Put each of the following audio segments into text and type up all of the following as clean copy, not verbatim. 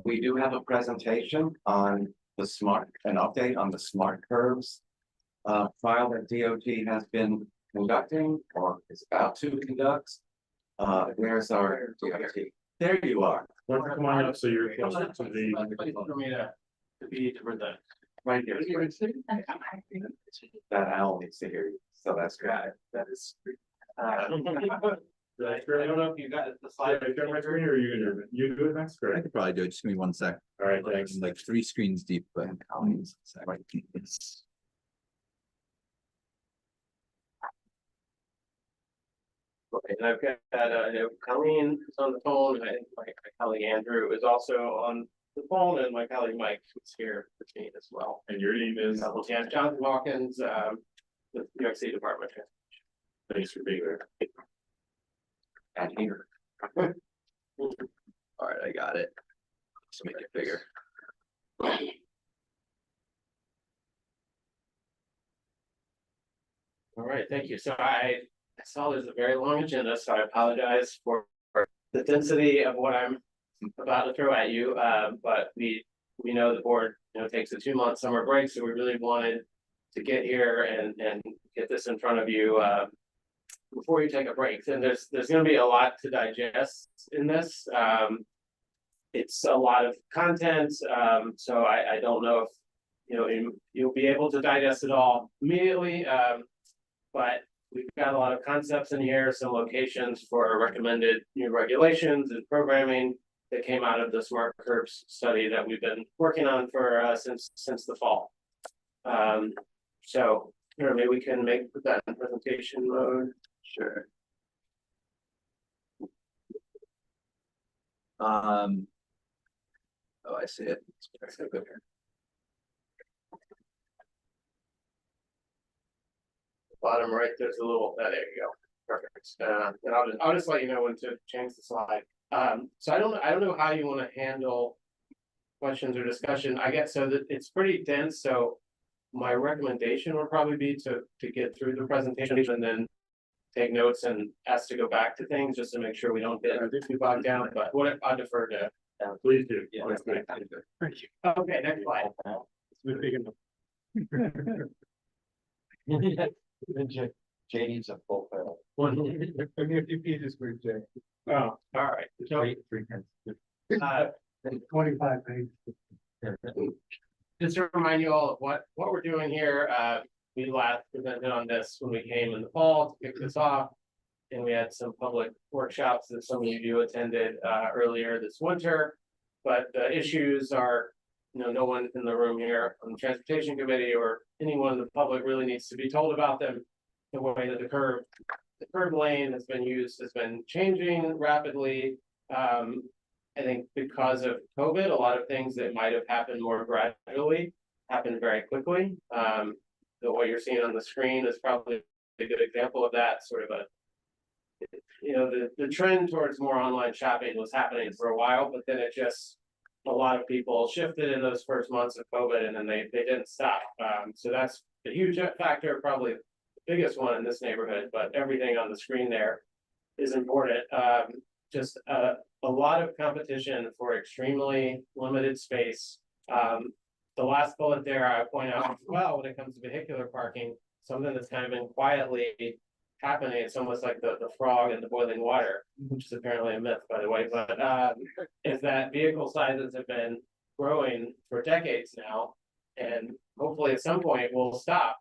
We do have a presentation on an update on the smart curbs trial that DOT has been conducting or is about to conduct. Where's our DOT? There you are. Come on up, so you're closer to the. For me to be to present. Right here. That owl needs to hear you, so that's good. That is. I don't know if you got the slide. Or you do it next, I correct? could probably do it. Just give me 1 sec. All right, thanks. I'm like 3 screens deep, but Okay, and I've got Kleiman is on the phone, and I think my colleague Andrew is also on the phone, and my colleague Mike is here with me as well. And your name is? Jonathan Hawkins, with New York State Department of Transportation. Thanks for being there. And here. all right, I got it. Just make it bigger. All right, thank you. So I saw there's a very long agenda, so I apologize for the density of what I'm about to throw at you. But we know the board, takes a 2-month summer break, so we really wanted to get here and get this in front of you before you take a break. And there's going to be a lot to digest in this. It's a lot of content, so I don't know if you'll be able to digest it all immediately. But we've got a lot of concepts in here, some locations for recommended new regulations and programming that came out of the smart curbs study that we've been working on for since the fall. So maybe we can put that in presentation mode. Sure. Oh, I see it. Let's go here. Bottom right, there's a little, there you go, perfect. And I'll just let you know when to change the slide. So I don't know how you want to handle questions or discussion. I guess so that it's pretty dense. So my recommendation would probably be to get through the presentation and then take notes and ask to go back to things just to make sure we don't get too bogged down. But what I defer to. Please do. Yeah. Thank you. Okay, next slide. James a full fail. A few pages for Jay. Oh, all right. So, 25 pages. just to remind you all of what we're doing here, we last presented on this when we came in the fall to kick this off. And we had some public workshops that some of you attended earlier this winter. But the issues are, no one in the room here on the transportation committee or anyone in the public really needs to be told about them. The way that the curb lane has been used has been changing rapidly. I think because of COVID, a lot of things that might have happened more gradually happened very quickly. What you're seeing on the screen is probably a good example of that. Sort of the trend towards more online shopping was happening for a while, but then a lot of people shifted in those first months of COVID, and then they didn't stop. So that's a huge factor, probably the biggest one in this neighborhood. But everything on the screen there is important. Just a lot of competition for extremely limited space. The last bullet there, I point out as well, when it comes to vehicular parking, something that's kind of been quietly happening. It's almost like the frog in the boiling water, which is apparently a myth, by the way, but is that vehicle sizes have been growing for decades now, and hopefully at some point will stop.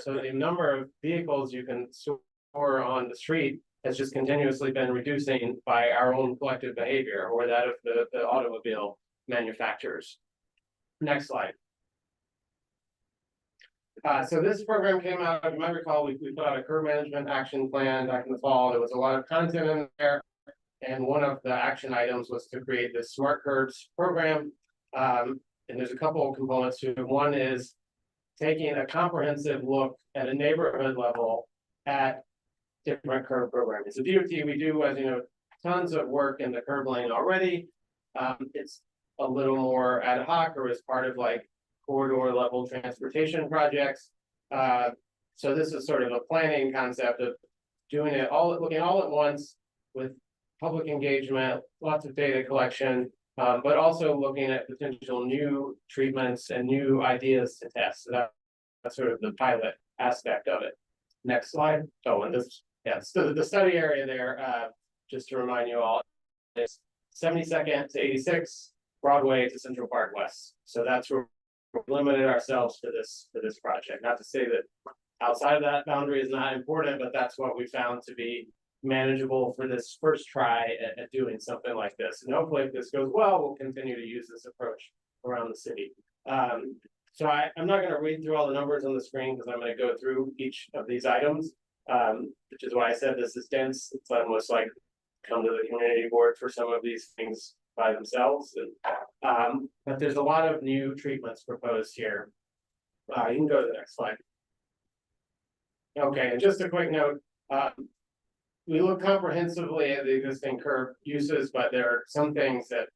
So the number of vehicles you can store on the street has just continuously been reducing by our own collective behavior or that of the automobile manufacturers. Next slide. So this program came out, you might recall, we put out a curb management action plan back in the fall. There was a lot of content in there. And one of the action items was to create this smart curbs program. And there's a couple of components to it. One is taking a comprehensive look at a neighborhood level at different curb programs. So DOT, we do, as you know, tons of work in the curb lane already. It's a little more ad hoc or as part of like corridor level transportation projects. So this is sort of a planning concept of doing it all, looking all at once with public engagement, lots of data collection, but also looking at potential new treatments and new ideas to test. So that's sort of the pilot aspect of it. Next slide. Oh, and this, yeah, so the study area there, just to remind you all, is 72nd to 86, Broadway to Central Park West. So that's where we limited ourselves for this project. Not to say that outside of that boundary is not important, but that's what we found to be manageable for this first try at doing something like this. And hopefully if this goes well, we'll continue to use this approach around the city. So I'm not going to read through all the numbers on the screen because I'm going to go through each of these items, which is why I said this is dense. It's almost like come to the community board for some of these things by themselves. And, but there's a lot of new treatments proposed here. You can go to the next slide. Okay, and just a quick note, we look comprehensively at the existing curb uses, but there are some things that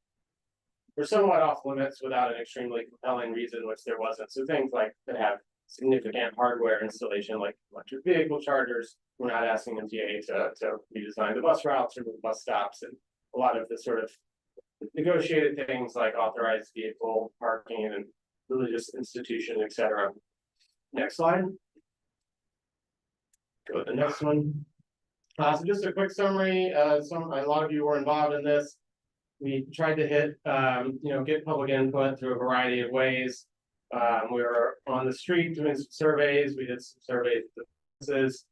were somewhat off limits without an extremely compelling reason, which there wasn't. So things like that have significant hardware installation, like electric vehicle chargers. We're not asking MTA to redesign the bus routes or move bus stops, and a lot of the sort of negotiated things like authorized vehicle parking and religious institution, etc. Next slide. Go to the next one. So just a quick summary. A lot of you were involved in this. We tried to hit, get public input through a variety of ways. We were on the street doing some surveys. We did some surveys with businesses.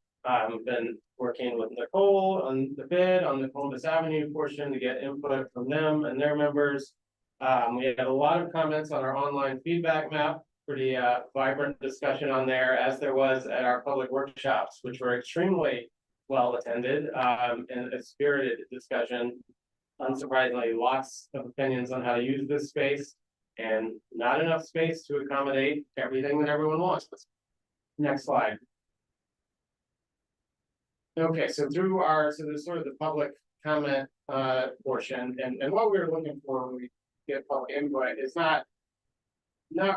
We've been working with Nicole on the bid on the Columbus Avenue portion to get input from them and their members. We had a lot of comments on our online feedback map. Pretty vibrant discussion on there, as there was at our public workshops, which were extremely well attended, and a spirited discussion. Unsurprisingly, lots of opinions on how to use this space, and not enough space to accommodate everything that everyone wants. Next slide. Okay, so there's sort of the public comment portion, and what we were looking for when we get public input is not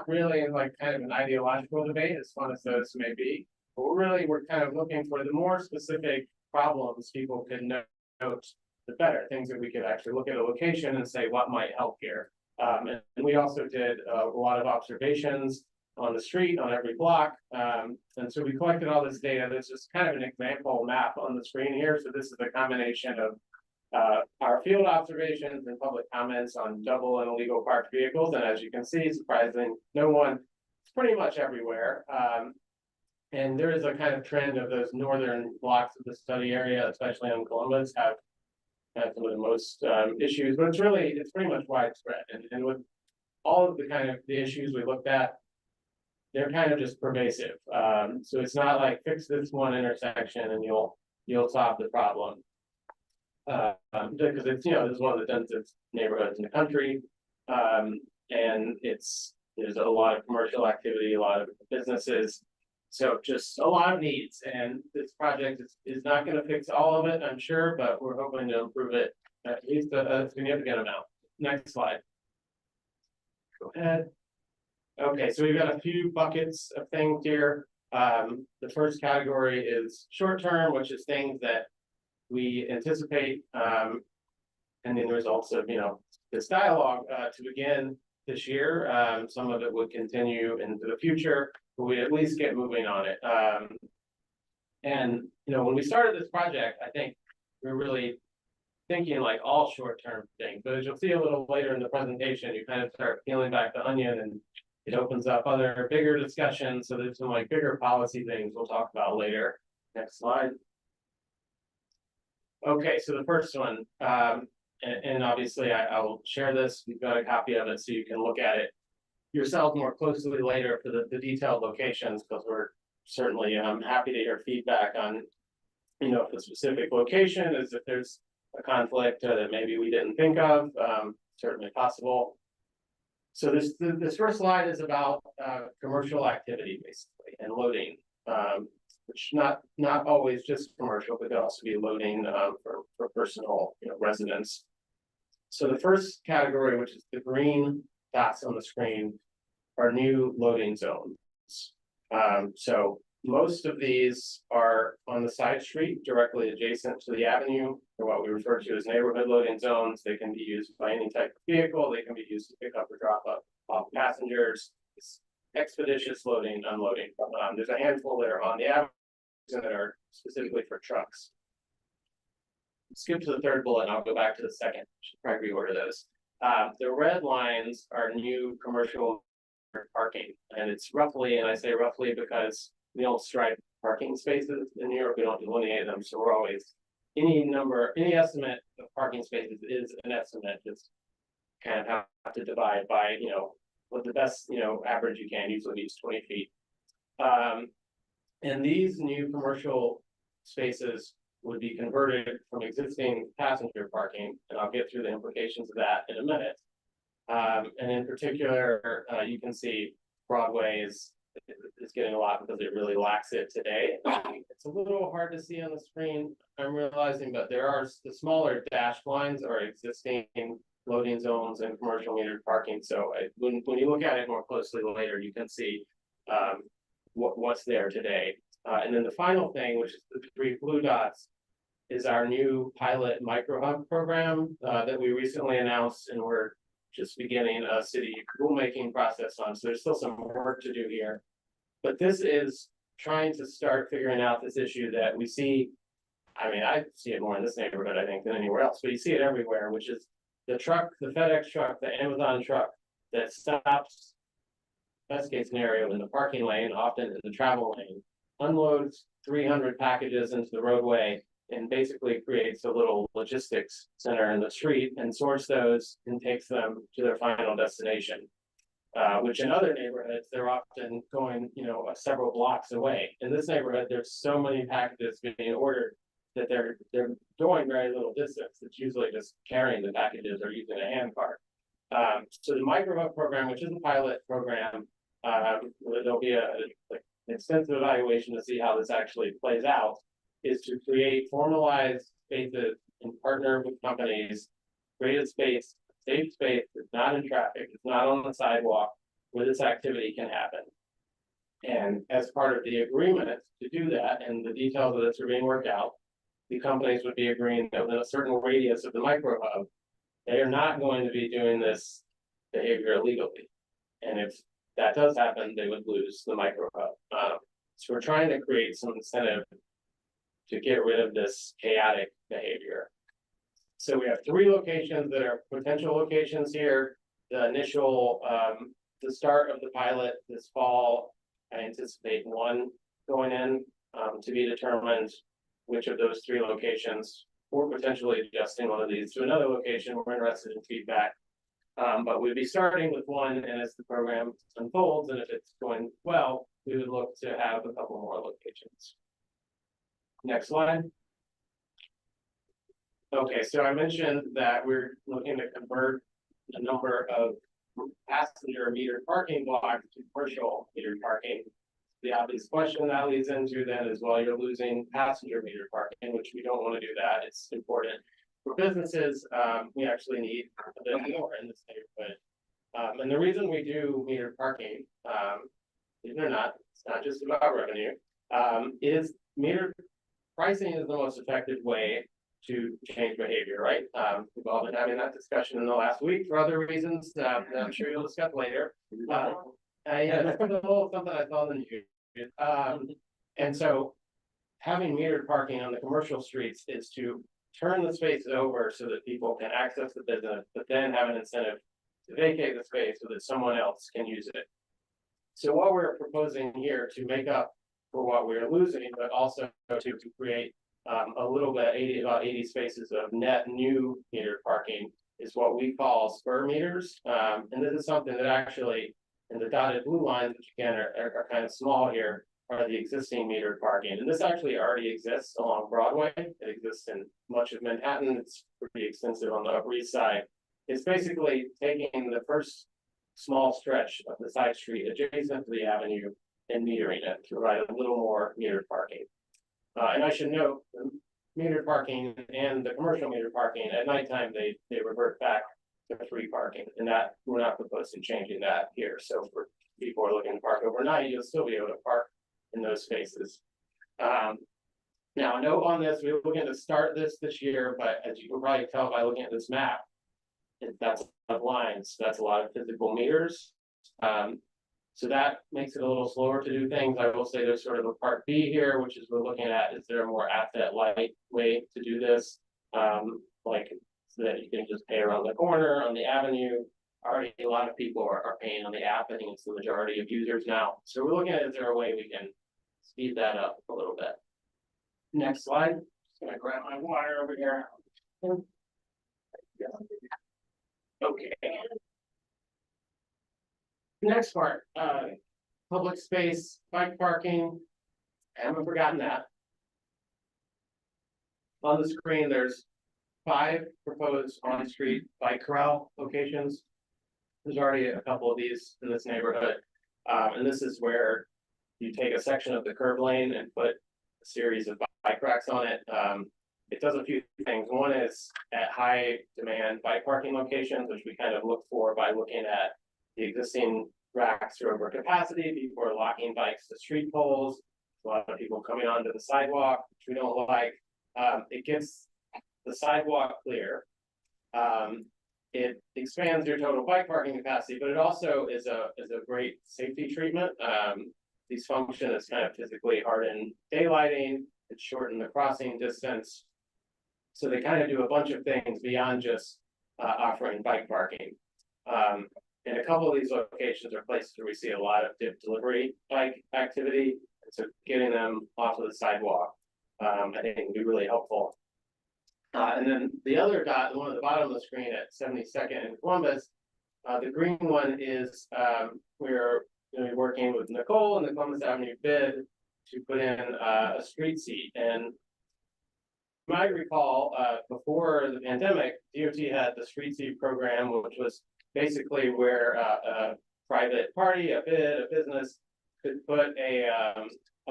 really like kind of an ideological debate, as fun as those may be. But we're kind of looking for the more specific problems people could note, the better things that we could actually look at a location and say what might help here. And we also did a lot of observations on the street, on every block. And so we collected all this data. There's just kind of an example map on the screen here. So this is a combination of our field observations and public comments on double and illegal parked vehicles. And as you can see, surprising no one, it's pretty much everywhere. And there is a kind of trend of those northern blocks of the study area, especially on Columbus, have some of the most issues, but it's pretty much widespread. And with all of the issues we looked at, they're kind of just pervasive. So it's not like fix this one intersection and you'll solve the problem. Because it's, this is one of the densest neighborhoods in the country. And there's a lot of commercial activity, a lot of businesses. So just a lot of needs, and this project is not going to fix all of it, I'm sure, but we're hoping to improve it at least a significant amount. Next slide. Go ahead. Okay, so we've got a few buckets of things here. The first category is short term, which is things that we anticipate and the results of this dialogue to begin this year. Some of it would continue into the future, but we at least get moving on it. And when we started this project, I think we were really thinking like all short-term things. But as you'll see a little later in the presentation, you kind of start peeling back the onion, and it opens up other bigger discussions. So there's some like bigger policy things we'll talk about later. Next slide. Okay, so the first one, and obviously I will share this. We've got a copy of it so you can look at it yourself more closely later for the detailed locations, because we're certainly happy to hear feedback on, if the specific location is, if there's a conflict that maybe we didn't think of, certainly possible. So this first slide is about commercial activity, basically, and loading, which not always just commercial, but could also be loading for personal residents. So the first category, which is the green dots on the screen, are new loading zones. So Most of these are on the side street directly adjacent to the avenue, or what we refer to as neighborhood loading zones. They can be used by any type of vehicle. They can be used to pick up or drop up off passengers. It's expeditious loading, unloading. There's a handful that are on the avenue and that are specifically for trucks. Skip to the third bullet and I'll go back to the second. Should probably reorder those. The red lines are new commercial parking, and it's roughly, and I say roughly because we don't stripe parking spaces in New York, we don't delineate them, so we're always, any estimate of parking spaces is an estimate, just kind of have to divide by, what the best, average you can, usually use 20 feet. And these new commercial spaces would be converted from existing passenger parking, and I'll get through the implications of that in a minute. And in particular, you can see Broadway is getting a lot because it really lacks it today. It's a little hard to see on the screen, I'm realizing, but there are the smaller dashed lines are existing loading zones and commercial metered parking. So when you look at it more closely later, you can see what's there today. And then the final thing, which is the 3 blue dots, is our new pilot micro hub program that we recently announced, and we're just beginning a city rulemaking process on. So there's still some work to do here. But this is trying to start figuring out this issue that we see. I mean, I see it more in this neighborhood, I think, than anywhere else, but you see it everywhere, which is the truck, the FedEx truck, the Amazon truck that stops, best case scenario, in the parking lane, often in the travel lane, unloads 300 packages into the roadway, and basically creates a little logistics center in the street and sorts those and takes them to their final destination. Which in other neighborhoods, they're often going, several blocks away. In this neighborhood, there's so many packages being ordered that they're going very little distance. It's usually just carrying the packages or using a hand cart. So the micro hub program, which is a pilot program, there'll be an extensive evaluation to see how this actually plays out, is to create formalized spaces and partner with companies, create a space, safe space, it's not in traffic, it's not on the sidewalk, where this activity can happen. And as part of the agreement to do that, and the details of this are being worked out, the companies would be agreeing that within a certain radius of the micro hub, they are not going to be doing this behavior illegally. And if that does happen, they would lose the micro hub. So we're trying to create some incentive to get rid of this chaotic behavior. So we have 3 locations that are potential locations here. The initial, the start of the pilot this fall, I anticipate 1 going in, to be determined which of those 3 locations, or potentially adjusting one of these to another location. We're interested in feedback. But we'd be starting with 1, and as the program unfolds, and if it's going well, we would look to have a couple more locations. Next slide. Okay, so I mentioned that we're looking to convert a number of passenger metered parking blocks to commercial metered parking. The obvious question that leads into then is, well, you're losing passenger metered parking, which we don't want to do that. It's important for businesses. We actually need a bit more in this neighborhood. And the reason we do metered parking, believe it or not, it's not just about revenue, is metered pricing is the most effective way to change behavior, right? We've all been having that discussion in the last week for other reasons that I'm sure you'll discuss later. Yeah, that's a little something I saw in the news. And so having metered parking on the commercial streets is to turn the spaces over so that people can access the business, but then have an incentive to vacate the space so that someone else can use it. So what we're proposing here to make up for what we're losing, but also to create a little bit, about 80 spaces of net new metered parking, is what we call spur meters. And this is something that actually, in the dotted blue lines, which again are kind of small here, are the existing metered parking. And this actually already exists along Broadway. It exists in much of Manhattan. It's pretty extensive on the Upper East Side. It's basically taking the first small stretch of the side street adjacent to the avenue and metering it to provide a little more metered parking. And I should note, the metered parking and the commercial metered parking at nighttime, they revert back to free parking, and that we're not proposing changing that here. So for people who are looking to park overnight, you'll still be able to park in those spaces. Now, a note on this, we were looking to start this year, but as you can probably tell by looking at this map, that's a lot of lines, that's a lot of physical meters. So that makes it a little slower to do things. I will say there's sort of a part B here, which is we're looking at, is there a more asset light way to do this? Like so that you can just pay around the corner on the avenue. Already a lot of people are paying on the app. I think it's the majority of users now. So we're looking at, is there a way we can speed that up a little bit? Next slide. Just gonna grab my water over here. Okay. Next part, public space, bike parking. I haven't forgotten that. On the screen, there's 5 proposed on-street bike corral locations. There's already a couple of these in this neighborhood. And this is where you take a section of the curb lane and put a series of bike racks on it. It does a few things. One is at high demand bike parking locations, which we kind of look for by looking at the existing racks are over capacity. People are locking bikes to street poles. A lot of people coming onto the sidewalk, which we don't like. It gets the sidewalk clear. It expands your total bike parking capacity, but it also is a great safety treatment. These function as kind of physically hardened daylighting. It shortened the crossing distance. So they kind of do a bunch of things beyond just offering bike parking. And a couple of these locations are places where we see a lot of delivery bike activity. And so getting them off of the sidewalk, I think would be really helpful. And then the other dot, the one at the bottom of the screen at 72nd and Columbus, the green one is we're going to be working with Nicole and the Columbus Avenue bid to put in a street seat. And you might recall before the pandemic, DOT had the street seat program, which was basically where a private party, a bid, a business could put a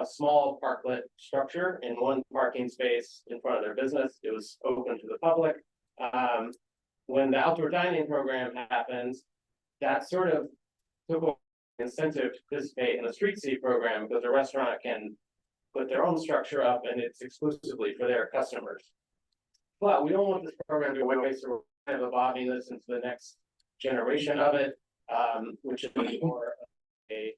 small parklet structure in one parking space in front of their business. It was open to the public. When the outdoor dining program happens, that sort of took incentive to participate in the street seat program because the restaurant can put their own structure up and it's exclusively for their customers. But we don't want this program to go away, so we're kind of evolving this into the next generation of it, which is more a,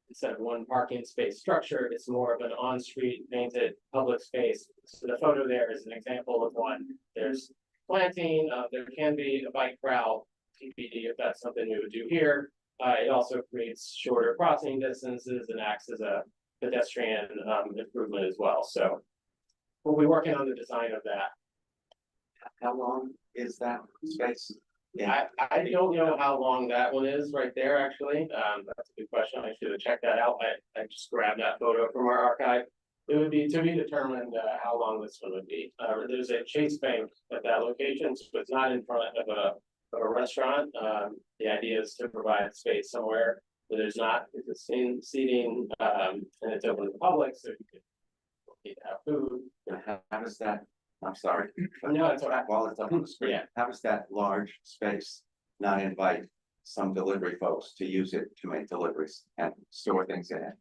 instead of one parking space structure, it's more of an on-street painted public space. So the photo there is an example of one. There's planting, there can be a bike corral, TBD if that's something we would do here. It also creates shorter crossing distances and acts as a pedestrian improvement as well. So we'll be working on the design of that. How long is that space? I don't know how long that one is right there, actually. That's a good question. I should have checked that out. I just grabbed that photo from our archive. It would be to be determined how long this one would be. There's a Chase Bank at that location, so it's not in front of a restaurant. The idea is to provide space somewhere where there's not existing seating and it's open to the public, so you could need to have food. How does that, I'm sorry. No, it's all right. While it's up on the screen, Yeah. how does that large space not invite some delivery folks to use it to make deliveries and store things in it?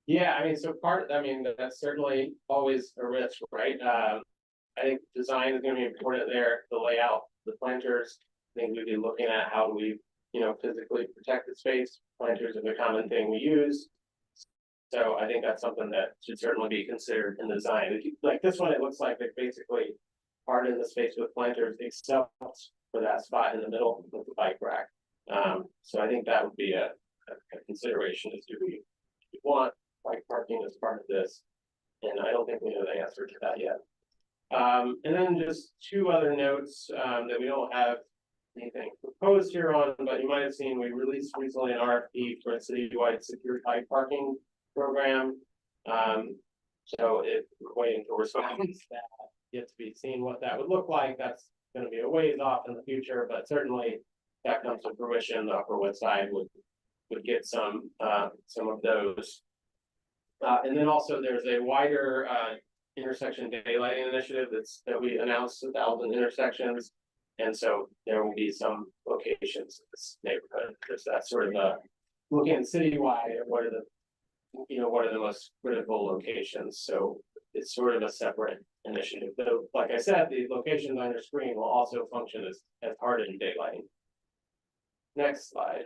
Yeah, I mean, that's certainly always a risk, right? I think design is gonna be important there, the layout, the planters. I think we'd be looking at how do we, physically protect the space. Planters are the common thing we use. So I think that's something that should certainly be considered in the design. Like this one, it looks like they basically hardened the space with planters except for that spot in the middle with the bike rack. So I think that would be a consideration is do we want bike parking as part of this? And I don't think we know the answer to that yet. And then just 2 other notes that we don't have anything proposed here on, but you might have seen we released recently an RFP for a citywide secure bike parking program. So if we're waiting for response, that yet to be seen what that would look like. That's going to be a ways off in the future, but certainly that comes to fruition. The Upper West Side would get some of those. And then also there's a wider intersection daylighting initiative that we announced 1,000 intersections. And so there will be some locations in this neighborhood. There's that sort of looking citywide at what are the what are the most critical locations, so it's sort of a separate initiative, though, like I said, the locations on your screen will also function as hardened daylighting. Next slide.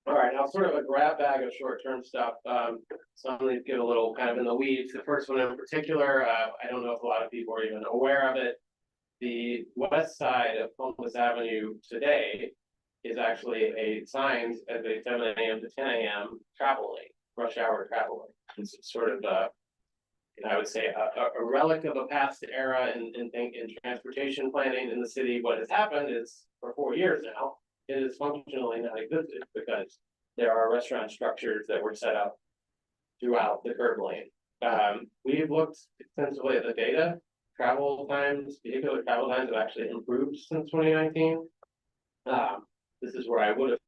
All right, now sort of a grab bag of short-term stuff. So I'm going to get a little kind of in the weeds. The first one in particular, I don't know if a lot of people are even aware of it. The west side of Columbus Avenue today is actually a sign as a 7 a.m. to 10 a.m. travel lane, rush hour travel lane. It's sort of I would say a relic of a past era in transportation planning in the city. What has happened is for 4 years now, it is functionally not existed because there are restaurant structures that were set up throughout the curb lane. We've looked extensively at the data. Travel times, vehicular travel times have actually improved since 2019. This is where I would have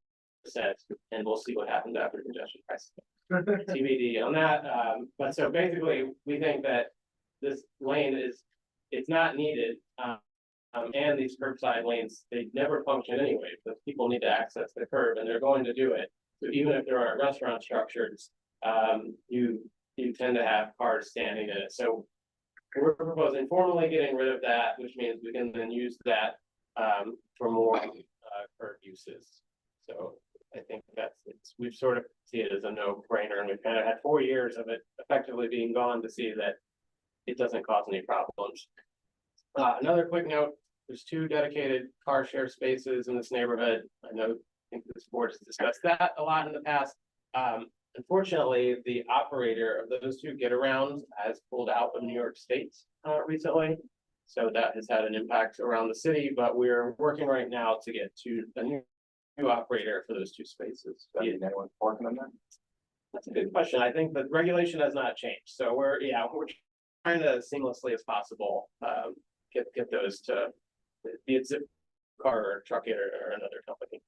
said, and we'll see what happens after congestion pricing. TBD on that. But so basically, we think that this lane it's not needed. And these curbside lanes, they never function anyway, because people need to access the curb and they're going to do it. So even if there aren't restaurant structures, you tend to have cars standing in it. So we're proposing formally getting rid of that, which means we can then use that for more curb uses. So I think we've sort of see it as a no-brainer, and we've kind of had 4 years of it effectively being gone to see that it doesn't cause any problems. Another quick note, there's 2 dedicated car share spaces in this neighborhood. I think this board has discussed that a lot in the past. Unfortunately, the operator of those 2 get-arounds has pulled out of New York State recently. So that has had an impact around the city, but we're working right now to get to a new operator for those 2 spaces. Anyone working on that? That's a good question. I think the regulation has not changed. So we're trying to seamlessly as possible get those to be it zip car or truck or another company.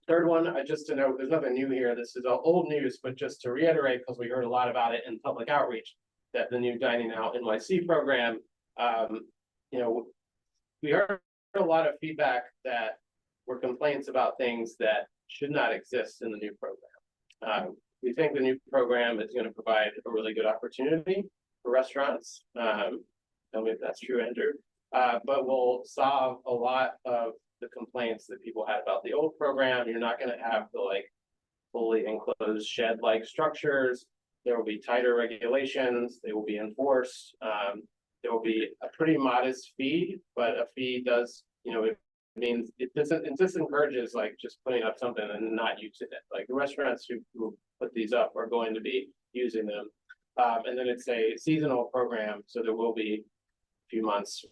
Third one, just to note, there's nothing new here. This is all old news, but just to reiterate, because we heard a lot about it in public outreach, that the new Dining Out NYC program, we heard a lot of feedback that were complaints about things that should not exist in the new program. We think the new program is going to provide a really good opportunity for restaurants. Tell me if that's true, Andrew. But will solve a lot of the complaints that people had about the old program. You're not going to have the fully enclosed shed-like structures. There will be tighter regulations. They will be enforced. There will be a pretty modest fee, but a fee does, it means it disencourages just putting up something and not using it. The restaurants who put these up are going to be using them. And then it's a seasonal program, so there will be a few months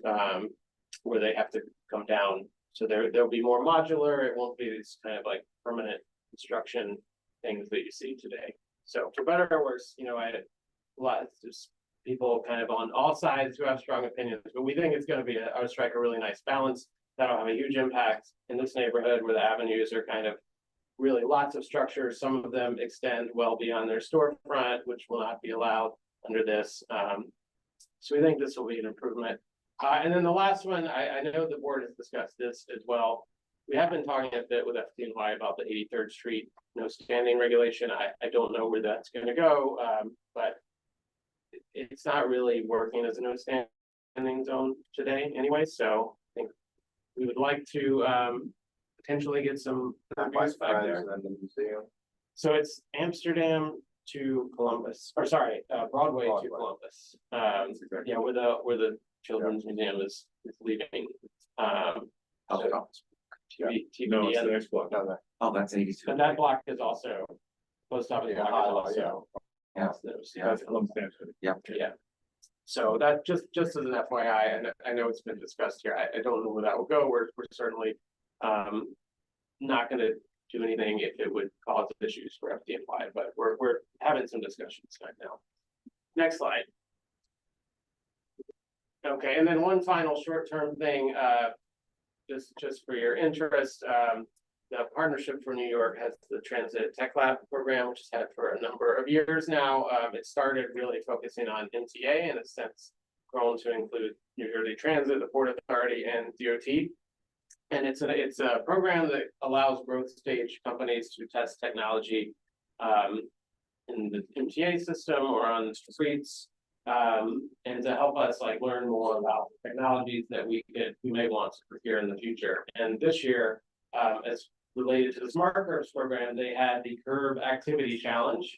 where they have to come down. So there'll be more modular. It won't be these kind of permanent construction things that you see today. So for better or worse, I had a lot of just people kind of on all sides who have strong opinions, but we think it's going to be strike a really nice balance that'll have a huge impact in this neighborhood where the avenues are kind of really lots of structures. Some of them extend well beyond their storefront, which will not be allowed under this. So we think this will be an improvement. And then the last one, I know the board has discussed this as well. We have been talking a bit with FDNY about the 83rd Street no standing regulation. I don't know where that's going to go, but it's not really working as a no standing zone today anyway. So I think we would like to potentially get some back there. So it's Amsterdam to Columbus, or sorry, Broadway to Columbus. Yeah, where the Children's Museum is leaving. TBD No, it's and the next block. Oh, that's 82. and that block is also post office block is also. Yeah. That's Columbus Station. Yeah. Yeah. So that just as an FYI, and I know it's been discussed here. I don't know where that will go. We're certainly not going to do anything if it would cause issues for FDNY, but we're having some discussions right now. Next slide. Okay, and then one final short-term thing, just for your interest, the Partnership for New York has the Transit Tech Lab program, which has had for a number of years now. It started really focusing on MTA and has since grown to include New Jersey Transit, the Port Authority, and DOT. And it's a program that allows growth stage companies to test technology in the MTA system or on the streets. And to help us like learn more about technologies that we may want to procure in the future. And this year, as related to the Smart Curbs program, they had the Curb Activity Challenge.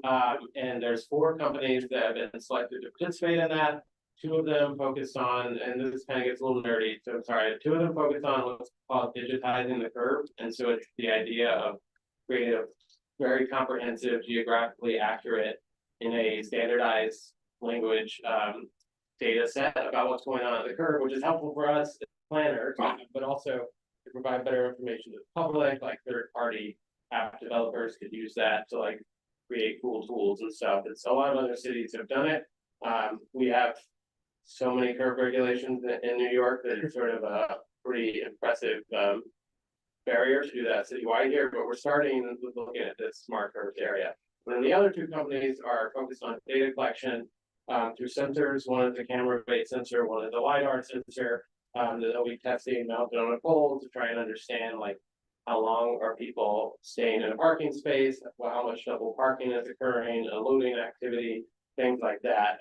And there's 4 companies that have been selected to participate in that. 2 of them focused on, and this kind of gets a little nerdy, so I'm sorry, 2 of them focused on what's called digitizing the curb. And so it's the idea of creating a very comprehensive, geographically accurate, in a standardized language data set about what's going on at the curb, which is helpful for us as planners, but also to provide better information to the public, like third-party app developers could use that to like create cool tools and stuff. It's a lot of other cities have done it. We have so many curb regulations in New York that it's sort of a pretty impressive barrier to do that citywide here, but we're starting with looking at this smart curbs area. And then the other 2 companies are focused on data collection through sensors. One is a camera-based sensor, one is a LiDAR sensor that they'll be testing mounted on a pole to try and understand like how long are people staying in a parking space, how much double parking is occurring, unloading activity, things like that.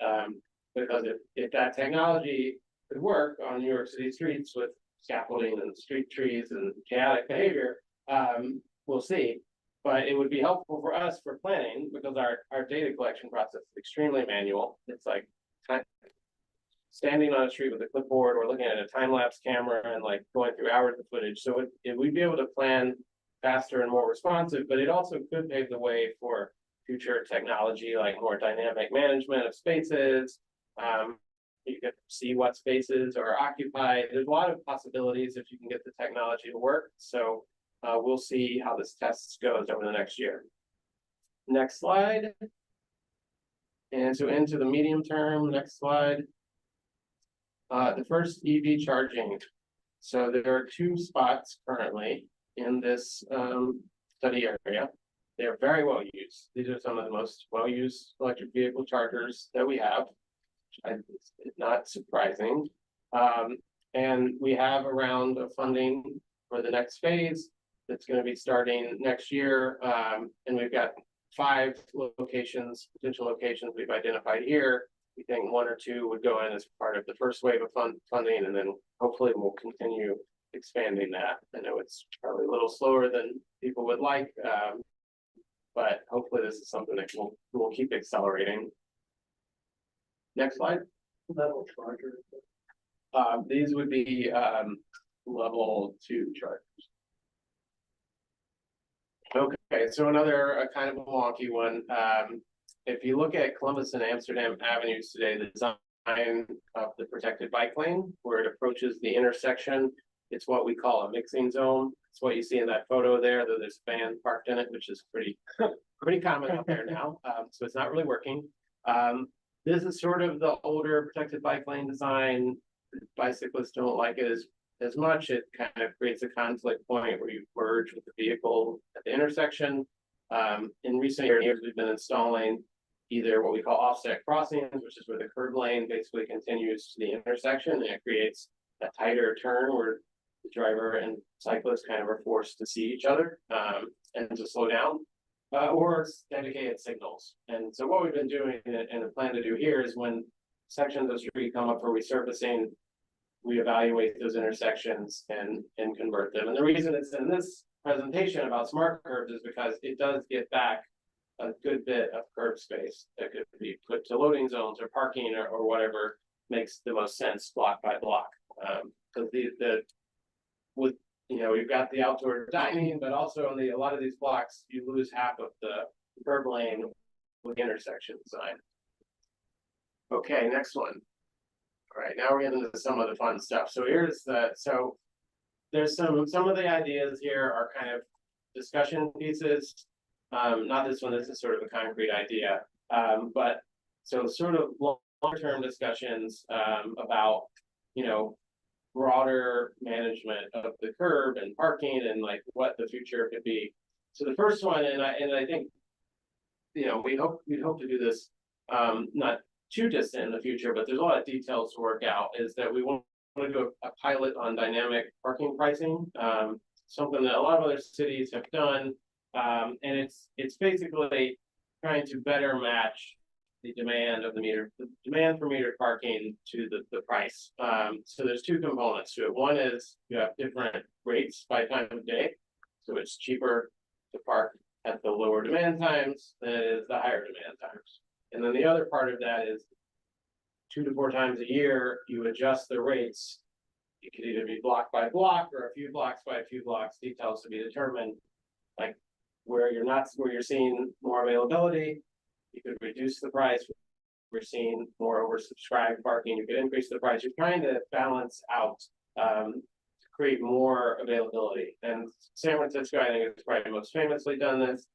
Because if that technology could work on New York City streets with scaffolding and street trees and chaotic behavior, we'll see. But it would be helpful for us for planning because our data collection process is extremely manual. It's like standing on a street with a clipboard or looking at a time-lapse camera and like going through hours of footage. So we'd be able to plan faster and more responsive, but it also could pave the way for future technology, like more dynamic management of spaces. You can see what spaces are occupied. There's a lot of possibilities if you can get the technology to work. So we'll see how this test goes over the next year. Next slide. And so into the medium term, next slide. The first EV charging. So there are 2 spots currently in this study area. They're very well used. These are some of the most well-used electric vehicle chargers that we have. It's not surprising. And we have a round of funding for the next phase that's going to be starting next year. And we've got 5 locations, potential locations we've identified here. We think 1 or 2 would go in as part of the first wave of funding, and then hopefully we'll continue expanding that. I know it's probably a little slower than people would like, but hopefully this is something that we'll keep accelerating. Next slide. Level charger. These would be level 2 chargers. Okay, so another kind of a wonky one. If you look at Columbus and Amsterdam avenues today, the design of the protected bike lane, where it approaches the intersection, it's what we call a mixing zone. It's what you see in that photo there, though there's a van parked in it, which is pretty common out there now. So it's not really working. This is sort of the older protected bike lane design. Bicyclists don't like it as much. It kind of creates a conflict point where you merge with the vehicle at the intersection. In recent years, we've been installing either what we call offset crossings, which is where the curb lane basically continues to the intersection, and it creates a tighter turn where the driver and cyclist kind of are forced to see each other and to slow down. Or dedicated signals. And so what we've been doing and a plan to do here is when sections of street come up for resurfacing, we evaluate those intersections and convert them. And the reason it's in this presentation about smart curbs is because it does get back a good bit of curb space that could be put to loading zones or parking or whatever makes the most sense block by block. Because with you've got the outdoor dining, but also in a lot of these blocks, you lose half of the curb lane with intersection design. Okay, next one. All right, now we're getting into some of the fun stuff. So there's some of the ideas here are kind of discussion pieces. Not this one, this is sort of a concrete idea. But so sort of long-term discussions about, broader management of the curb and parking and like what the future could be. So the first one, and I think, we'd hope to do this not too distant in the future, but there's a lot of details to work out, is that we want to do a pilot on dynamic parking pricing, something that a lot of other cities have done. And it's basically trying to better match the demand for metered parking to the price. So there's two components to it. One is you have different rates by time of day. So it's cheaper to park at the lower demand times than it is the higher demand times. And then the other part of that is 2 to 4 times a year, you adjust the rates. It could either be block by block or a few blocks by a few blocks, details to be determined. Like where you're seeing more availability, you could reduce the price. We're seeing more oversubscribed parking, you could increase the price. You're trying to balance out to create more availability. And San Francisco, I think, has probably most famously done this.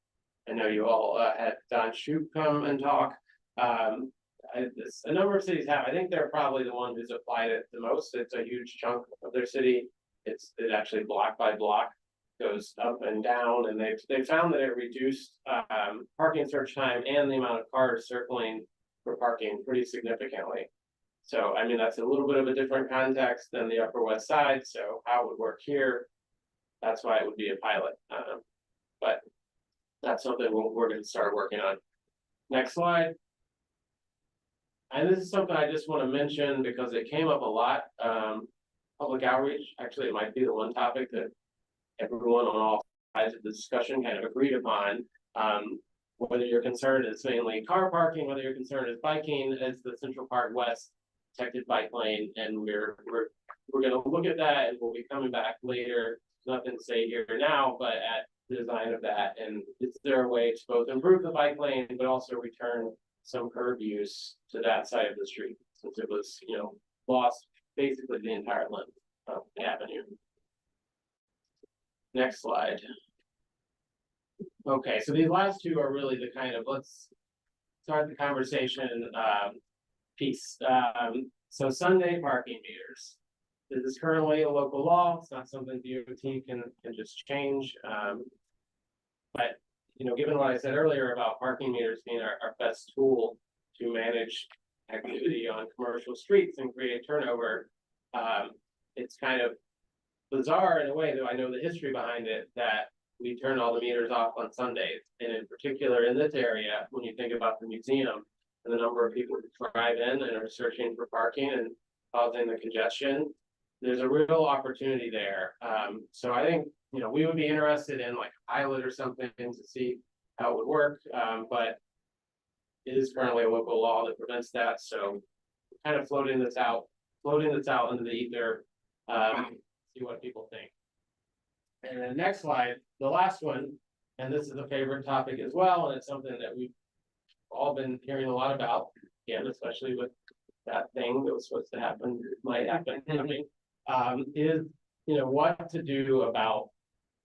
I know you all had Don Shoup come and talk. A number of cities have. I think they're probably the one who's applied it the most. It's a huge chunk of their city. It actually block by block goes up and down, and they've found that it reduced parking search time and the amount of cars circling for parking pretty significantly. So I mean, that's a little bit of a different context than the Upper West Side. So how it would work here, that's why it would be a pilot. But that's something we're going to start working on. Next slide. And this is something I just want to mention because it came up a lot. Public outreach, actually, it might be the one topic that everyone on all sides of the discussion kind of agreed upon. Whether your concern is mainly car parking, whether your concern is biking, as the Central Park West protected bike lane, and we're going to look at that, and we'll be coming back later. Nothing to say here now, but at the design of that, and is there a way to both improve the bike lane but also return some curb use to that side of the street, since it was, lost basically the entire length of the avenue. Next slide. Okay, so these last two are really the kind of, let's start the conversation piece. So Sunday parking meters. This is currently a local law. It's not something DOT can just change. But given what I said earlier about parking meters being our best tool to manage activity on commercial streets and create turnover, it's kind of bizarre in a way, though I know the history behind it, that we turn all the meters off on Sundays. And in particular in this area, when you think about the museum and the number of people who drive in and are searching for parking and causing the congestion, there's a real opportunity there. So I think, we would be interested in like a pilot or something to see how it would work. But it is currently a local law that prevents that. So kind of floating this out into the ether, see what people think. And then next slide, the last one, and this is a favorite topic as well, and it's something that we've all been hearing a lot about, again, especially with that thing that was supposed to happen, might happen, is, what to do about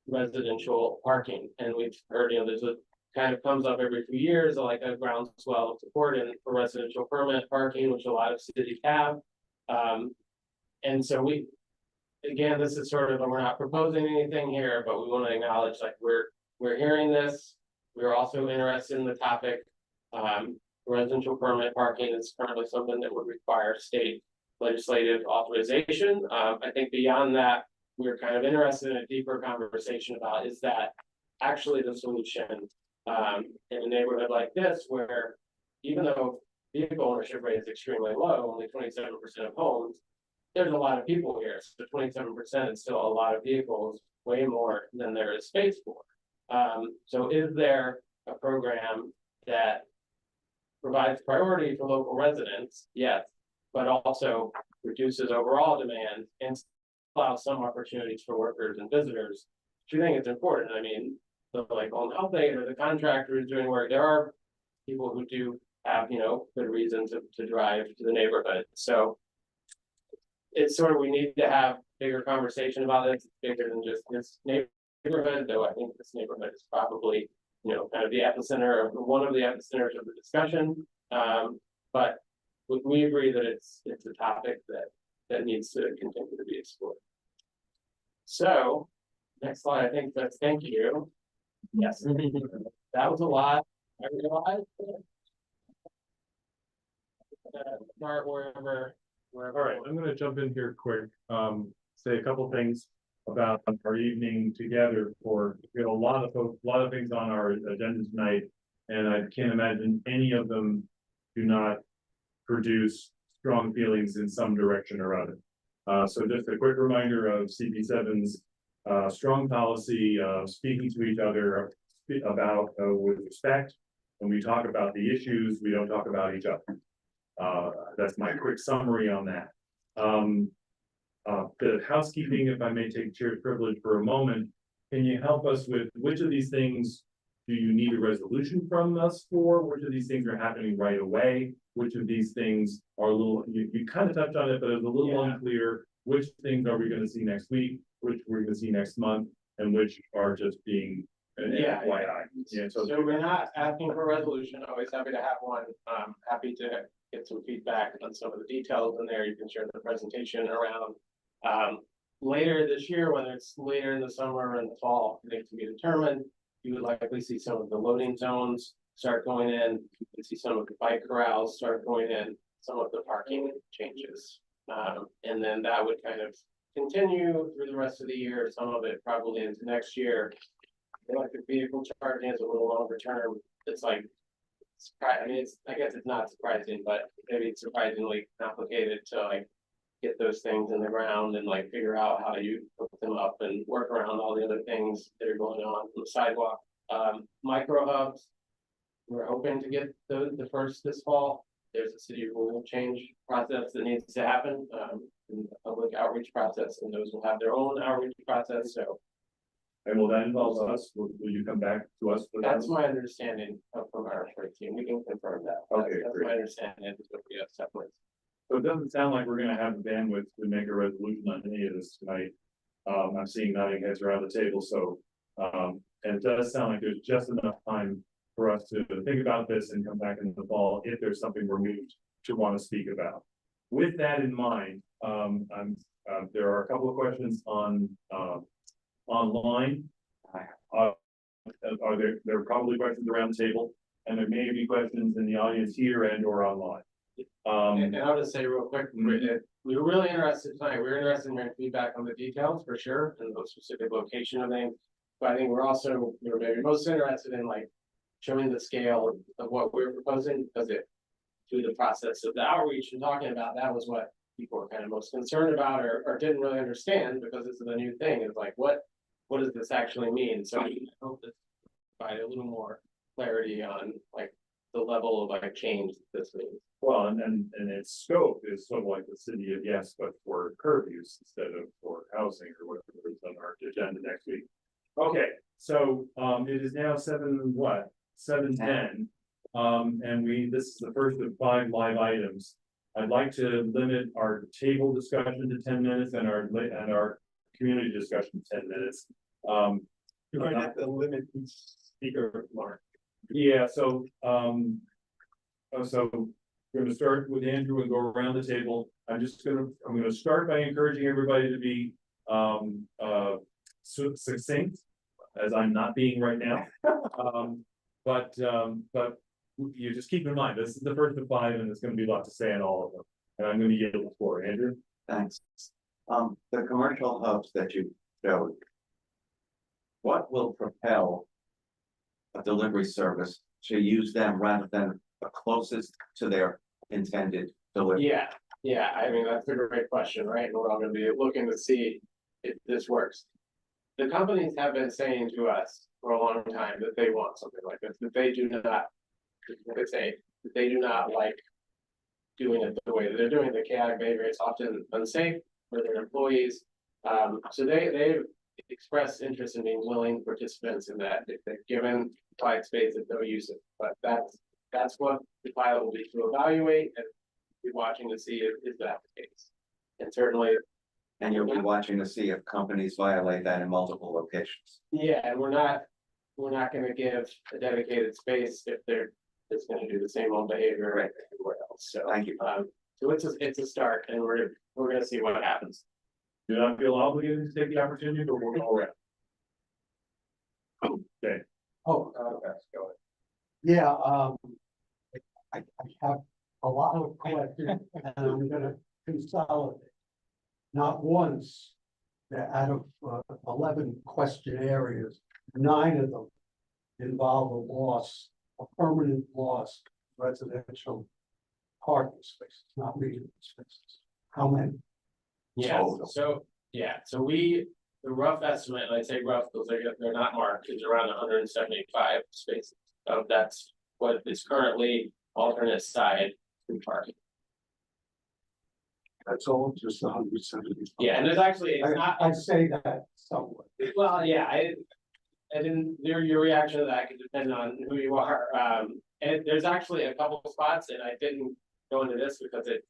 residential parking. And we've heard, there's a kind of comes up every few years, like a groundswell of support for residential permanent parking, which a lot of cities have. And so again, this is sort of, we're not proposing anything here, but we want to acknowledge like we're hearing this. We're also interested in the topic. Residential permanent parking is currently something that would require state legislative authorization. I think beyond that, we're kind of interested in a deeper conversation about, is that actually the solution in a neighborhood like this, where even though vehicle ownership rate is extremely low, only 27% of homes, there's a lot of people here. So 27% is still a lot of vehicles, way more than there is space for. So is there a program that provides priority for local residents? Yes, but also reduces overall demand and allows some opportunities for workers and visitors. Do you think it's important? I mean, like on health aid or the contractor is doing work, there are people who do have, good reason to drive to the neighborhood. So it's sort of, we need to have bigger conversation about this. It's bigger than just this neighborhood, though I think this neighborhood is probably, kind of the epicenter of one of the epicenters of the discussion. But we agree that it's a topic that needs to continue to be explored. So next slide, I think that's thank you. Yes, that was a lot. I realized. Start wherever All right, I'm gonna jump in here quick, say a couple things about our evening together we have a lot of things on our agenda tonight. And I can't imagine any of them do not produce strong feelings in some direction or other. So just a quick reminder of CP7's strong policy of speaking to each other about with respect. When we talk about the issues, we don't talk about each other. That's my quick summary on that. The housekeeping, if I may take chair privilege for a moment, can you help us with which of these things do you need a resolution from us for? Which of these things are happening right away? Which of these things are a little, you kind of touched on it, but it was a little unclear. Which things are we going to see next week? Which we're going to see next month? And which are just being FYI. Yeah, So we're not asking for a resolution, always happy to have one, happy to get some feedback on some of the details in there, you can share the presentation around. Later this year, whether it's later in the summer or in the fall, things to be determined, you would likely see some of the loading zones start going in, you can see some of the bike corrals start going in, some of the parking changes. And then that would kind of continue through the rest of the year, some of it probably into next year. Electric vehicle charging is a little longer term. It's like, I mean, I guess it's not surprising, but maybe it's surprisingly complicated to like get those things in the ground and like figure out how you put them up and work around all the other things that are going on the sidewalk. Micro hubs, we're hoping to get the first this fall. There's a city rule change process that needs to happen, in the public outreach process, and those will have their own outreach process. So. And will that involve us? Will you come back to us? That's my understanding from our team. We can confirm that. Okay, that's great. my understanding. It's going to be a separate. So it doesn't sound like we're gonna have the bandwidth to make a resolution on any of this tonight. I'm seeing nodding heads around the table, so, and it does sound like there's just enough time for us to think about this and come back in the fall if there's something we're moved to want to speak about. With that in mind, there are a couple of questions on, online. There are probably questions around the table, and there may be questions in the audience here and or online. And I'll just say real quick, we were really interested tonight. We were interested in hearing feedback on the details for sure, and the specific location of things. But I think we're also, maybe most interested in like showing the scale of what we're proposing, because it through the process of the outreach and talking about that was what people were kind of most concerned about or didn't really understand, because this is a new thing. It's like what does this actually mean? So I hope to provide a little more clarity on like the level of like change that this means. Well, and its scope is sort of like the city of yes, but for curb use instead of for housing or whatever is on our agenda next week. Okay, so it is now 7:10. And this is the first of 5 live items. I'd like to limit our table discussion to 10 minutes and our community discussion to 10 minutes. You're going to have to limit each speaker, Mark. Yeah, so we're going to start with Andrew and go around the table. I'm going to start by encouraging everybody to be succinct, as I'm not being right now. But you just keep in mind, this is the first of 5, and there's going to be a lot to say on all of them. And I'm going to yield the floor, Andrew. Thanks. The commercial hubs that you showed, what will propel a delivery service to use them rather than the closest to their intended delivery? Yeah, I mean, that's a great question, right? And we're all gonna be looking to see if this works. The companies have been saying to us for a long time that they want something like this, that they do not, they do not like doing it the way that they're doing the chaotic behavior. It's often unsafe for their employees. So they've expressed interest in being willing participants in that if they're given quiet space that they'll use it. But that's what the pilot will be to evaluate and be watching to see if is that the case. And certainly. And you'll be watching to see if companies violate that in multiple locations. Yeah, and we're not gonna give a dedicated space if they're just gonna do the same old behavior right everywhere else. So Thank you. So it's a start, and we're gonna see what happens. Do not feel obligated to take the opportunity, but we'll go around. Okay. Oh, go ahead. Yeah, I have a lot of questions, and I'm gonna consolidate. Not once, out of 11 question areas, 9 of them involve a loss, a permanent loss, of residential parking spaces, not meeting spaces. How many? Yeah, Total. so, yeah, so the rough estimate, and I say rough because they're not marked, is around 175 spaces. That's what is currently alternate side free parking. That's all, just 175. Yeah, and there's actually, it's not, I say that somewhat. well, yeah, I didn't, your reaction to that could depend on who you are. And there's actually a couple of spots, and I didn't go into this because it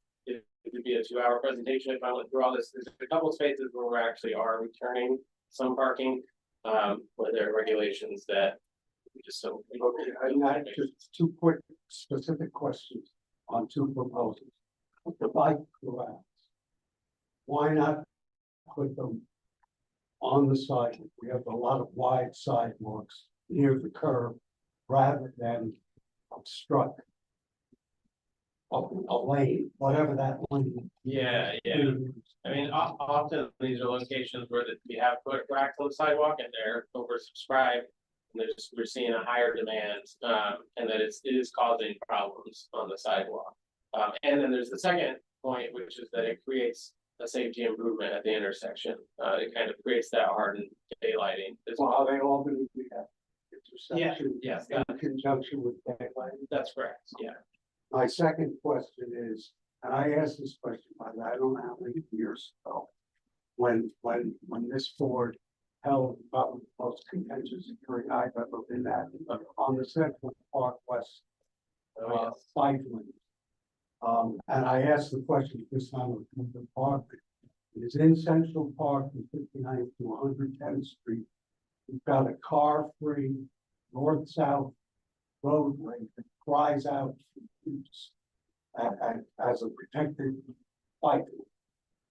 would be a 2-hour presentation if I went through all this. There's a couple of spaces where we actually are returning some parking, where there are regulations that we just so. Okay, and I just 2 quick specific questions on 2 proposals. The bike corrals. Why not put them on the side? We have a lot of wide sidewalks near the curb rather than obstruct a lane, whatever that lane. Yeah, yeah. I mean, often these are locations where we have put racks on the sidewalk and they're oversubscribed. And we're seeing a higher demand, and that it is causing problems on the sidewalk. And then there's the second point, which is that it creates a safety improvement at the intersection. It kind of creates that hardened daylighting. Well, are they all going to be at intersection? Yes, In conjunction with daylighting? that's correct, yeah. My second question is, and I asked this question, by the way, I don't know how many years ago, when this board held probably the most contentious hearing I've ever been at on the Central Park West bike lane. And I asked the question this time of the park. It is in Central Park from 59th to 110th Street. We've got a car-free north-south roadway that cries out for use as a protected bike.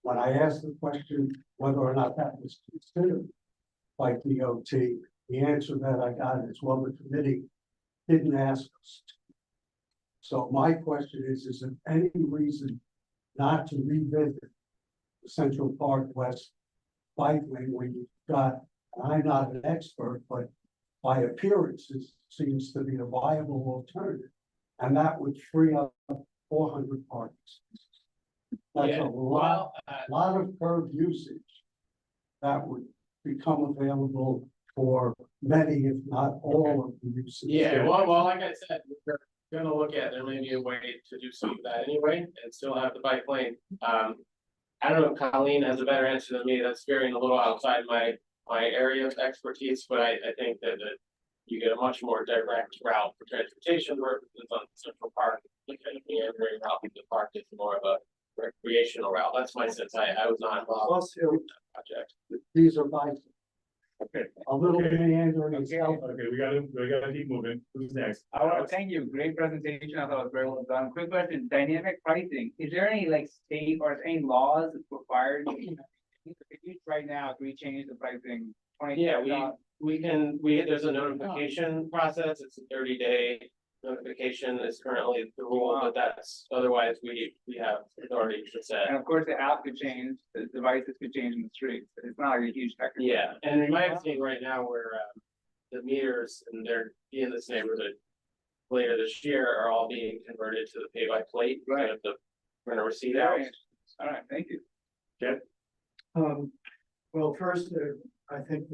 When I asked the question whether or not that was considered by DOT, the answer that I got is, well, the committee didn't ask us to. So my question is there any reason not to revisit the Central Park West bike lane when you've got, and I'm not an expert, but by appearances seems to be a viable alternative, and that would free up 400 parking spaces. That's Yeah, a lot of curb usage that would become available for many, if not all, of the uses. Yeah, well, like I said, we're gonna look at, there may be a way to do some of that anyway, and still have the bike lane. I don't know if Colleen has a better answer than me, that's veering a little outside my area of expertise, but I think that you get a much more direct route for transportation purposes on Central Park. The kind of meandering route through the park is more of a recreational route, that's my sense, I was not involved Plus, in that project. these are bikes. Okay. A little Okay. meandering. Okay, we gotta keep moving. Who's next? I want to thank you. Great presentation. I thought it was very well done. Quick question, dynamic pricing. Is there any like state or any laws required? Right now, can we change the pricing? Yeah, there's a notification process, it's a 30-day notification is currently the rule, but that's, otherwise we have authority to set. And of course, the app could change, the devices could change in the streets. It's not like a huge factor. Yeah, and we might have seen right now where the meters, and they're in this neighborhood later this year, are all being converted to the pay by plate, kind of the print a receipt out. All right, thank you. Well, first, I think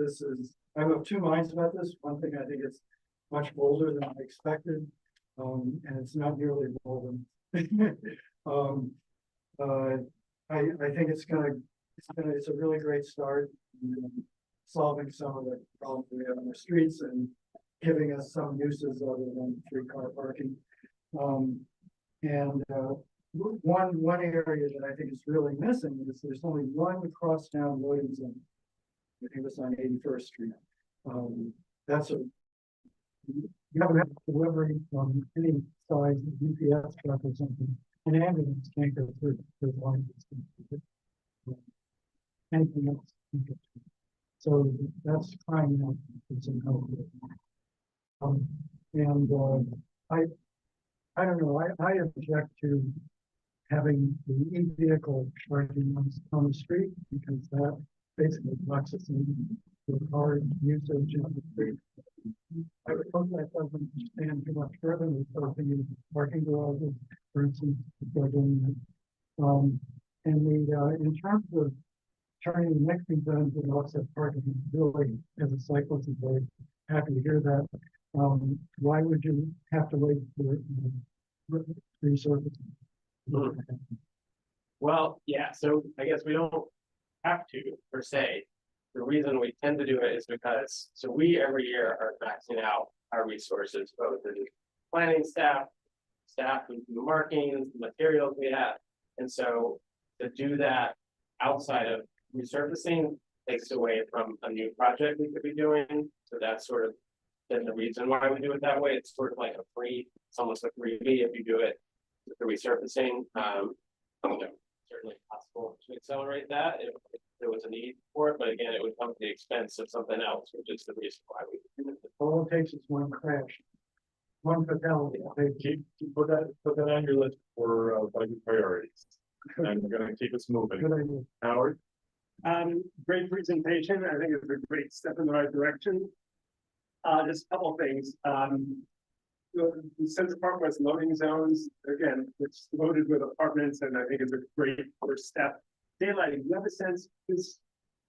I'm of 2 minds about this. One thing, I think it's much bolder than I expected, and it's not nearly bold. I think it's a really great start in solving some of the problems we have on the streets and giving us some uses other than free car parking. One area that I think is really missing is there's only one crosstown loading zone. I think it's on 81st Street. That's you have to have delivery from any size UPS truck or something. An ambulance can't go through the line. Anything else can't go through. So that's crying out for some help. I don't know, I object to having the e-vehicle charging on the street, because that basically blocks us in the car usage of the street. I would hope that doesn't expand too much further, we're talking in parking garages, for instance, before doing that. In terms of turning the mixing zones and offset parking, really, as a cyclist, I'm very happy to hear that. Why would you have to wait for resurfacing? Well, yeah, so I guess we don't have to per se. The reason we tend to do it is because, so we every year are maxing out our resources, both in planning staff who do markings, materials we have. And so to do that outside of resurfacing takes away from a new project we could be doing. So that's sort of been the reason why we do it that way. It's sort of like a free, it's almost a freebie if you do it with the resurfacing. Certainly possible to accelerate that if there was a need for it, but again, it would come at the expense of something else, which is the reason why we do it. All it takes is one crash, one fatality. Keep put that on your list for budget priorities. And we're gonna keep us moving. Good idea. Howard? Great presentation. I think it's a great step in the right direction. Just a couple of things. The Central Park West loading zones, again, it's loaded with apartments, and I think it's a great first step. Daylighting, you have a sense, this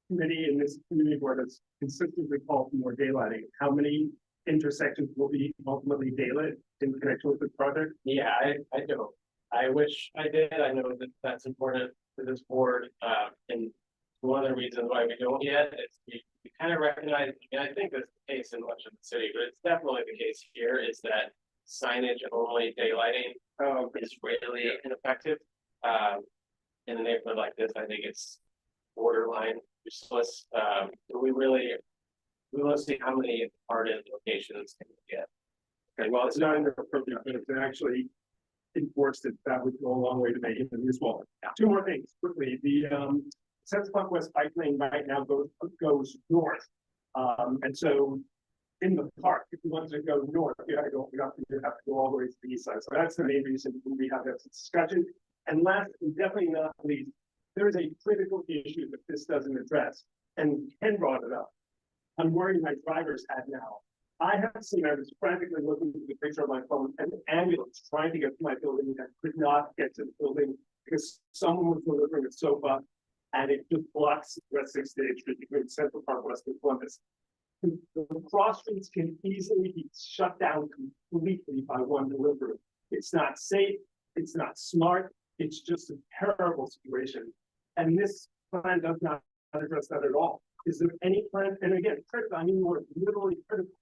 committee and this community board has consistently called for more daylighting. How many intersections will be ultimately daylit in connection with this project? Yeah, I do. I wish I did. I know that that's important to this board. And one of the reasons why we don't yet is we kind of recognize, and I think that's the case in much of the city, but it's definitely the case here, is that signage only daylighting is really ineffective. In a neighborhood like this, I think it's borderline useless. We want to see how many ardent locations can we get. Okay, well, it's not in their purview, but if they actually enforced it, that would go a long way to making them useful. Two more things quickly. The Central Park West bike lane right now goes north. And so in the park, if you wanted to go north, you have to go all the way to the east side. So that's the main reason we have this discussion. And last, and definitely not least, there is a critical issue that this doesn't address. And Ken brought it up. I'm wearing my driver's hat now. I was frantically looking through the picture of my phone, and an ambulance trying to get to my building that could not get to the building because someone was delivering a sofa, and it just blocks West 6th State Street between Central Park West and Columbus. The cross streets can easily be shut down completely by one delivery. It's not safe. It's not smart. It's just a terrible situation. And this plan does not address that at all. Is there any plan? And again, critical, I mean, we're literally critical.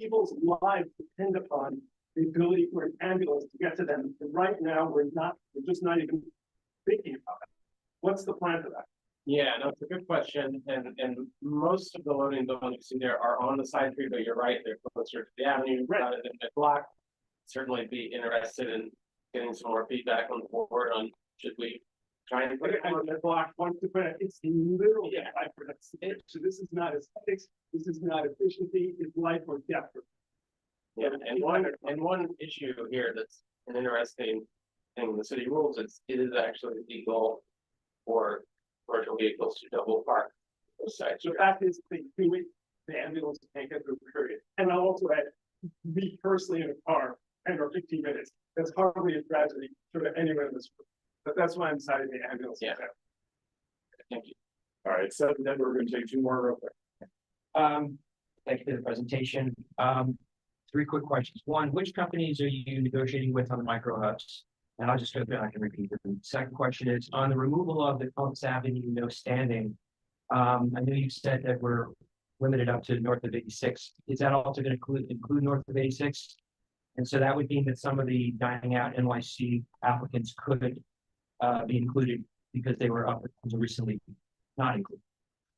People's lives depend upon the ability for an ambulance to get to them. And right now, we're just not even thinking about it. What's the plan for that? Yeah, no, it's a good question. And most of the loading zones you see there are on the side street, but you're right, they're closer to the avenue rather than the block. Certainly be interested in getting some more feedback on the board on should we try and put it on the block. It's literally so this is not aesthetics, this is not efficiency, it's life or death. Yeah, and one issue here that's an interesting thing in the city rules is it is actually legal for commercial vehicles to double park those sites. So that is the ambulance can't get through the period. And I'll also add, me personally in a car, 10 or 15 minutes, that's hardly a tragedy for anyone in this room. But that's why I'm citing the ambulance. Yeah. Thank you. All right, so then we're going to take two more real quick. Thank you for the presentation. Three quick questions. One, which companies are you negotiating with on the micro hubs? And I'll just go through and I can repeat them. Second question is on the removal of the Columbus Avenue no standing. I know you said that we're limited up to north of 86. Is that also going to include north of 86? And so that would mean that some of the dining out NYC applicants could be included because they were up until recently not included.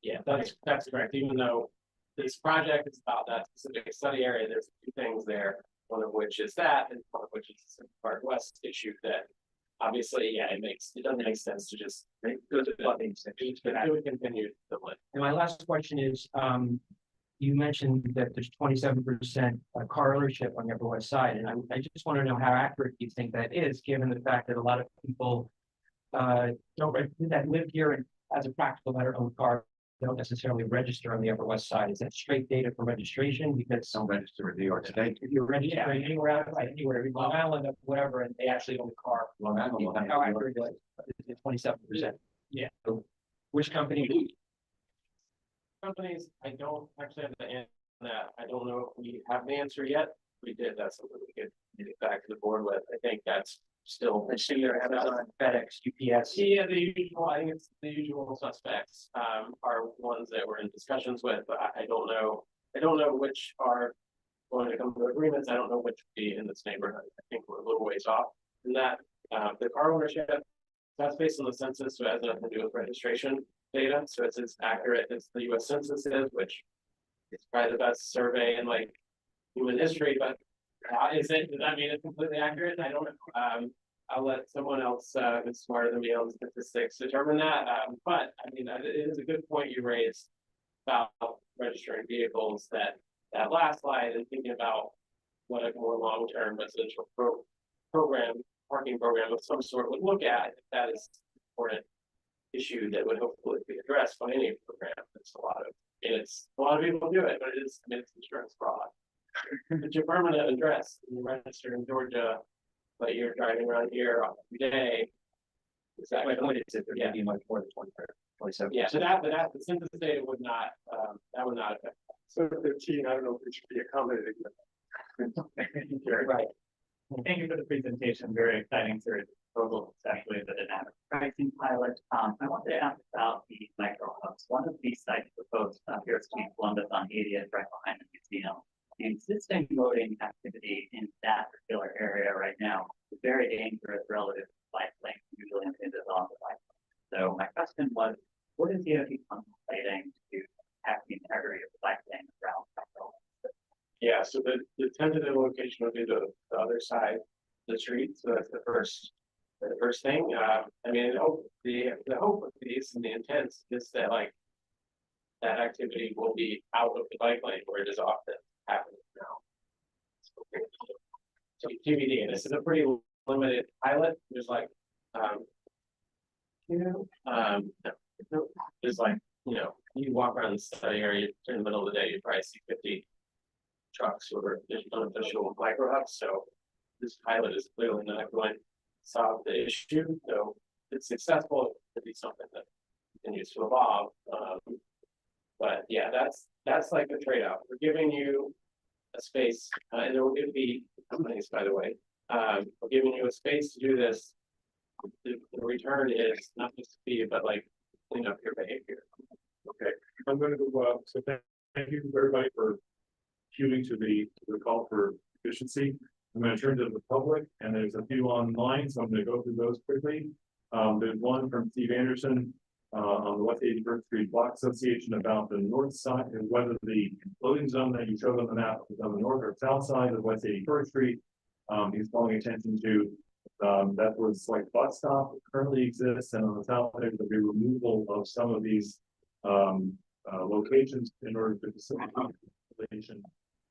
Yeah, that's correct. Even though this project is about that specific study area, there's two things there. One of which is that, and one of which is the Central Park West issue that obviously, yeah, it doesn't make sense to just go to flooding sections, but it would continue to live. And my last question is, you mentioned that there's 27% car ownership on the Upper West Side, and I just want to know how accurate you think that is, given the fact that a lot of people that live here and as a practical matter own car, don't necessarily register on the Upper West Side. Is that straight data for registration? Because Don't register in New York State. if you're registering anywhere, like anywhere, Long Island, whatever, and they actually own the car. Long Island will have Oh, I New agree, York it's 27%. Yeah. So which company? Companies, I don't actually have the answer to that. I don't know if we have the answer yet. We did, that's something we could get back to the board with. I think that's still. Let's see, there, Amazon, FedEx, UPS. Yeah, the usual, I think it's the usual suspects, are ones that we're in discussions with, but I don't know. I don't know which are going to come to agreements. I don't know which would be in this neighborhood. I think we're a little ways off in that. The car ownership, that's based on the census, so it has nothing to do with registration data. So it's as accurate as the US Census is, which is probably the best survey in like human history, but is it, does that mean it's completely accurate? I don't know. I'll let someone else who's smarter than me on statistics determine that. But I mean, it is a good point you raised about registering vehicles, that last slide, and thinking about what a more long-term residential program, parking program of some sort would look at. That is an important issue that would hopefully be addressed by any program. It's a lot of people do it, but it is, I mean, it's insurance fraud. But your permanent address, you register in Georgia, but you're driving around here every day. Exactly. Yeah, be much more than 27. Yeah, so that the census data would not, that would not affect. So 13, I don't know if it should be accommodated. Right. Thank you for the presentation, very exciting series of proposals, especially the dynamic pricing pilot. I wanted to ask about the micro hubs. One of these sites proposed here in Columbus on 80th, right behind the museum. The existing voting activity in that particular area right now is very dangerous relative to bike lane, usually impinges on the bike lane. So my question was, what is DOT contemplating to protect the integrity of the bike lane around micro hubs? Yeah, so the tentative location would be the other side of the street, so that's the first thing. I mean, the hope of these and the intent is that like that activity will be out of the bike lane where it is often happening now. So TBD, and this is a pretty limited pilot. There's like, there's like, you walk around the study area in the middle of the day, you probably see 50 trucks or unofficial micro hubs. So this pilot is clearly not going to solve the issue. So if it's successful, it could be something that continues to evolve. But yeah, that's like the trade-off. We're giving you a space, and there will be companies, by the way. We're giving you a space to do this. The return is not just to be, but like clean up your behavior. Okay, I'm gonna go, so thank you everybody for queuing to the call for efficiency. I'm gonna turn to the public, and there's a few online, so I'm gonna go through those quickly. There's one from Steve Anderson on the West 81st Street Block Association about the north side and whether the loading zone that you showed on the map is on the north or south side of West 81st Street. He's calling attention to that was like bus stop that currently exists, and on the south side there'll be removal of some of these locations in order to facilitate installation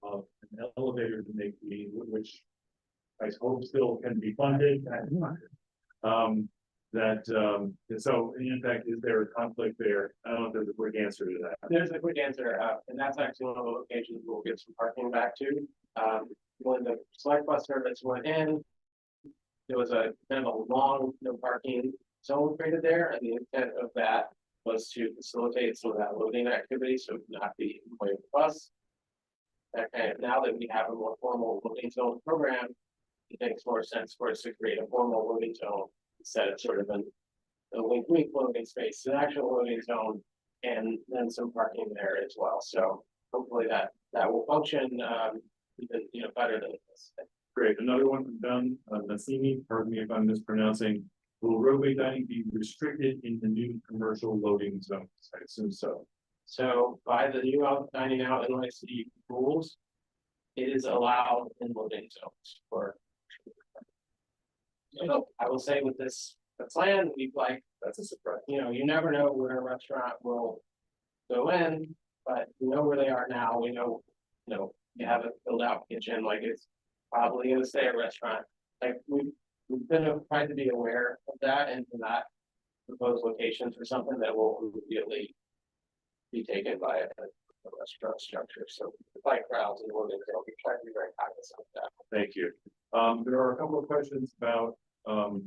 of an elevator to make the, which I hope still can be funded. So in fact, is there a conflict there? I don't know if there's a quick answer to that. There's a quick answer, and that's actually one of the locations we'll get some parking back to. When the select bus service went in, there was a kind of a long no parking zone created there, and the intent of that was to facilitate some of that loading activity, so it would not be in the way of the bus. That kind of, now that we have a more formal loading zone program, it makes more sense for us to create a formal loading zone instead of sort of a wink loading space, an actual loading zone, and then some parking there as well. So hopefully that will function even better than this. Great. Another one from Don Nassimi, pardon me if I'm mispronouncing. Will roadway dining be restricted in the new commercial loading zones? I assume so. So by the new dining out NYC rules, it is allowed in loading zones for. So I will say with this, the plan, we'd like, that's a surprise. You never know where a restaurant will go in, but we know where they are now. We know, you have a filled out kitchen, like it's probably going to stay a restaurant. Like we've been tried to be aware of that and to not proposed locations for something that will immediately be taken by a restaurant structure, so the bike routes and we're gonna be trying to be very cognizant of that. Thank you. There are a couple of questions about, I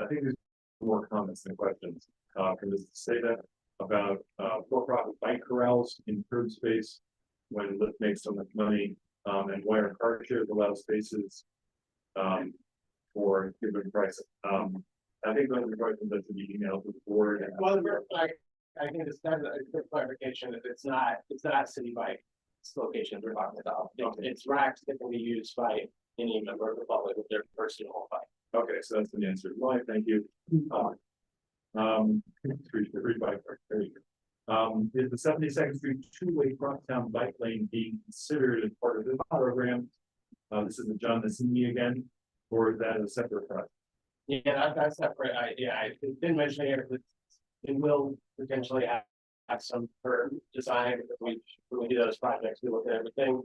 think there's more comments than questions. Can this say that about, for-profit bike corrals in curb space when Lyft makes so much money, and why are car shares allow spaces, for given price? I think those are questions that should be emailed to the board. Well, I think it's kind of a quick clarification that it's not city bike locations we're talking about. It's racks that can be used by any member of the public with their personal bike. Okay, so that's the answer. Why, thank you. Three bike park, there you go. Is the 72nd Street two-way crosstown bike lane being considered as part of this program? This is the John Nassini again, or is that a separate project? Yeah, that's separate. I didn't mention here, but it will potentially have some curb design. When we do those projects, we look at everything,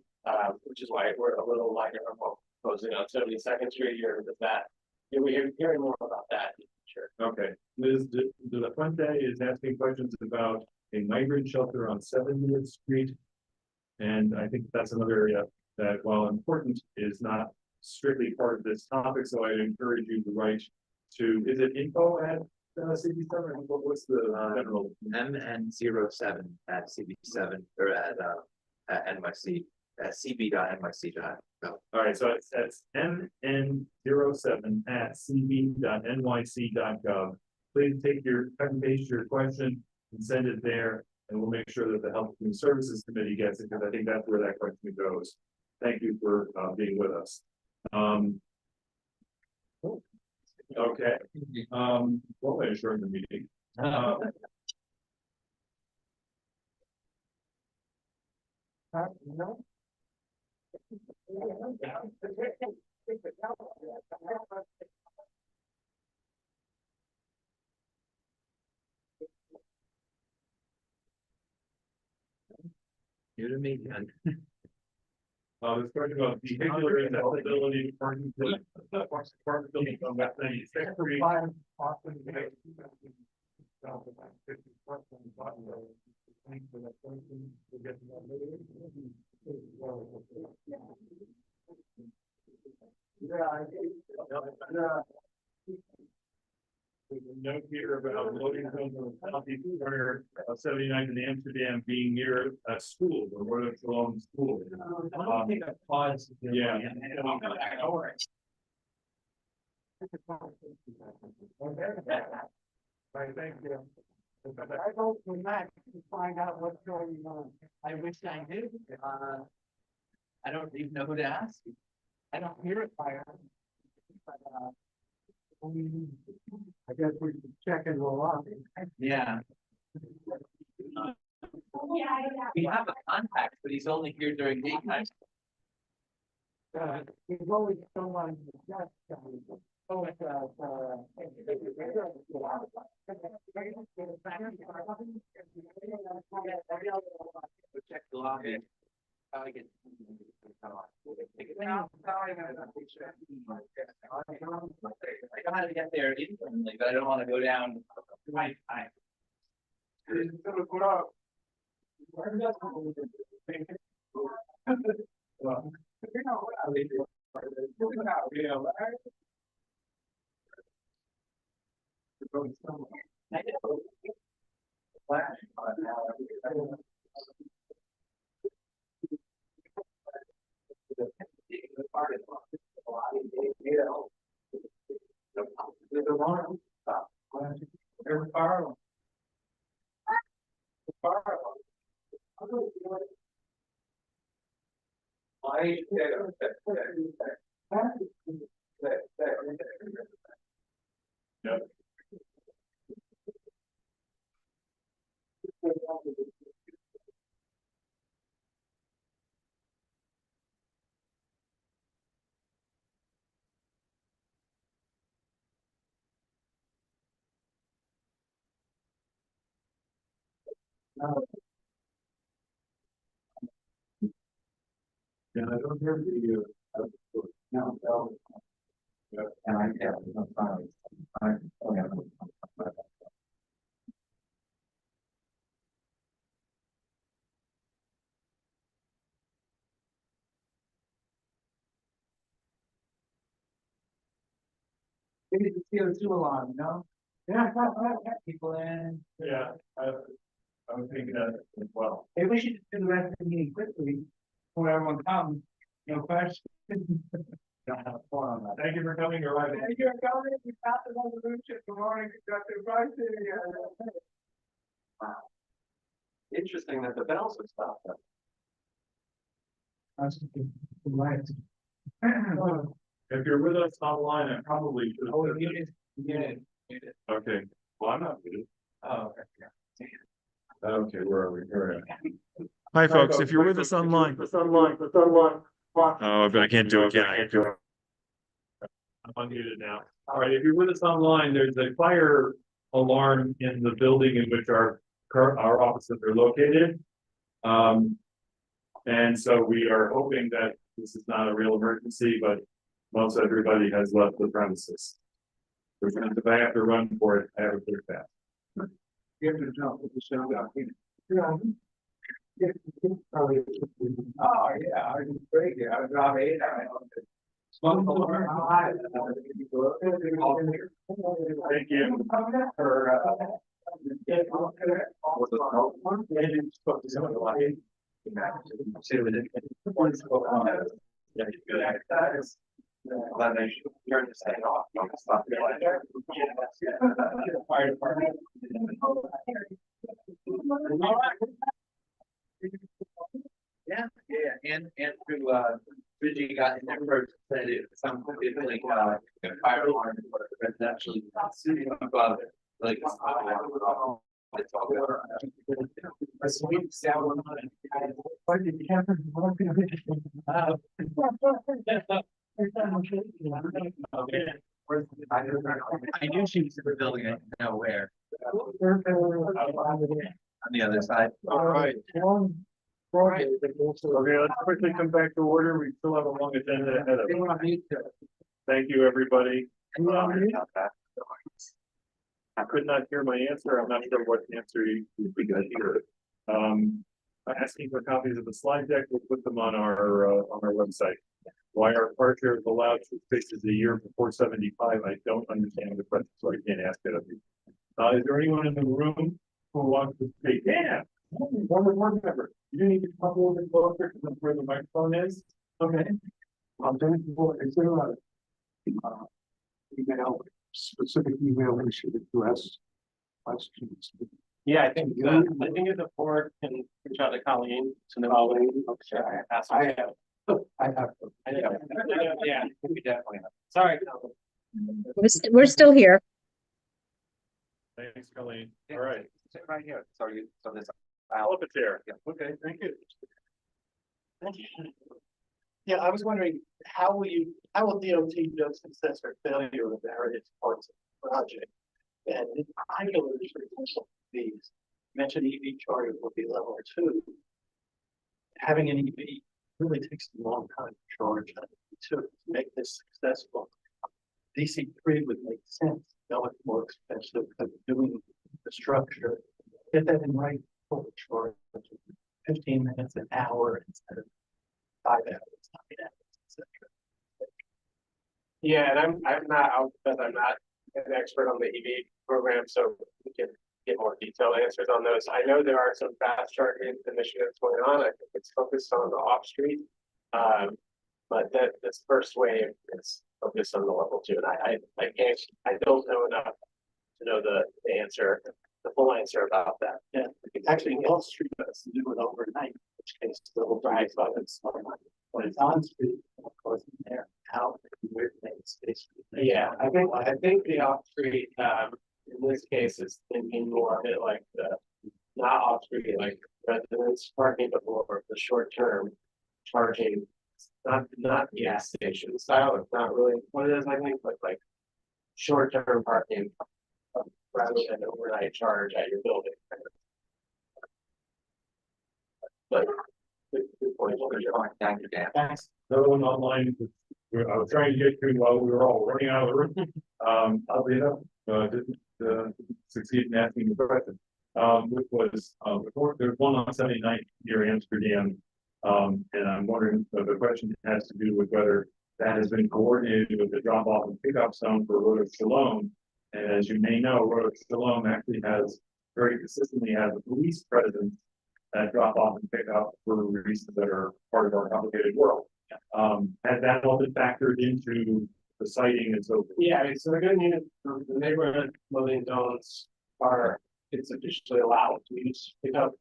which is why we're a little lighter on what we're proposing on 72nd Street here with that. We're hearing more about that in the future. Okay, Liz, the Fuente is asking questions about a migrant shelter on 70th Street. And I think that's another area that, while important, is not strictly part of this topic. So I'd encourage you to write to, is it info at CB7? What's the general? MN07 at CB7 or at NYC, at cb.nyc.gov. All right, so it's MN07 at cb.nyc.gov. Please take your, cut and paste your question and send it there, and we'll make sure that the Health and Human Services Committee gets it, because I think that's where that question goes. Thank you for being with us. Okay. Well, I adjourned the meeting. You to me, and This question about vehicular accessibility to parking buildings on that thing. There's a note here about loading zones on the southeast corner of 79th and Amsterdam being near a school, or where it's along the school. I think I paused. Yeah. Right, thank you. I go to Max to find out what's going on. I wish I did. I don't even know who to ask. I don't hear it fire. But, I guess we should check and roll off. Yeah. We have a contact, but he's only here during daytime. There's always someone just, oh, it's, Check the lobby. I know how to get there instantly, but I don't want to go down. Right. Yep. Yeah, I don't hear the no. And I, yeah, no, fine. Oh, yeah. Maybe the CO2 alarm, you know? Yeah, people in. Yeah, I was thinking that as well. Maybe we should just do the rest of the meeting quickly, before everyone comes, you know, questions. Don't have a forum on that. Thank you for coming, your wife. Thank you for coming. We passed the resolution for morning congestion pricing. Interesting that the bells would stop them. That's right. If you're with us online, I probably should. Oh, you did. Okay, well, I'm not muted. Oh, okay. Okay, where are we? Here Hi, folks. If you're with us online. Oh, but I can't do it, can I? I'm unmuted now. All right, if you're with us online, there's a fire alarm in the building in which our offices are located. And so we are hoping that this is not a real emergency, but most everybody has left the premises. If I have to run for it, I have a clear path. You have to jump with the sound out here. Oh, yeah, I was great, yeah, I was about 8. Thank you. Then they should turn this thing off. Don't stop the electric. Fire department. Yeah, and through, Rigie got in there first, said it, some, it's like, fire alarm, but it's actually sitting above it, like. It's all good. A sweet sound. I knew she was in the building, I didn't know where. On the other side. All right. Okay, let's quickly come back to order. We still have a long agenda ahead of us. Thank you, everybody. I could not hear my answer. I'm not sure what answer we got here. Asking for copies of the slide deck. We'll put them on our website. Why our departure is allowed 2 spaces a year for 475? I don't understand the question, so I can't ask it of you. Is there anyone in the room who wants to say, "Yeah, one board member, you need to come a little bit closer to where the microphone is"? Okay. Is there a email, specific email we should address questions? Yeah, I think if the board can reach out to Colleen to know. I have. Yeah, we definitely have. Sorry. We're still here. Thanks, Colleen. All right. Sit right here. Sorry, so this. I'll up a chair. Yeah. Okay, thank you. Yeah, I was wondering, how will DOT judge success or failure of various parts of the project? And in particular, these mentioned EV charger will be level 2. Having an EV really takes a long time to charge to make this successful. DC3 would make sense, though it's more expensive than doing the structure. Get that in right full charge, 15 minutes, an hour instead of 5 hours, 9 hours, etc. Yeah, and I'm not an expert on the EV program, so we can get more detailed answers on those. I know there are some fast charging initiatives going on. I think it's focused on the off street. But this first wave is focused on the level 2. And I don't know enough to know the answer, the full answer about that. Yeah, actually, Wall Street has to do it overnight, which case the little drive by it's when it's on street, of course, there out weird things. Yeah, I think the off street in this case is thinking more of it like the not off street like residents parking, but more of the short term charging, not gas station style. It's not really what it is, I think, but like short term parking rather than overnight charge at your building. But good point. Thank you, Dan. Thanks. No one online I was trying to get to while we were all running out of the room. Oddly enough, didn't succeed in asking the question. Which was, there's one on 79th near Amsterdam. And I'm wondering, the question has to do with whether that has been coordinated with the drop off and pickup zone for Road of Shalom. And as you may know, Road of Shalom actually very consistently has a police presence that drop off and pick up for reasons that are part of our complicated world. Has that all been factored into the siting and so forth? Yeah, I mean, so the good news, the neighborhood loading zones are, it's officially allowed to use pick up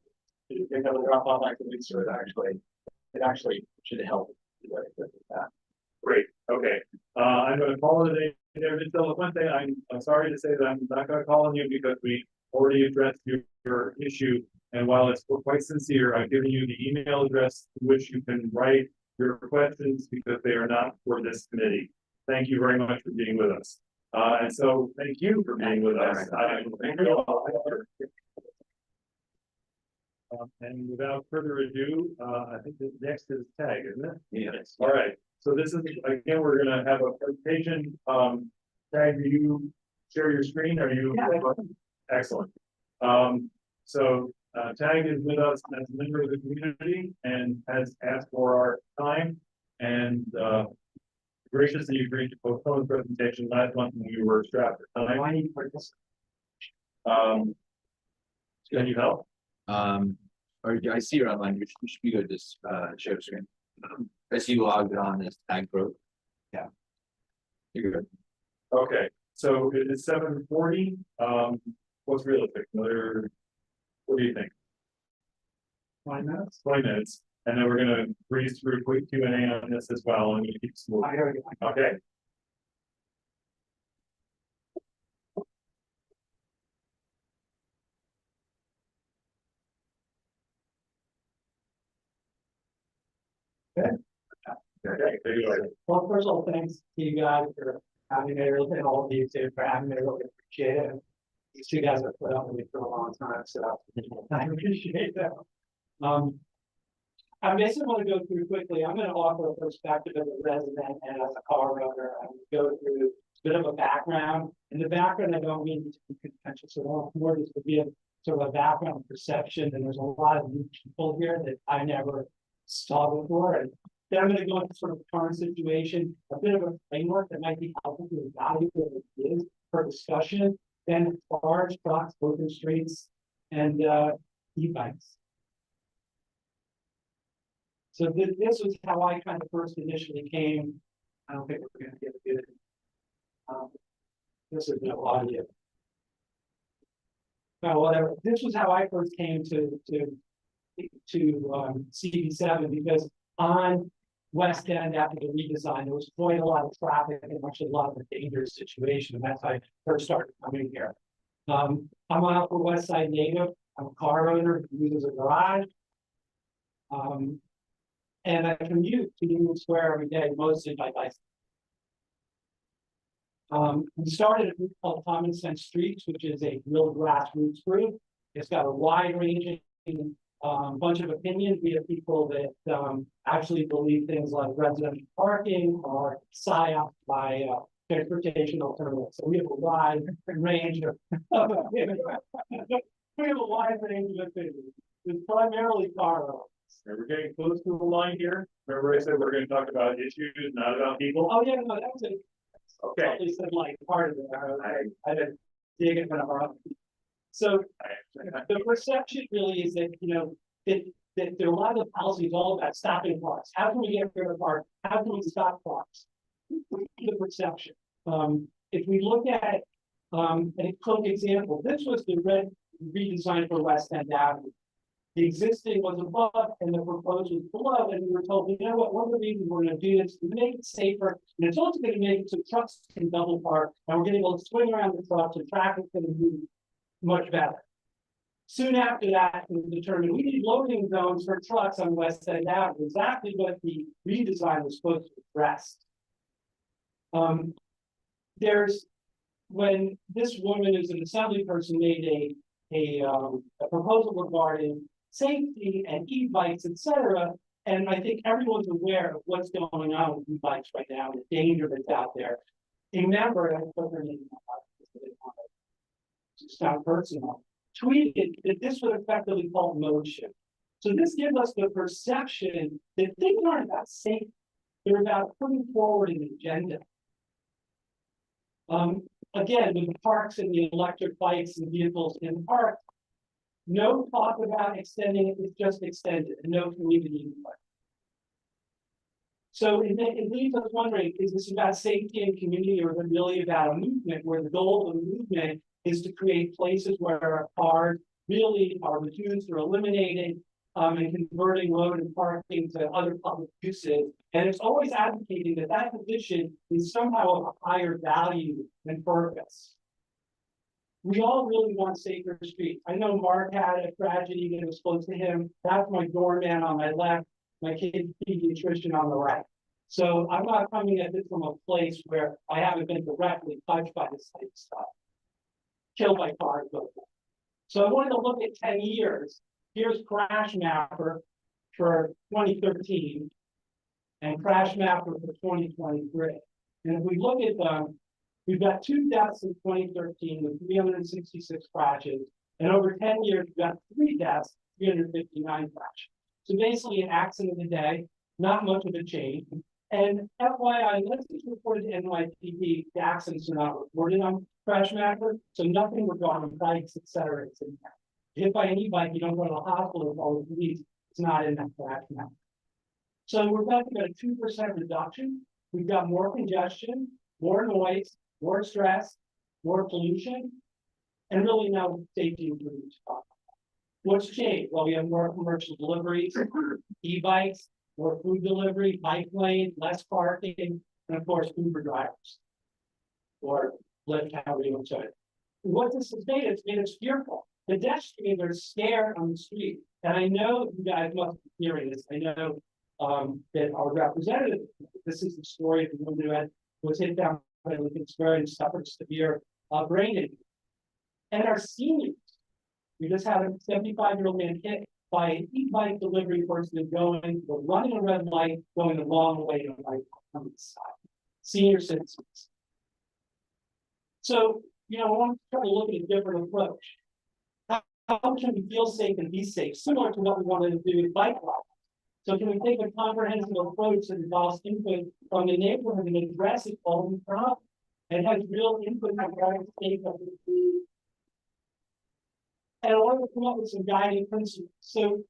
and drop off activities, so it actually should help. Great, okay. I'm gonna call it a day there, Ms. Delafuente. I'm sorry to say that I'm not gonna call on you because we already addressed your issue. And while it's quite sincere, I've given you the email address to which you can write your questions because they are not for this committee. Thank you very much for being with us. And so thank you for being with us. And without further ado, I think the next is tag, isn't it? Yes. All right. So this is, again, we're gonna have a presentation. Tag, do you share your screen? Are you? Yeah. Excellent. So Tag is with us as a member of the community and has asked for our time and graciously agreed to postpone the presentation last month when we were strapped for time. Can you help? Or I see your online, you should be good, just share screen. I see you logged on as tag group. Yeah. You're good. Okay, so it is 7:40. What's realistic? What do you think? 5 minutes? 20 minutes, and then we're gonna breeze through a quick Q&A on this as well. I'm gonna keep smooth. Okay. Okay, there you go. Well, first of all, thanks to you guys for having me, and all of you too for having me, really appreciate it. These two guys have put up with me for a long time, so I appreciate that. I basically want to go through quickly. I'm going to offer a perspective as a resident and as a car owner. I'm going to go through a bit of a background. In the background, I don't mean to be contentious at all. More just to give sort of a background perception. And there's a lot of new people here that I never saw before. And then I'm going to go into sort of the current situation, a bit of a framework that might be helpful to evaluate what it is for discussion. Then cars, trucks, open streets, and e-bikes. So this was how I kind of first initially came. I don't think we're going to get good. This is no audio. No, whatever. This was how I first came to CB7 because on West End after the redesign, there was quite a lot of traffic and actually a lot of a dangerous situation. And that's how I first started coming here. I'm an Upper West Side native. I'm a car owner who uses a garage. And I commute to Union Square every day, mostly by bicycle. We started a group called Common Sense Streets, which is a real grassroots group. It's got a wide ranging bunch of opinions. We have people that actually believe things like residential parking or PSYOP by transportation alternatives. So we have a wide range of opinions. We have a wide range of opinions. It's primarily car owners. And we're getting close to the line here. Remember I said we're going to talk about issues, not about people? Oh, yeah, no, that was it. Okay. At least like part of it. I didn't dig it kind of hard. So the perception really is that, you know, that there are a lot of the policies all about stopping cars. How can we get rid of cars? How can we stop cars? The perception. If we look at a quick example, this was the red redesign for West End Avenue. The existing was above and the proposed was below, and we were told, you know what, one of the reasons we're going to do this is to make it safer, and it's also going to make it so trucks can double park, and we're going to be able to swing around the trucks, and traffic's going to move much better. Soon after that, it was determined we need loading zones for trucks on West End Avenue, exactly what the redesign was supposed to address. When this woman is an assembly person made a proposal regarding safety and e-bikes, etc., And I think everyone's aware of what's going on with e-bikes right now, the danger that's out there. A member, I put her name to sound personal, tweeted that this would effectively call mode shift. So this gives us the perception that things aren't about safety, they're about putting forward an agenda. Again, with the parks and the electric bikes and vehicles in the park, no talk about extending it, it's just extended, and no community input. So it leaves us wondering, is this about safety and community, or is it really about a movement where the goal of the movement is to create places where cars really are reduced or eliminated, and converting road and parking to other public uses? And it's always advocating that that position is somehow of a higher value than purpose. We all really want safer streets. I know Mark had a tragedy that was close to him. That's my doorman on my left, my kid's pediatrician on the right. So I'm not coming at this from a place where I haven't been directly touched by this type of stuff. Killed by cars. So I wanted to look at 10 years. Here's Crash Mapper for 2013 and Crash Mapper for 2023. And if we look at them, we've got 2 deaths in 2013 with 366 crashes. And over 10 years, we've got 3 deaths, 359 crashes. So basically an accident a day, not much of a change. And FYI, unless it's reported to NYPD, the accidents are not reported on Crash Mapper. So nothing regarding bikes, et cetera, is in there. Hit by an e-bike, you don't go to the hospital with all the police. It's not in that Crash Mapper. So we're talking about a 2% reduction. We've got more congestion, more noise, more stress, more pollution, and really no safety improvements. What's changed? Well, we have more commercial deliveries, e-bikes, more food delivery, bike lane, less parking, and of course, Uber drivers. Or Lyft, however you want to say it. What this has made, it's made us fearful. Pedestrians are scared on the street. And I know you guys must be hearing this. I know that our representative, this is the story of the woman who was hit down with experience, suffered severe brain injury. And our seniors, we just had a 75-year-old man hit by an e-bike delivery person running a red light, going the wrong way to the right on the side. Senior citizens. So, I want to try to look at a different approach. How can we feel safe and be safe? Similar to what we wanted to do with bike rides. So can we take a comprehensive approach that involves input from the neighborhood and address it all the problem and has real input on the state of the. And I want to come up with some guiding principles. So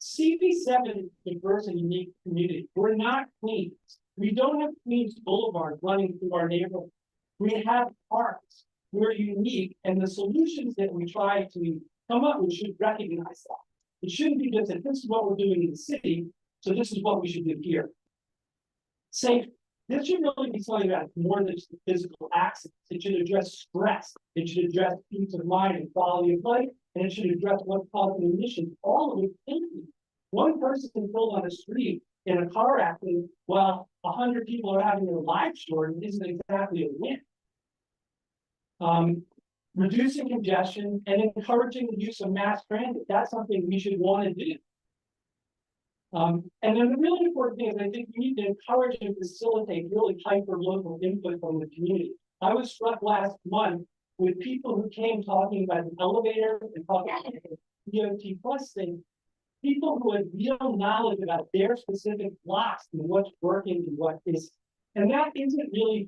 CB7 is a diverse and unique community. We're not Queens. We don't have Queens Boulevard running through our neighborhood. We have parks. We're unique, and the solutions that we try to come up with should recognize that. It shouldn't be just that this is what we're doing in the city, so this is what we should do here. Safety. This should really be something about more than just the physical accidents. It should address stress. It should address peace of mind and quality of life, and it should address what's causing emissions. All of it. One person killed on the street in a car accident while 100 people are having their lives shortened isn't exactly a win. Reducing congestion and encouraging the use of mass transit. That's something we should want to do. And then the really important thing is I think we need to encourage and facilitate really hyper-local input from the community. I was struck last month with people who came talking about the elevator and talking about the DOT plus thing. People who had real knowledge about their specific blocks and what's working and what isn't. And that isn't really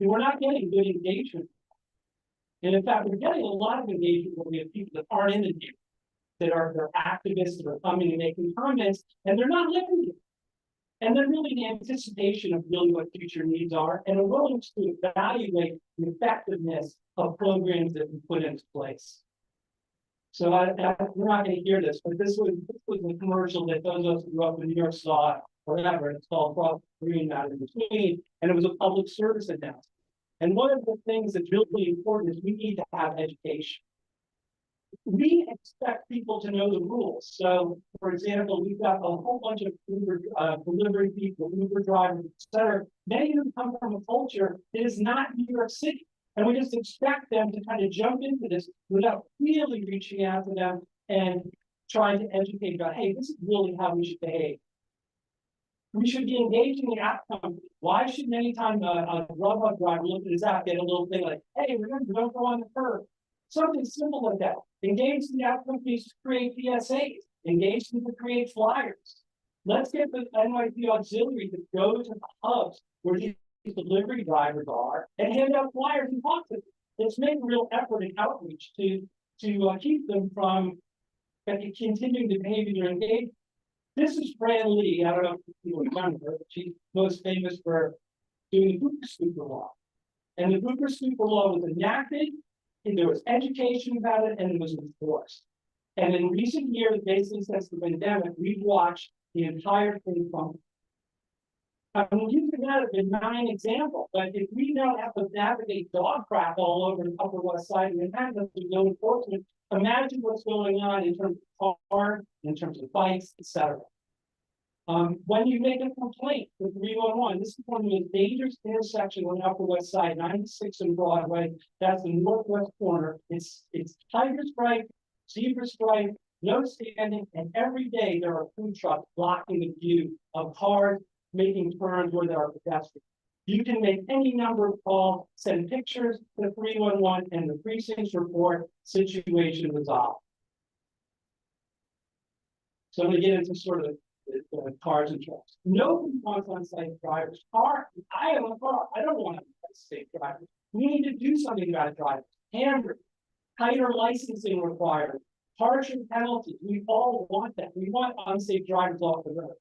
we're not getting good engagement. And in fact, we're getting a lot of engagement when we have people that aren't in the game, they're activists that are coming and making comments, and they're not living it. And they're really the anticipation of really what future needs are, and a willingness to evaluate the effectiveness of programs that we put into place. So we're not going to hear this, but this was a commercial that those of us who grew up in New York saw, or whatever. It's called Cross Green, not in between, and it was a public service announcement. And one of the things that's really important is we need to have education. We expect people to know the rules. So, for example, we've got a whole bunch of Uber delivery people, Uber drivers, et cetera. Many of them come from a culture that is not New York City. And we just expect them to kind of jump into this without really reaching out to them and trying to educate about, hey, this is really how we should behave. We should be engaging the app company. Why shouldn't anytime a Grubhub driver look at his app, get a little thing like, hey, remember, don't go on the curb. Something simple like that. Engage the app companies to create PSAs. Engage them to create flyers. Let's get the NYP auxiliary to go to the hubs where these delivery drivers are and hand out flyers and talk to them. Let's make a real effort and outreach to keep them from continuing to behave in your engagement. This is Fran Lee. I don't know if you remember her. She's most famous for doing the Hooper Scooper Law. And the Hooper Scooper Law was enacted, and there was education about it, and it was enforced. And in recent years, basically since the pandemic, we've watched the entire thing crumble. I'm using that as a benign example, but if we now have to navigate dog crap all over the Upper West Side and have no enforcement, imagine what's going on in terms of cars, in terms of bikes, etc. When you make a complaint with 311, this is one of the most dangerous intersections on the Upper West Side, 96 and Broadway. That's the northwest corner. It's tiger stripe, zebra stripe, no standing, and every day there are food trucks blocking the view of cars making turns where there are pedestrians. You can make any number of calls, send pictures to 311, and the precincts report situation resolved. So I'm going to get into sort of cars and trucks. Nobody wants on-site drivers. I have a car. I don't want on-site drivers. We need to do something about drivers. Handbrake, tighter licensing requirements, harsher penalties. We all want that. We want unsafe drivers off the road.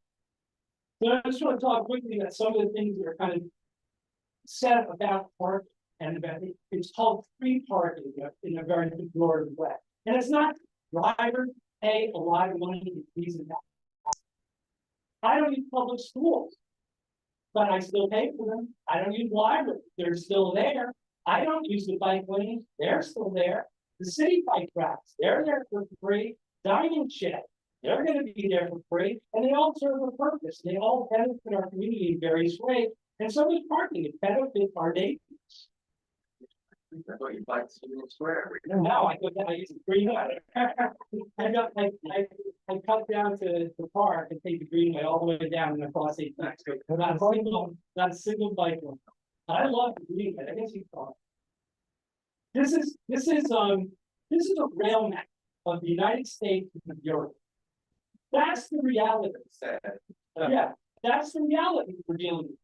So I just want to talk quickly about some of the things that are kind of said about parking and about it. It's called free parking in a very pejorative way. And it's not drivers pay a lot of money in fees and taxes. I don't use public schools, but I still pay for them. I don't use libraries. They're still there. I don't use the bike lanes. They're still there. The city bike tracks, they're there for free. Dining shed, they're going to be there for free. And they all serve a purpose. They all benefit our community in various ways. And so is parking. It benefits our neighbors. I thought you'd like to swear. No, I go down, I use the greenway. I cut down to the park and take the greenway all the way down and across 8th Street. Not a single bike lane. I love the greenway. I guess you call it. This is a rail map of the United States and Europe. That's the reality. Yeah, that's the reality we're dealing with.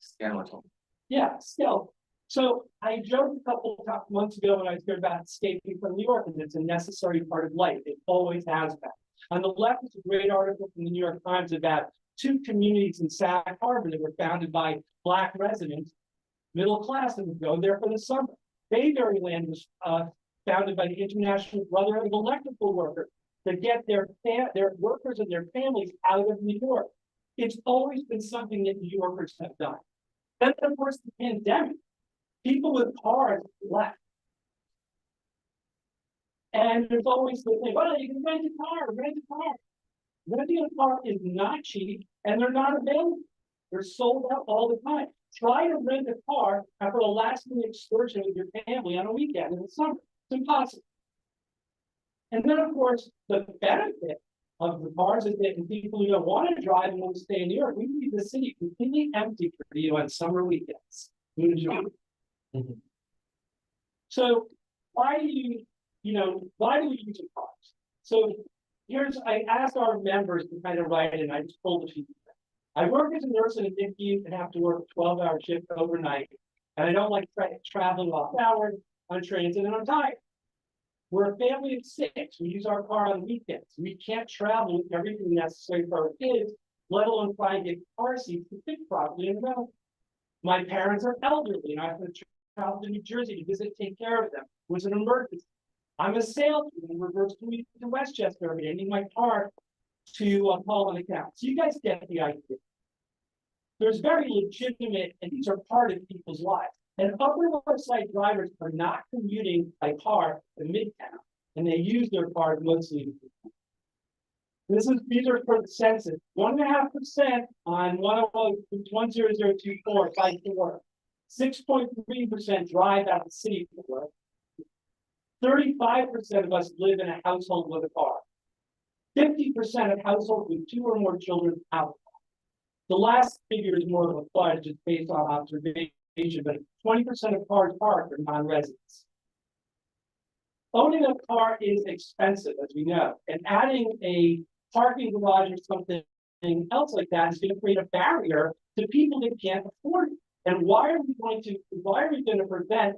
Skeletal. Yeah, still. So I joked a couple of months ago when I was here about escaping from New York, and it's a necessary part of life. It always has been. On the left is a great article from the New York Times about two communities in Sag Harbor that were founded by Black residents, middle class, that would go there for the summer. Bayberry Land was founded by the International Brotherhood of Electrical Workers to get their workers and their families out of New York. It's always been something that New Yorkers have done. Then, of course, the pandemic. People with cars left. And there's always the thing, well, you can rent a car. Renting a car is not cheap, and they're not available. They're sold out all the time. Try to rent a car after a last-minute excursion with your family on a weekend in the summer. It's impossible. And then, of course, the benefit of the cars is that people who don't want to drive and want to stay in New York, we leave the city completely empty for you on summer weekends. So why do we use a cars? So I asked our members to kind of write, and I just pulled a few things. I work as a nurse in a NICU and have to work a 12-hour shift overnight, and I don't like traveling off hours on trains, and I'm tired. We're a family of 6. We use our car on weekends. We can't travel with everything necessary for our kids, let alone try and get car seats to fit properly in the road. My parents are elderly, and I have to travel to New Jersey to visit, take care of them. It was an emergency. I'm a salesman and reverse commute to Westchester every day. I need my car to call an account. So you guys get the idea. There's very legitimate, and these are part of people's lives. And Upper West Side drivers are not commuting by car to Midtown, and they use their cars mostly. These are for the census. 1.5% on 10024 by 4. 6.3% drive out the city for work. 35% of us live in a household with a car. 50% of households with 2 or more children out. The last figure is more of a fudge, just based on observation, but 20% of cars parked are non-residents. Owning a car is expensive, as we know, and adding a parking garage or something else like that is going to create a barrier to people that can't afford it. And why are we going to prevent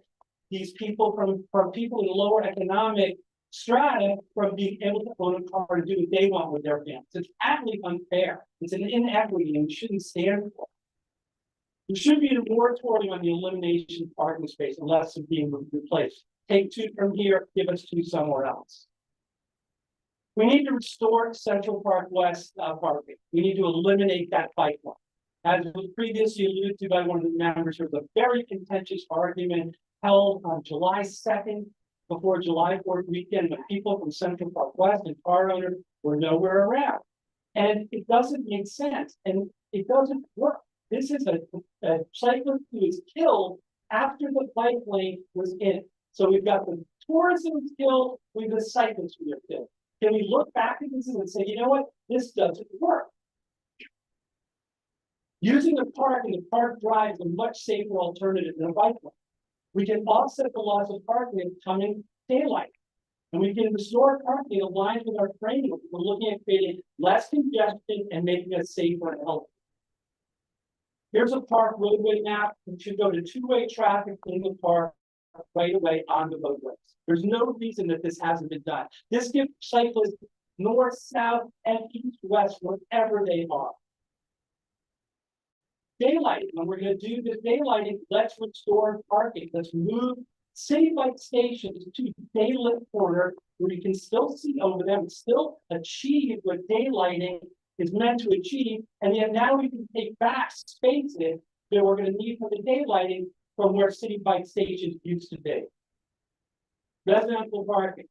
these people from people in lower economic strata from being able to own a car to do what they want with their families? It's absolutely unfair. It's an inequity, and we shouldn't stand for it. There should be a moratorium on the elimination of parking space unless it's being replaced. Take 2 from here, give us 2 somewhere else. We need to restore Central Park West parking. We need to eliminate that pipeline. As was previously alluded to by one of the members, there was a very contentious argument held on July 2nd before July 4th weekend, when people from Central Park West and car owners were nowhere around. And it doesn't make sense, and it doesn't work. This is a cyclist who is killed after the bike lane was in. So we've got the tourism killed, we've the cyclists who are killed. Can we look back at this and say, you know what, this doesn't work? Using the park and the park drive is a much safer alternative than a bike lane. We can offset the loss of parking in coming daylight. And we can restore parking aligned with our framework. We're looking at creating less congestion and making us safer and healthier. Here's a park roadway map. We should go to 2-way traffic in the park right away on the roadways. There's no reason that this hasn't been done. This gives cyclists north, south, and east, west, wherever they are. Daylighting, when we're going to do this daylighting, let's restore parking. Let's move city bike stations to daylit corner where you can still see over them, still achieve what daylighting is meant to achieve. And yet now we can take back spaces that we're going to need for the daylighting from where city bike stations used to be. Residential parking.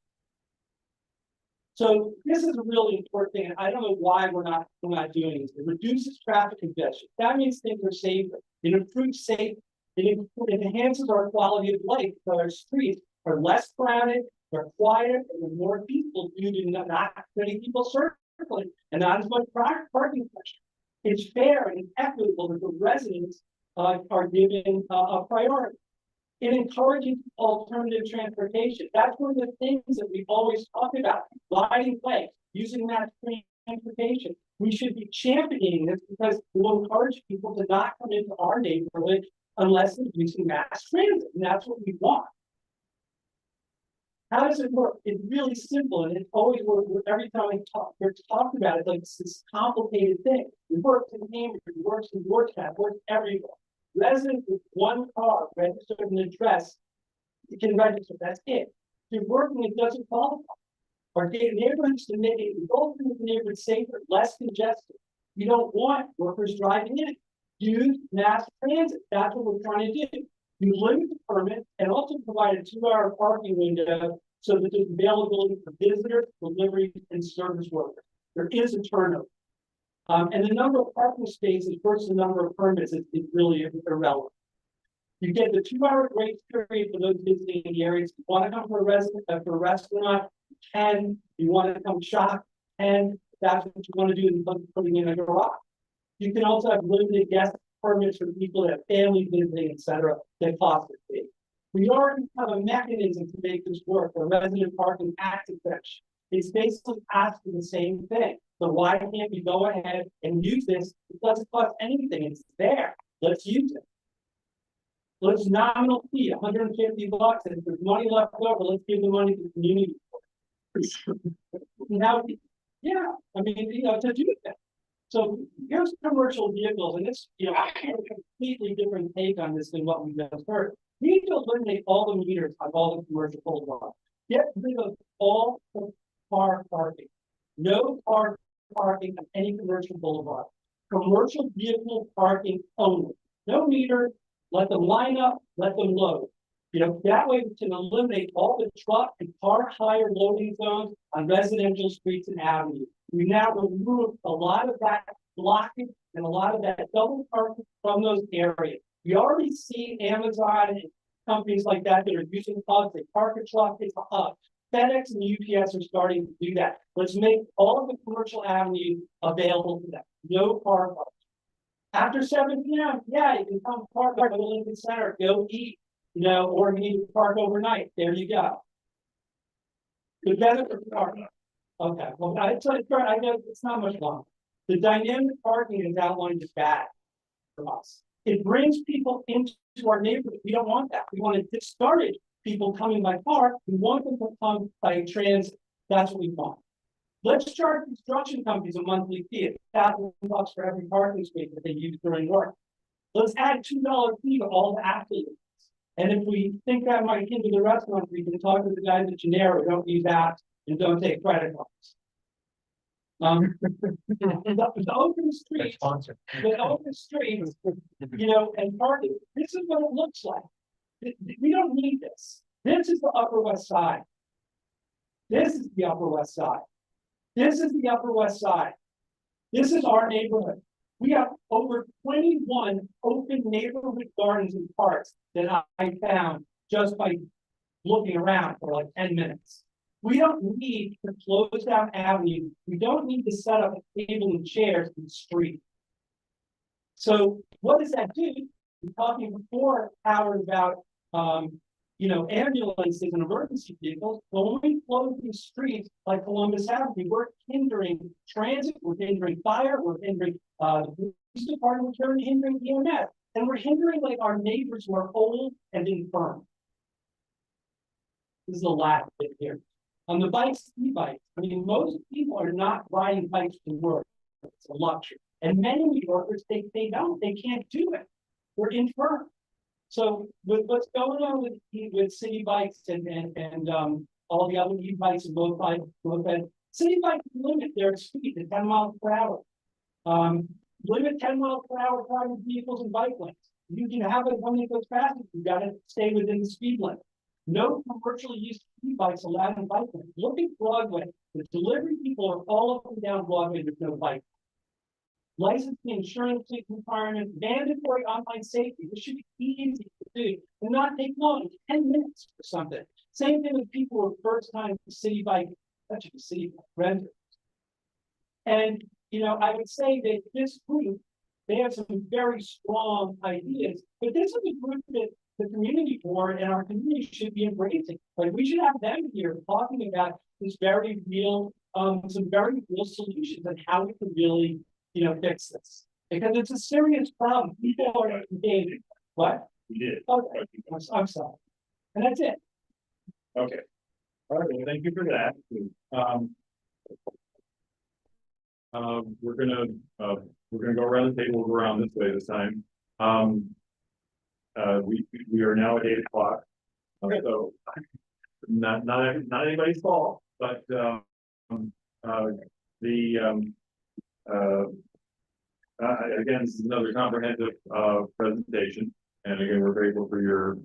So this is a really important thing, and I don't know why we're not doing this. It reduces traffic congestion. That means things are safer. It improves safety. It enhances our quality of life. So our streets are less crowded, they're quieter, and they're more peaceful due to not many people circling and not as much parking pressure. It's fair and equitable that the residents are given a priority. It encourages alternative transportation. That's one of the things that we always talk about, riding bikes, using mass transportation. We should be championing this because we will encourage people to not come into our neighborhood unless they're using mass transit, and that's what we want. How does it work? It's really simple, and it always works every time we're talking about it, like it's this complicated thing. It works in Cambridge, it works in Georgetown, it works everywhere. Residents with 1 car registered an address, you can register, that's it. If you're working, it doesn't qualify. Our neighborhoods to make it, the goal to make the neighborhood safer, less congested. You don't want workers driving in. Use mass transit. That's what we're trying to do. You limit the permit and also provide a 2-hour parking window so that there's availability for visitors, delivery, and service workers. There is a turnover. And the number of parking spaces versus the number of permits is really irrelevant. You get the 2-hour grace period for those visiting the areas. You want to come for a restaurant, and you want to come shop, and that's what you want to do instead of putting in a garage. You can also have limited guest permits for people that have family visiting, etc. that cost a fee. We already have a mechanism to make this work, a resident parking tax exemption. It's basically asking the same thing. So why can't we go ahead and use this? It doesn't cost anything. It's there. Let's use it. Let's nominal fee, $150, and if there's money left over, let's give the money to the community. Now, yeah, I mean, to do that. So here's commercial vehicles, and it's a completely different take on this than what we just heard. We need to eliminate all the meters on all the commercial boulevards. Get rid of all the car parking. No car parking on any commercial boulevard. Commercial vehicle parking only. No meter. Let them line up. Let them load. That way we can eliminate all the truck and car hire loading zones on residential streets and avenues. We now remove a lot of that blocking and a lot of that double parking from those areas. We already see Amazon companies like that that are using hubs, they park a truck, it's a hub. FedEx and UPS are starting to do that. Let's make all of the commercial avenues available to them. No car parks. After 7 p.m., yeah, you can come park at the Lincoln Center, go eat, or you need to park overnight. There you go. Together for parking. Okay, well, I know it's not much longer. The dynamic parking is outlined as bad for us. It brings people into our neighborhood. We don't want that. We want to discourage people coming by car. We want them to come by transit. That's what we want. Let's charge construction companies a monthly fee, $1,000 for every parking space that they use during work. Let's add $2 fee to all the athletes. And if we think that might hinder the restaurant, we can talk to the guys at Gennaro, don't use apps and don't take credit cards. The open streets, and parking, this is what it looks like. We don't need this. This is the Upper West Side. This is the Upper West Side. This is the Upper West Side. This is our neighborhood. We have over 21 open neighborhood gardens and parks that I found just by looking around for like 10 minutes. We don't need to close down avenues. We don't need to set up a table and chairs in the street. So what does that do? We're talking before, Howard, about ambulances and emergency vehicles. Well, when we close these streets like Columbus Avenue, we're hindering transit, we're hindering fire, we're hindering the police department, we're hindering EMS, and we're hindering like our neighbors who are old and infirm. This is the last bit here. On the bikes, e-bikes, I mean, most people are not riding bikes to work. It's a luxury. And many New Yorkers, they can't do it. We're infirm. So with what's going on with city bikes and all the other e-bikes and both city bikes limit their speed to 10 miles per hour. Limit 10 miles per hour private vehicles and bike lanes. You can have it when it goes fast. You got to stay within the speed limit. No commercially used e-bikes allowed in bike lanes. Look at Broadway. The delivery people are all up and down Broadway. There's no bike. Licensing, insurance requirements, mandatory online safety. This should be easy to do and not take long, 10 minutes or something. Same thing with people who are first time city bike, especially city bike renters. And I would say that this group, they have some very strong ideas, but this is a group that the community board and our community should be embracing. Like we should have them here talking about this very real, some very real solutions and how we can really fix this, because it's a serious problem. People are engaged. What? We did. Okay. I'm sorry. And that's it. Okay. All right. Well, thank you for that. We're gonna go around the table. We'll go around this way this time. We are now at 8 o'clock. So not anybody's fault, but again, this is another comprehensive presentation, and again, we're grateful for your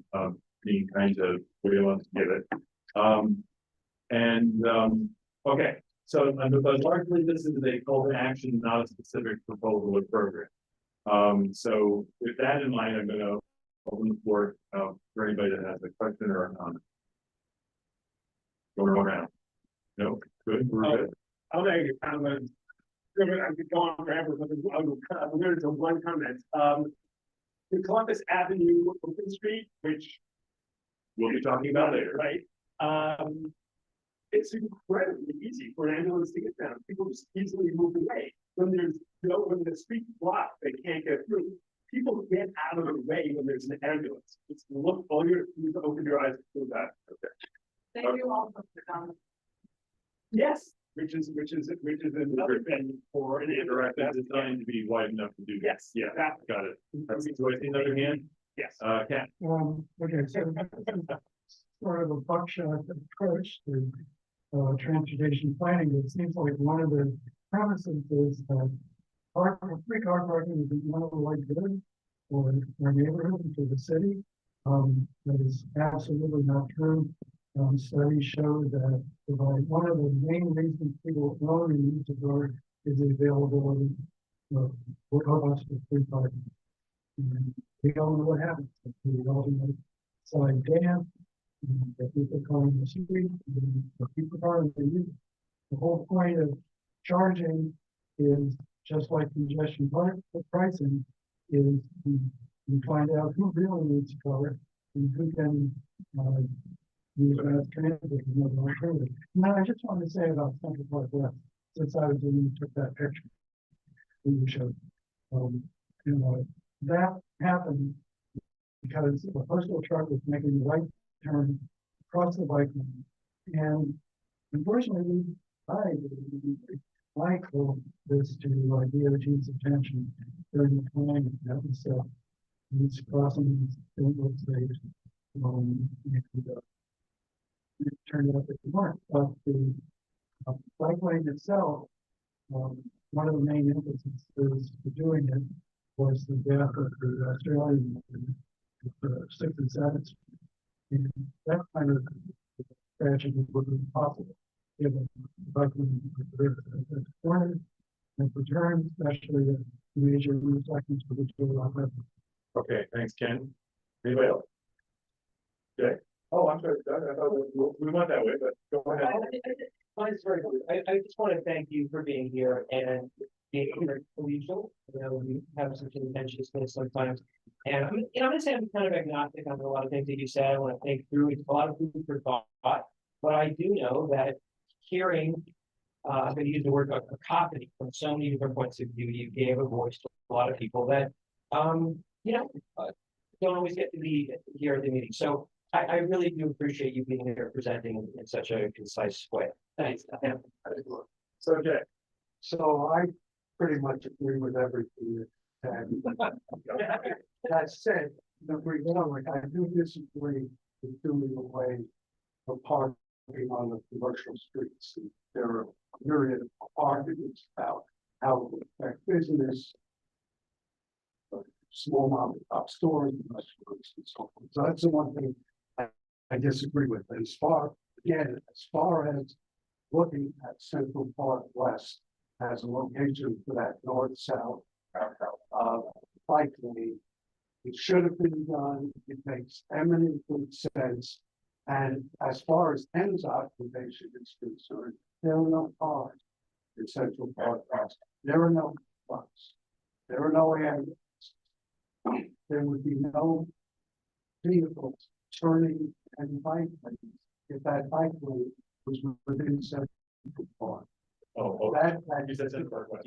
being kind to what you want to give it. Okay, so but largely this is a call to action, not a specific proposal or program. So with that in mind, I'm going to open the floor for anybody that has a question or a comment. Going around. No, good. We're good. I'll make a comment. I could go on forever, but I'm going to do one comment. The Columbus Avenue Open Street, which We'll be talking about later. right? It's incredibly easy for an ambulance to get down. People just easily move away. When when the street's blocked, they can't get through. People get out of the way when there's an ambulance. Just look, all you have to open your eyes to that. Okay. Thank you all for the comment. Yes, which is another thing for an Interact interact. is designed to be wide enough to do that. Yes, Yeah, that, got it. So I see another hand. yes. Kat. Okay, so sort of a buckshot approach to transportation planning. It seems like one of the premises is that free car parking is one of the like good for our neighborhood and for the city. That is absolutely not true. Studies show that one of the main reasons people own and use the road is the availability of for free parking. And we all know what happens. We all know side dam. That people calling the street, the people are the whole point of charging is just like congestion pricing is you find out who really needs a car and who can use mass transit as another alternative. Now, I just want to say about Central Park West, since I was the one who took that picture that you showed, that happened because the postal truck was making the right turn across the bike lane. And unfortunately, I called this to DOT's attention during the time that was these crossings don't look safe. It turned out that they weren't, but the bike lane itself, one of the main impetuses for doing it was the death of the Australian 6th and 7th Street. And that kind of tragedy would be possible given the bike lane corners and for turns, especially the major intersections for the two. Okay, thanks, Ken. Anybody else? Okay. Oh, I'm sorry, Doug, I thought we went that way, but go ahead. Mine's very good. I just want to thank you for being here and being collegial. You have such an intentiousness sometimes. And I'm going to say I'm kind of agnostic on a lot of things that you said. I want to think through it. A lot of food for thought. But I do know that hearing, I'm going to use the word cacophony from so many different points of view, you gave a voice to a lot of people that, don't always get to be here at the meeting. So I really do appreciate you being here presenting in such a concise way. Thanks. So, Jay. So I pretty much agree with everything that that said, number one, I do disagree with doing away of parking on the commercial streets. There are a myriad of arguments about how it will affect business, small mom and pop stores, and restaurants, and so on. So that's the one thing I disagree with. But as far as looking at Central Park West as a location for that north-south bike lane, it should have been done. It makes eminent good sense. And as far as Ken's observation is concerned, there are no cars in Central Park West. There are no trucks. There are no ambulances. There would be no vehicles turning and bike lanes if that bike lane was within Central Park. That You said Central Park West.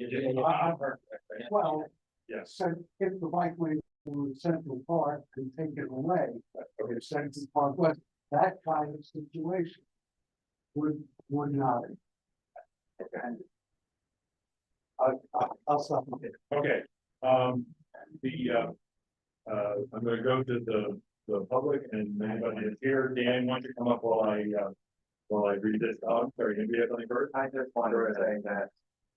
well, Yes. so if the bike lane were in Central Park and take it away, if Central Park West, that kind of situation would not. Okay. I'll stop here. Okay. I'm going to go to the public and anybody that's here. Dan, why don't you come up while I read this? Oh, sorry, anybody have something first? I just wanted to say that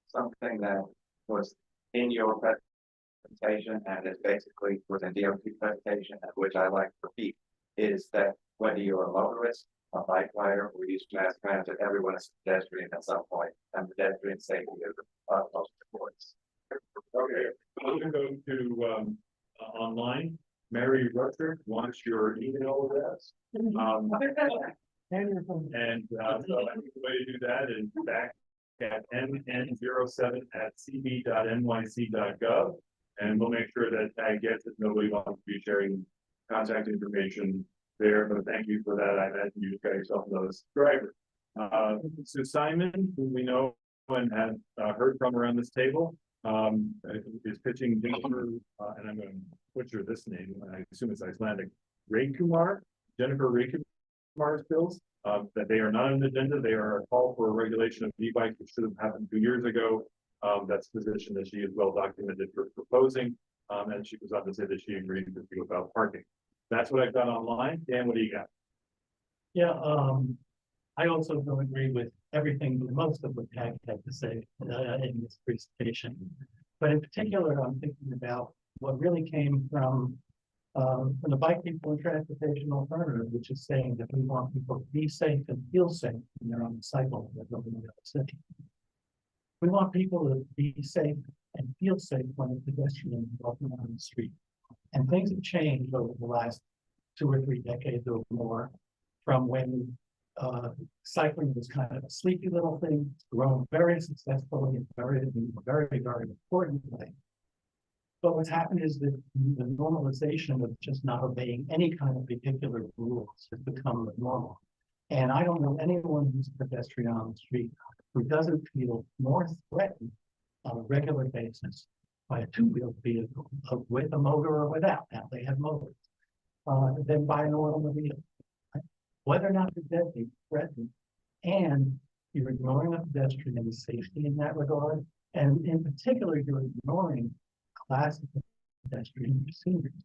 something that was in your presentation and it basically was in DOT presentation, which I like to repeat, is that whether you're a motorist, a bike rider, or use mass transit, everyone is a pedestrian at some point, and pedestrian safety is most important. Okay, I'm going to go to online. Mary Rutherford wants your email address. And so I think the way to do that is back at mn07@cb.nyc.gov, and we'll make sure that tag gets it. Nobody wants to be sharing contact information there, but thank you for that. I imagine you got yourself those drivers. So Simon, who we know and have heard from around this table, is pitching Jennifer, and I'm going to butcher this name, I assume it's Icelandic, Jennifer Kumar's bills, that they are not on the agenda. They are a call for a regulation of e-bikes, which should have happened 2 years ago. That's a position that she is well documented for proposing, and she was on to say that she agrees with you about parking. That's what I've done online. Dan, what do you got? Yeah, I also don't agree with everything, most of what Tag had to say in this presentation. But in particular, I'm thinking about what really came from the Bike People and Transportation Alternative, which is saying that we want people to be safe and feel safe when they're on the cycle that they're in the city. We want people to be safe and feel safe when a pedestrian is walking on the street. And things have changed over the last 2 or 3 decades or more, from when cycling was kind of a sleepy little thing, grown very successfully and very, very importantly. But what's happened is that the normalization of just not obeying any kind of particular rules has become the normal. And I don't know anyone who's a pedestrian on the street who doesn't feel more threatened on a regular basis by a two-wheeled vehicle, with a motor or without. Now they have motors, than by an automobile. Whether or not they're deadly, threatened, and you're ignoring a pedestrian's safety in that regard, and in particular, you're ignoring classic pedestrian procedures.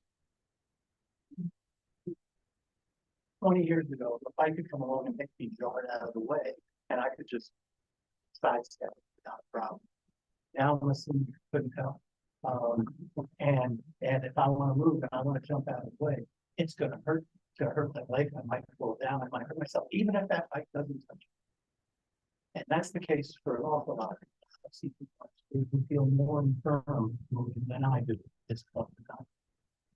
20 years ago, if I could come along and make me yard out of the way, and I could just sidestep without a problem. Now I'm assuming you couldn't help. And if I want to move and I want to jump out of the way, it's going to hurt my leg. I might fall down. I might hurt myself, even if that bike doesn't touch me. And that's the case for an awful lot of people who feel more firm moving than I do this all the time.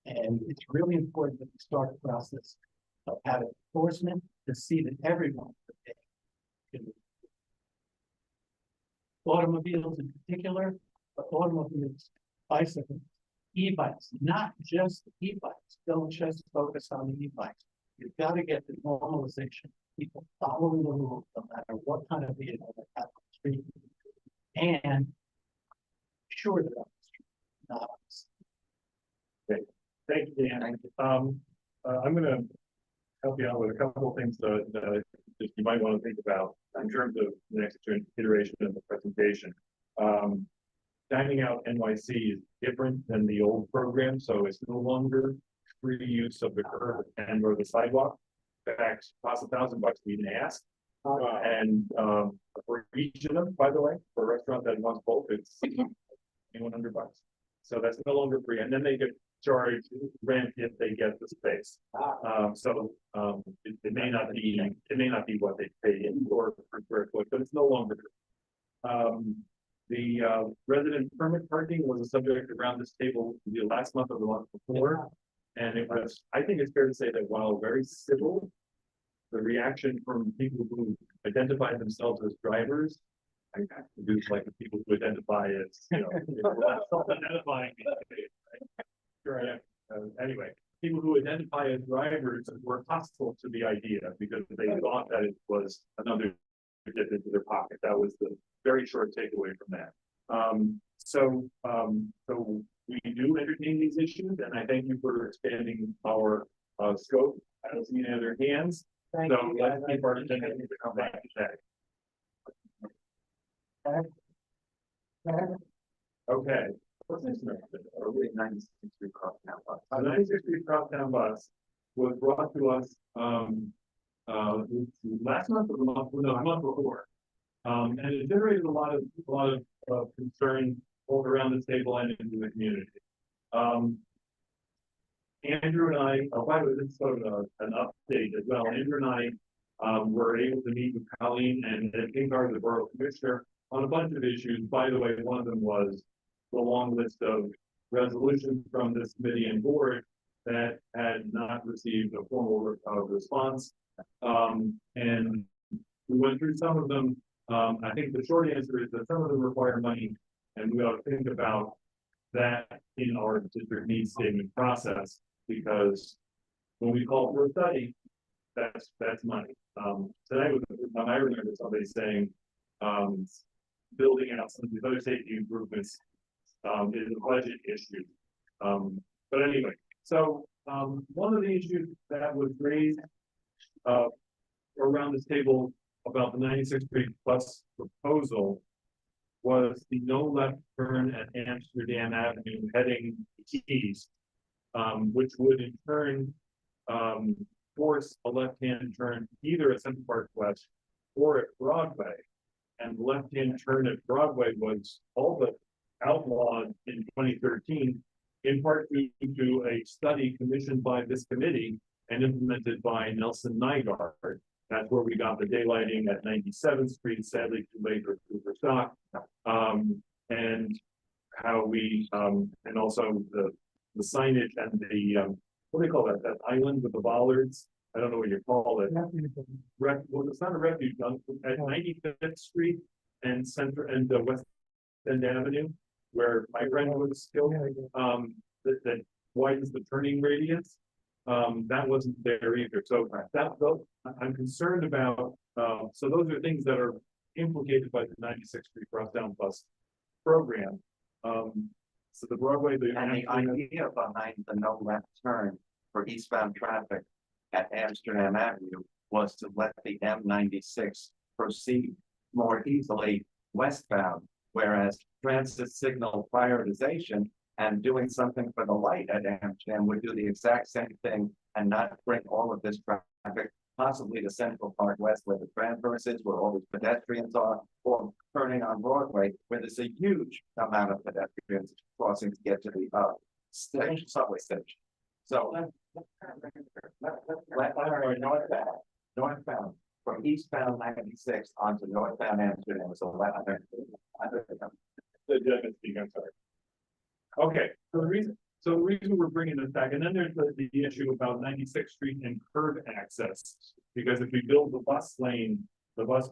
And it's really important that we start a process of having enforcement to see that everyone can move. Automobiles in particular, but automobiles, bicycles, e-bikes, not just e-bikes. Don't just focus on the e-bikes. You've got to get the normalization of people following the rules, no matter what kind of vehicle they have on the street. And sure that on the street, not on the street. Okay. Thank you, Dan. I'm going to help you out with a couple of things that you might want to think about in terms of the next iteration of the presentation. Dining Out NYC is different than the old program, so it's no longer free use of the curb and or the sidewalk. In fact, costs $1,000 to even ask. And for each of them, by the way, for a restaurant that wants both, it's $100. So that's no longer free, and then they get charged rent if they get the space. It may not be what they pay in or per square foot, but it's no longer free. The resident permit parking was a subject around this table the last month or the month before. And it was, I think it's fair to say that while very civil, the reaction from people who identify themselves as drivers, I do like the people who identify as, self-identifying. Sure, anyway, people who identify as drivers were hostile to the idea because they thought that it was another dip into their pocket. That was the very short takeaway from that. So we do entertain these issues, and I thank you for expanding our scope. I don't see any other hands. So let's keep our agenda to come back to that. Okay. What's this next? Are we 96th Street Crosstown Bus? The 96th Street Crosstown Bus was brought to us last month or the month before. And it generated a lot of concern both around this table and in the community. Andrew and I, by the way, this is sort of an update as well. Andrew and I were able to meet with Colleen and King Carter, the Borough Commissioner, on a bunch of issues. By the way, one of them was the long list of resolutions from this committee and board that had not received a formal response. And we went through some of them. I think the short answer is that some of them require money, and we ought to think about that in our district needs statement process, because when we call for a study, that's money. Today, I remember somebody saying building out some of these other safety improvements is a budget issue. But anyway, so one of the issues that was raised around this table about the 96th Street bus proposal was the no left turn at Amsterdam Avenue heading east, which would in turn force a left-hand turn either at Central Park West or at Broadway. And the left-hand turn at Broadway was all but outlawed in 2013, in part due to a study commissioned by this committee and implemented by Nelson Nygaard. That's where we got the daylighting at 97th Street, sadly too late for Cooper Stock, and how we, and also the signage and the what do they call that, that island with the bollards? I don't know what you call it. Well, it's not a refuge, at 95th Street and West End Avenue, where my friend was killed, that widens the turning radius. That wasn't there either, so I'm concerned about, so those are things that are implicated by the 96th Street Cross Down Bus program. So the Broadway, And the idea behind the no left turn for eastbound traffic at Amsterdam Avenue was to let the M96 proceed more easily westbound, whereas transit signal prioritization and doing something for the light at Amsterdam would do the exact same thing and not bring all of this traffic possibly to Central Park West, where the transverse is, where all the pedestrians are, or turning on Broadway, where there's a huge amount of pedestrians crossing to get to the station, subway station. So northbound from eastbound 96 onto northbound Amsterdam is 1100. I'm sorry. Okay, so the reason we're bringing this back, and then there's the issue about 96th Street and curb access, because if we build the bus lane, the bus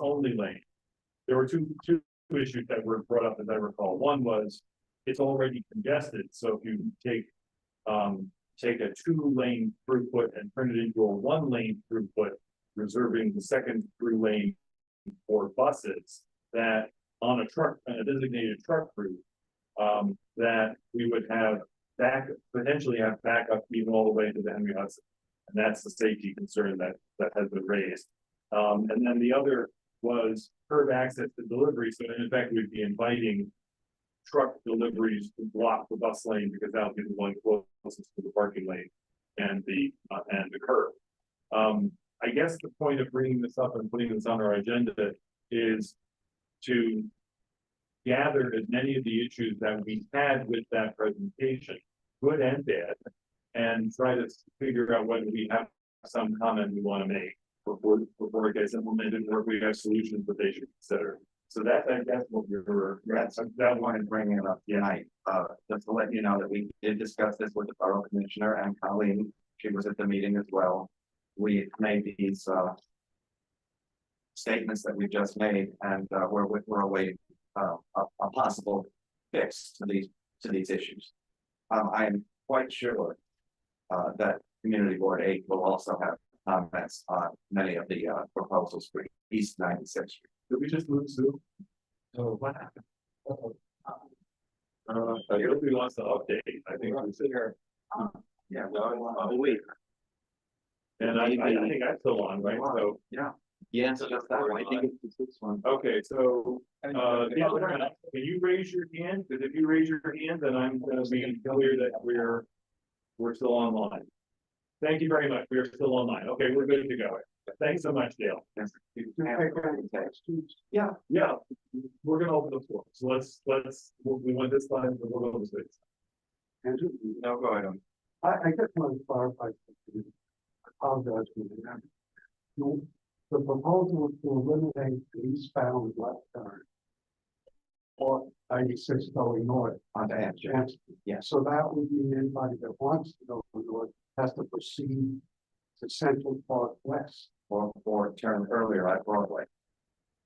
only lane, there were two issues that were brought up, as I recall. One was it's already congested, so if you take a 2-lane throughput and turn it into a 1-lane throughput, reserving the second through lane for buses, that on a designated truck route, that we would have potentially have backup even all the way to the Henry Hudson. And that's the safety concern that has been raised. And then the other was curb access to delivery. So in effect, we'd be inviting truck deliveries to block the bus lane, because that would be the one closest to the parking lane and the curb. I guess the point of bringing this up and putting this on our agenda is to gather as many of the issues that we had with that presentation, good and bad, and try to figure out whether we have some comment we want to make before it gets implemented, or if we have solutions that they should consider. So that's, I guess, what that one is bringing it up tonight. Just to let you know that we did discuss this with the borough commissioner and Colleen. She was at the meeting as well. We made these statements that we just made, and we're awaiting a possible fix to these issues. I am quite sure that Community Board 8 will also have comments on many of the proposals for East 96th Street. Did we just lose Sue? So what happened? Everybody wants to update. I think we sit here. Yeah, a week. And I think I'm still on, right? So Yeah, so just that one. I think it's the 6th one. okay, so the other one, can you raise your hand? Because if you raise your hand, then I'm going to be clear that we're still online. Thank you very much. We are still online. Okay, we're good to go. Thanks so much, Dale. Yeah. Yeah, we're gonna open the floor. So we went this time, but we'll go this way. Andrew? No, go ahead. I just want to clarify something. I apologize for that. The proposal to eliminate the eastbound left turn or 96 going north On to Amsterdam. Yeah, so that would mean anybody that wants to go north has to proceed to Central Park West. Or turn earlier at Broadway.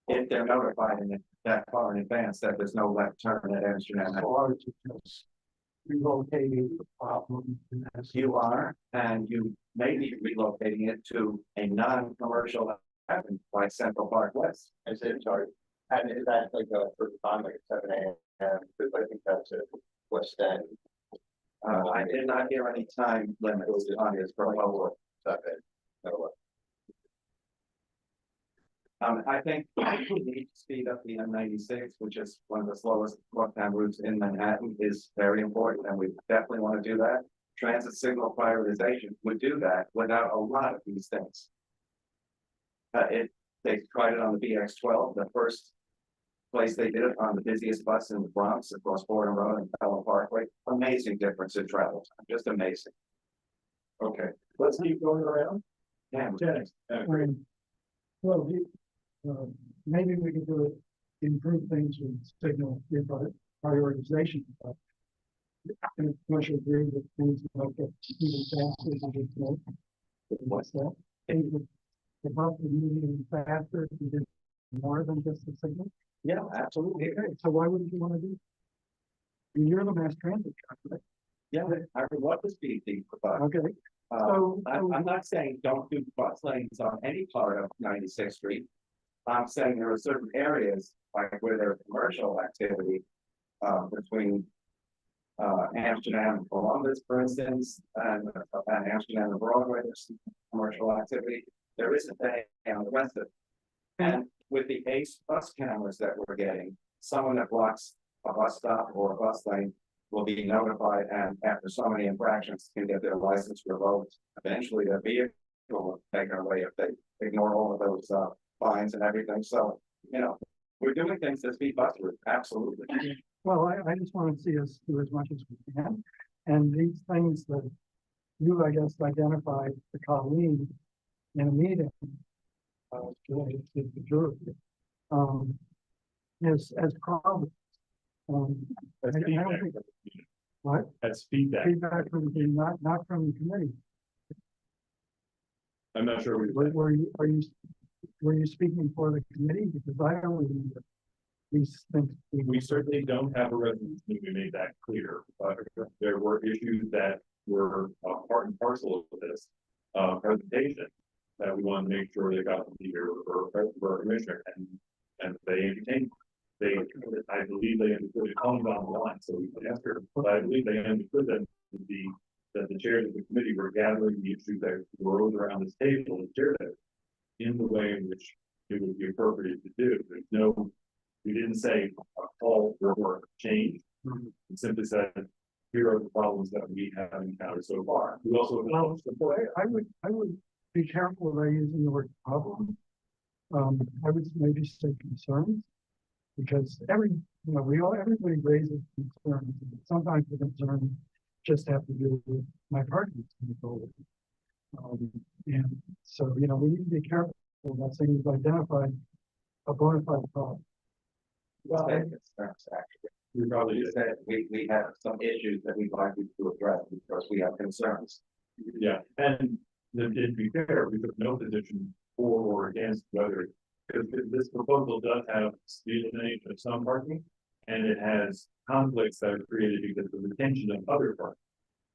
If they're notified in that far in advance that there's no left turn at Amsterdam. Or to just relocating the problem. You are, and you may be relocating it to a non-commercial avenue like Central Park West. I say, sorry, and is that like a first time, like 7 a.m. Because I think that's a West End. I did not hear any time limits on his proposal. I think we need to speed up the M96, which is one of the slowest walk-down routes in Manhattan, is very important, and we definitely want to do that. Transit signal prioritization would do that without a lot of these things. They tried it on the BX12, the first place they did it on the busiest bus in the Bronx across Fordham Road and Pelham Parkway. Amazing difference in travel time, just amazing. Okay, let's keep going around. Yeah. Well, maybe we can do it, improve things with signal prioritization. But And commercial agree with things like that, even faster than just like. What's that? And the bump is moving faster, if you did more than just a signal. Yeah, absolutely. Okay, so why wouldn't you wanna do? You're the mass transit guy, right? Yeah, I would love to speak to you about. Okay, so- I'm not saying don't do bus lanes on any part of 96th Street. I'm saying there are certain areas like where there's commercial activity, between. Amsterdam and Columbus, for instance, and Amsterdam and Broadway, there's some commercial activity. There isn't any on the rest of it. And with the ACE bus cameras that we're getting, someone that blocks a bus stop or a bus lane will be notified, and after so many infractions can get their license revoked. Eventually their vehicle will take away if they ignore all of those fines and everything. So, you know, we're doing things to speed bus routes, absolutely. well, I just wanna see us do as much as we can. And these things that you, I guess, identified to Colleen in a meeting. Today, to the jury, as problems. That's I don't feedback. think- What? That's feedback. Feedback from the, not from the committee. I'm not sure. Were you speaking for the committee? Because I don't remember these things. We certainly don't have a resolution, we made that clear, but there were issues that were part and parcel of this presentation that we want to make sure they got the leader or our commissioner, and they entertained. I believe they understood it coming down the line, so we could ask her, but I believe they understood that the chairs of the committee were gathering the issues that arose around this table and shared it in the way in which it would be appropriate to do. There's no, we didn't say a call for change. We simply said, here are the problems that we have encountered so far. We also acknowledged the point. I would be careful about using the word problem. I would maybe say concerns. Because everybody raises concerns. Sometimes the concerns just have to do with my partner's control. And so, we need to be careful about saying we've identified a bona fide problem. Well, actually, we probably said we have some issues that we'd like you to address because we have concerns. Yeah, and to be fair, we took no position for or against whether, because this proposal does have speed elimination of some parking, and it has conflicts that are created because of the retention of other parking.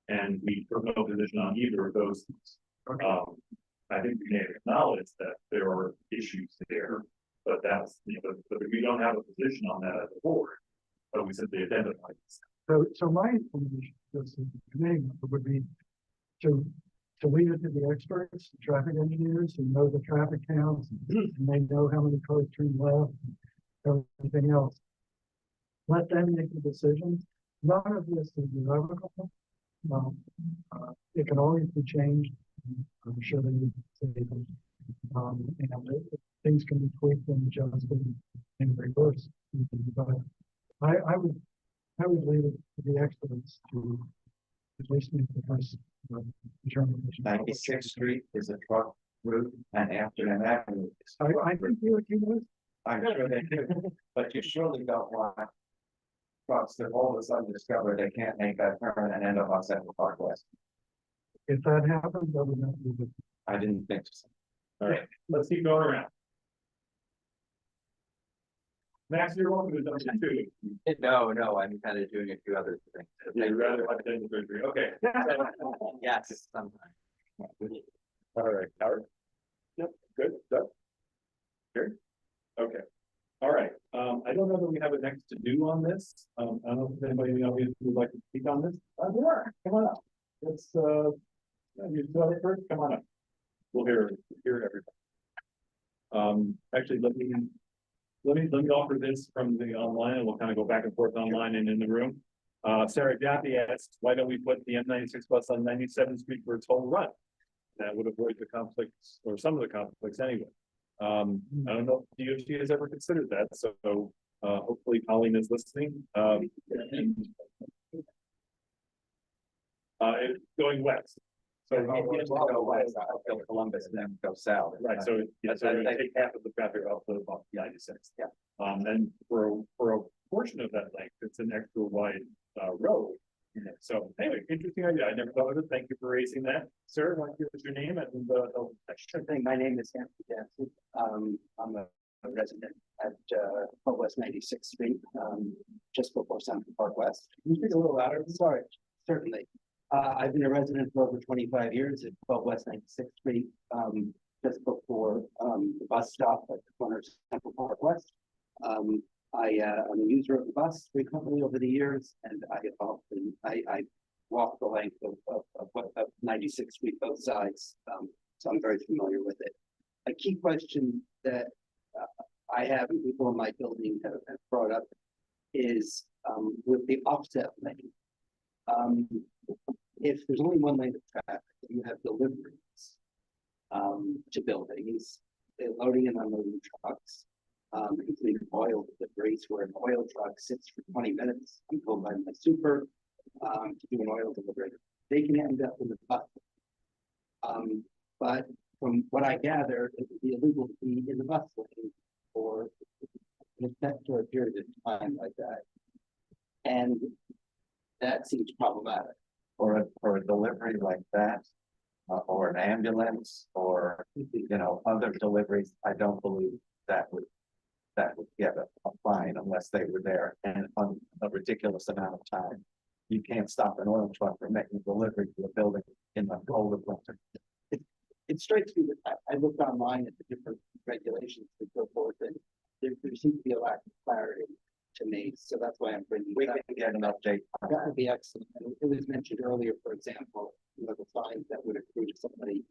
And we took no position on either of those things. I think we may acknowledge that there are issues there, but that's, but we don't have a position on that as a board, but we simply identified this. So my information, this committee member would be to leave it to the experts, the traffic engineers who know the traffic counts, and they know how many cars turn left, and everything else. Let them make the decisions. None of this is irrevocable. It can always be changed. I'm sure they would say that. And things can be tweaked and adjusted and reversed. But I would leave it to the experts to at least make the first determination. 96th Street is a truck route, and Amsterdam Avenue is. I think you would. I'm sure they do, but you surely don't want trucks that all of a sudden discover they can't make that turn and end up on Central Park West. If that happens, I would not do it. I didn't think so. All right, let's keep going around. Max, you're welcome to jump in too. No, I'm kind of doing a few other things. You'd rather like the surgery, okay. Yes, sometimes. All right, Howard. Yep, good, Doug. Here. Okay, all right, I don't know that we have a next to do on this. I don't know if anybody in the audience would like to speak on this. There, come on up. Let's, you start it first, come on up. We'll hear everybody. Actually, let me offer this from the online, and we'll kind of go back and forth online and in the room. Sarah Jaffe asks, why don't we put the M96 bus on 97th Street for a total run? That would avoid the conflicts, or some of the conflicts anyway. I don't know if DOT has ever considered that, so hopefully Colleen is listening. It's going west. So Go west, I'll go Columbus and then go south. right, so it's take half of the traffic off the 96. Yeah. And for a portion of that length, it's an extra wide road. So anyway, interesting idea. I never thought of it. Thank you for raising that. Sir, why don't you give us your name and Sure thing. My name is Anthony Dancy. I'm a resident at West 96th Street, just before Central Park West. Can you speak a little louder? Sorry, certainly. I've been a resident for over 25 years at 12 West 96th Street, just before the bus stop at the corner of Central Park West. I'm a user of the bus frequently over the years, and I walk the length of 96th Street both sides, so I'm very familiar with it. A key question that I have and people in my building have brought up is with the offset lane. If there's only one lane of traffic, you have deliveries to buildings, loading and unloading trucks, including oil deliveries, where an oil truck sits for 20 minutes. I'm told by my super to do an oil delivery. They can end up in the bus. But from what I gather, it would be illegal to be in the bus lane for a period of time like that. And that seems problematic. For a delivery like that, or an ambulance, or, other deliveries, I don't believe that would get a fine unless they were there and on a ridiculous amount of time. You can't stop an oil truck from making a delivery to a building in the cold of winter. It strikes me that I looked online at the different regulations and so forth, and there seems to be a lack of clarity to me. So that's why I'm bringing We it up. can get an update. That would be excellent. And it was mentioned earlier, for example, the fines that would accrue to somebody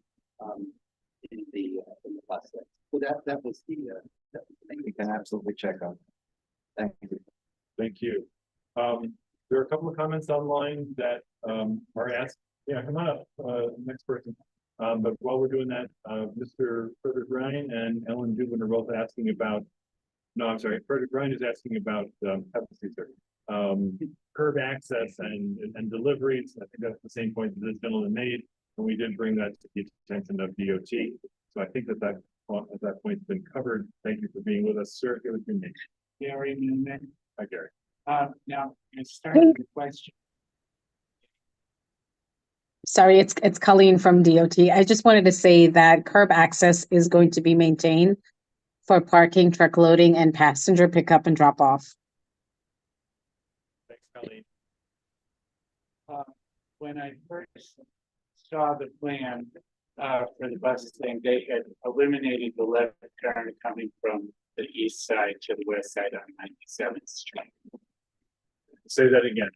in the bus lane. So that was the thing. We can absolutely check on. Thank you. thank you. There are a couple of comments online that are asked. Yeah, come on up, next person. But while we're doing that, Mr. Frederick Ryan and Ellen Dubin are both asking about. No, I'm sorry. Frederick Ryan is asking about curb access and deliveries. I think that's the same point that this gentleman made, and we did bring that to the attention of DOT. So I think that point's been covered. Thank you for being with us, sir. It was your name. Gary Newman. Hi, Gary. Now, you started with the question. Sorry, it's Colleen from DOT. I just wanted to say that curb access is going to be maintained for parking, truck loading, and passenger pickup and drop off. Thanks, Colleen. When I first saw the plan for the bus thing, they had eliminated the left turn coming from the east side to the west side on 97th Street. Say that again.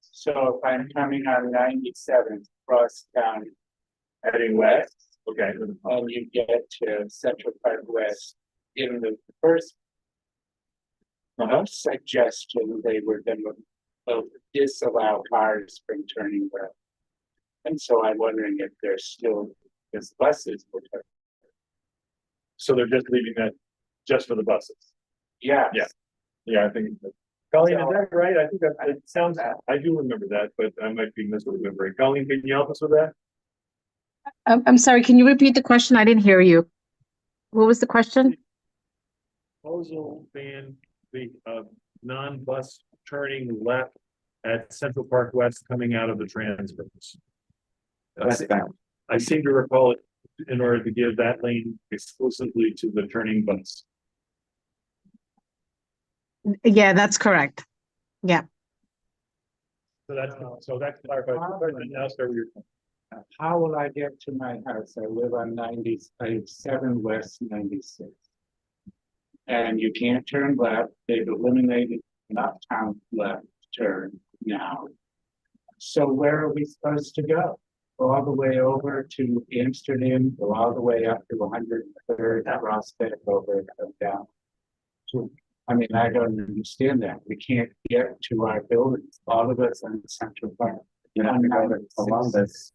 So if I'm coming on 97th across town Heading west. Okay. and you get to Central Park West, in the first suggestion, they were going to disallow cars from turning left. And so I'm wondering if there's still, because buses were turning. So they're just leaving that just for the buses. Yeah. Yeah. Yeah, I think. Colleen, is that right? I think that it sounds. I do remember that, but I might be misremembering. Colleen, can you help us with that? I'm sorry, can you repeat the question? I didn't hear you. What was the question? Proposal ban the non-bus turning left at Central Park West coming out of the transfers. Westbound. I seem to recall it in order to give that lane exclusively to the turning bus. Yeah, that's correct. Yeah. So that's clarified. Now start with your. How will I get to my house? I live on 97 West 96. And you can't turn left. They've eliminated uptown left turn now. So where are we supposed to go? Go all the way over to Amsterdam, go all the way up to 103rd, Prospect over and come down. So, I mean, I don't understand that. We can't get to our buildings, all of us on Central Park. You have to go to Columbus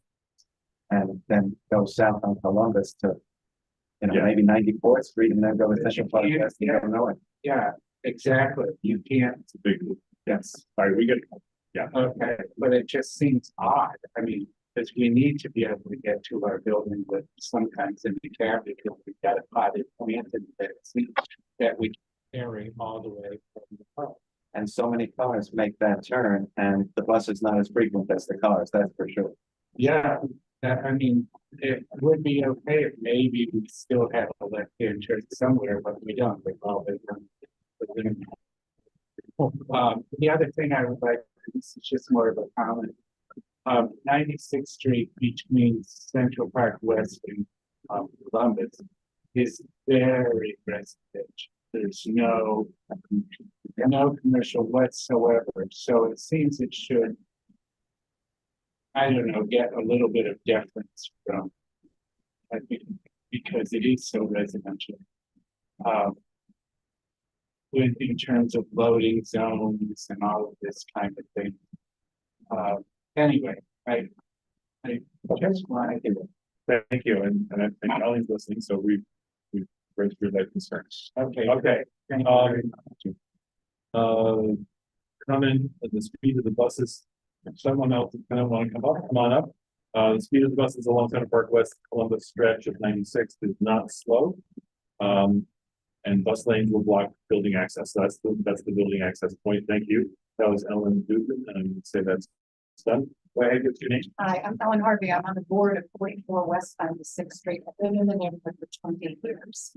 and then go south on Columbus to, maybe 94th Street and then go to Central Park. You don't know it. Yeah, exactly. You can't. It's a big. Yes. All right, we get. Yeah. Okay, but it just seems odd. I mean, because we need to be able to get to our building with sometimes in the cab because we've got a potted plant and that we carry all the way from the park. and so many cars make that turn, and the bus is not as frequent as the cars, that's for sure. Yeah, I mean, it would be okay if maybe we still have a left hand church somewhere, but we don't. We all the other thing I would like, this is just more of a comment. 96th Street between Central Park West and Columbus is very residential. There's no commercial whatsoever, so it seems it should, I don't know, get a little bit of deference from, I think, because it is so residential. In terms of loading zones and all of this kind of thing. Anyway, I just wanted to. Thank you, and I think Colleen's listening, so we've read through that concern. Okay. Okay, Thank you very much. comment at the speed of the buses. If someone else kind of want to come on up. The speed of the buses along Center Park West Columbus stretch of 96 is not slow. And bus lanes will block building access. So that's the building access point. Thank you. That was Ellen Dugan, and I would say that's done. Go ahead, what's your name? Hi, I'm Ellen Harvey. I'm on the board of 44 West 96th Street. I've been in the neighborhood for 20 years.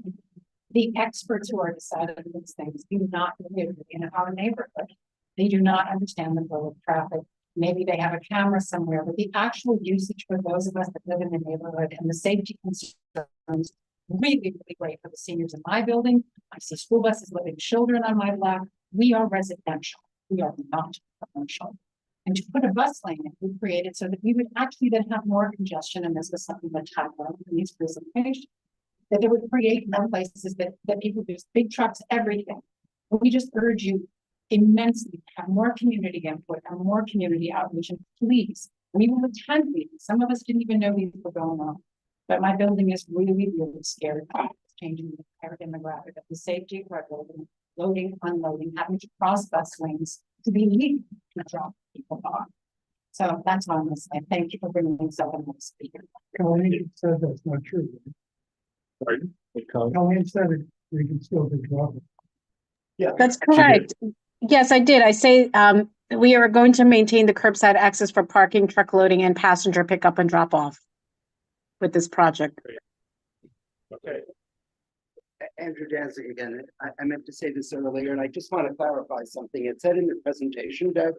The experts who are deciding these things do not live in our neighborhood. They do not understand the flow of traffic. Maybe they have a camera somewhere, but the actual usage for those of us that live in the neighborhood and the safety concerns really, really great for the seniors in my building. I see school buses living children on my block. We are residential. We are not commercial. And to put a bus lane in, we created so that we would actually then have more congestion. And this was something that happened in these presentations, that it would create more places that people use, big trucks, everything. But we just urge you immensely to have more community input and more community outreach. And please, we will attend these. Some of us didn't even know these were going on. But my building is really, really scared about changing the entire demographic of the safety of our building, loading, unloading, having to cross bus lanes to be legal to drop people off. So that's what I'm going to say. Thank you for bringing this up on the speaker. Colleen said that's not true. Pardon? Colleen said it, we can still be dropping. Yeah. That's correct. Yes, I did. I say, we are going to maintain the curbside access for parking, truck loading, and passenger pickup and drop off with this project. Okay. Andrew Danzig again. I meant to say this earlier, and I just want to clarify something. It said in the presentation deck,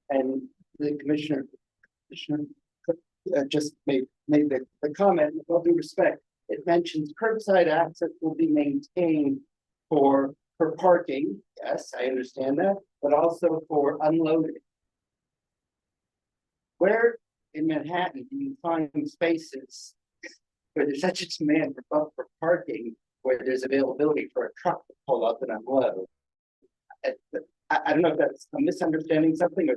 and the commissioner just made the comment, with all due respect, it mentions curbside access will be maintained for parking. Yes, I understand that, but also for unloading. Where in Manhattan do you find spaces where there's such a demand for parking, where there's availability for a truck to pull up and unload? I don't know if that's a misunderstanding something, or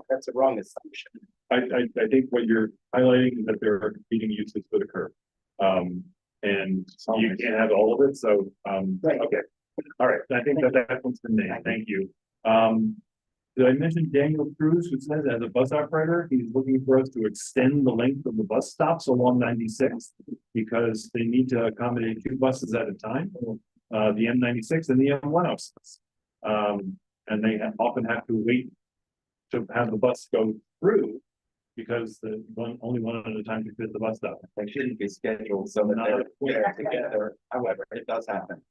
that's a wrong assumption. I think what you're highlighting is that there are competing uses for the curb. And you can't have all of it, so, Right. Okay. All right, I think that one's been made. Thank you. Did I mention Daniel Cruz, who says as a bus operator, he's looking for us to extend the length of the bus stops along 96 because they need to accommodate 2 buses at a time, the M96 and the M106. And they often have to wait to have the bus go through because only one at a time can fit the bus stop. They shouldn't be scheduled so that they're together. However, it does happen.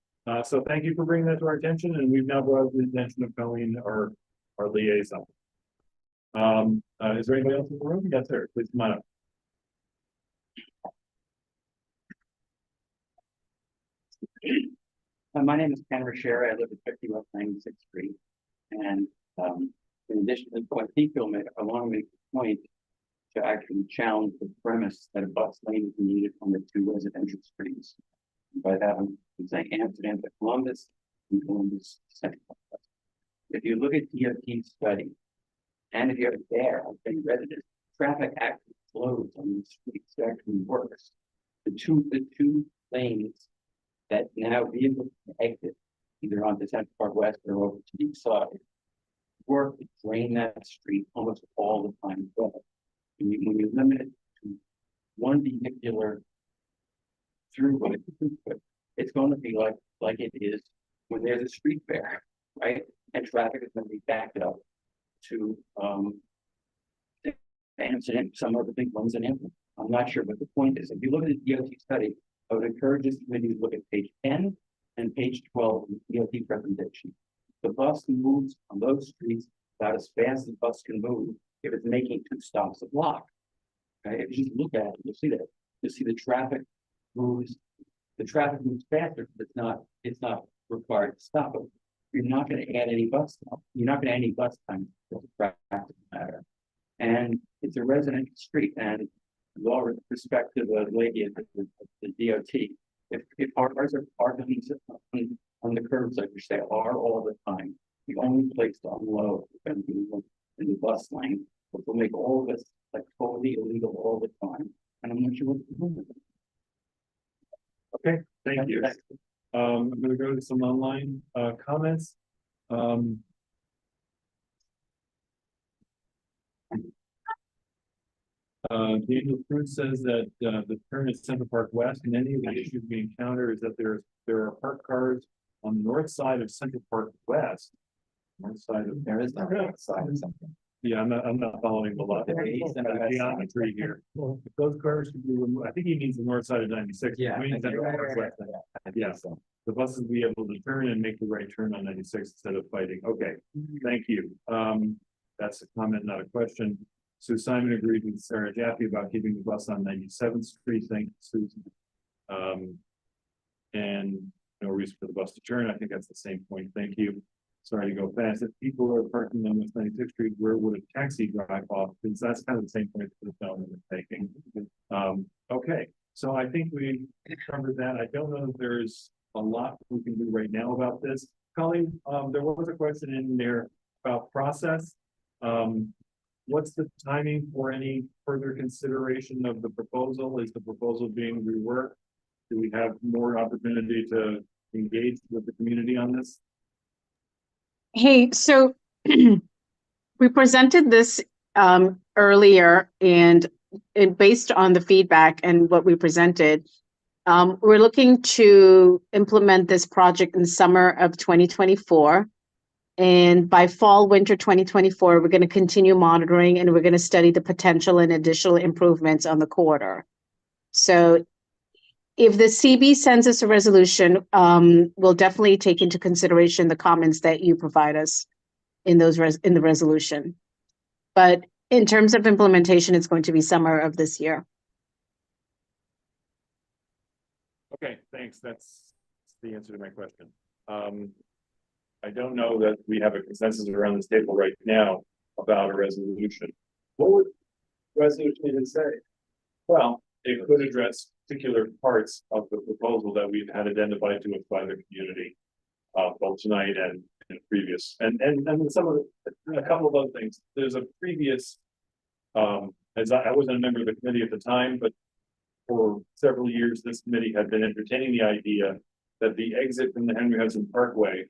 So thank you for bringing that to our attention, and we've now brought the attention of Colleen, our liaison. Is there anybody else in the room? Yes, sir. Please come on up. My name is Ken Rashera. I live at 50 West 96th Street. And in addition to the point Pico made, I want to make the point to actually challenge the premise that a bus lane is needed on the 2 residential streets. And by that, I'm saying Amsterdam to Columbus and Columbus to Central Park. If you look at DOT's study, and if you're there, I've been resident, traffic actually flows on these streets. It actually works. The two lanes that now vehicles can exit either onto Central Park West or over to the east side work to drain that street almost all the time. When you limit it to one vehicular throughput, it's going to be like it is when there's a street fair, right? and traffic is gonna be backed up to, Amsterdam, some of the big ones in Amsterdam. I'm not sure, but the point is, if you look at the DOT study, I would encourage this committee to look at page 10 and page 12 of the DOT presentation. The bus moves on those streets about as fast as the bus can move if it's making 2 stops a block. Okay, if you just look at it, you'll see that. You'll see the traffic moves faster, but it's not required to stop it. You're not going to add any bus stop. You're not going to add any bus time. It's a practical matter. And it's a residential street, and with all respect to the lady at the DOT, if cars are parked on the curbs, like you say, are all the time, the only place to unload is going to be in the bus lane, which will make all of this like totally illegal all the time. And I'm not sure what to do with it. Okay, thank you. I'm gonna go to some online comments. Daniel Cruz says that the turn is Central Park West, and any of the issues we encounter is that there are parked cars on the north side of Central Park West. North side of There is no side of something. Yeah, I'm not following the lot. The geometry here. If those cars should be removed, I think he means the north side of 96. Yeah, I mean, Central Park West. Yeah, so the buses will be able to turn and make the right turn on 96 instead of fighting. Okay, thank you. That's a comment, not a question. So Simon agreed with Sarah Jaffe about keeping the bus on 97th Street. Thank you, Susan. And no reason for the bus to turn. I think that's the same point. Thank you. Sorry to go fast. If people are parking on West 96th Street, where would a taxi drive off? Because that's kind of the same point that the film is taking. Okay, so I think we covered that. I don't know if there's a lot we can do right now about this. Colleen, there was a question in there about process. What's the timing for any further consideration of the proposal? Is the proposal being reworked? Do we have more opportunity to engage with the community on this? Hey, so we presented this earlier, and based on the feedback and what we presented, we're looking to implement this project in summer of 2024. And by fall, winter 2024, we're going to continue monitoring, and we're going to study the potential and additional improvements on the corridor. So if the CB sends us a resolution, we'll definitely take into consideration the comments that you provide us in those in the resolution. But in terms of implementation, it's going to be summer of this year. Okay, thanks. That's the answer to my question. I don't know that we have a consensus around this table right now about a resolution. What would resolution even say? Well, it could address particular parts of the proposal that we've had identified to us by the community, both tonight and previous, and some of a couple of other things. There's a previous, as I wasn't a member of the committee at the time, but for several years, this committee had been entertaining the idea that the exit from the Henry Hudson Parkway,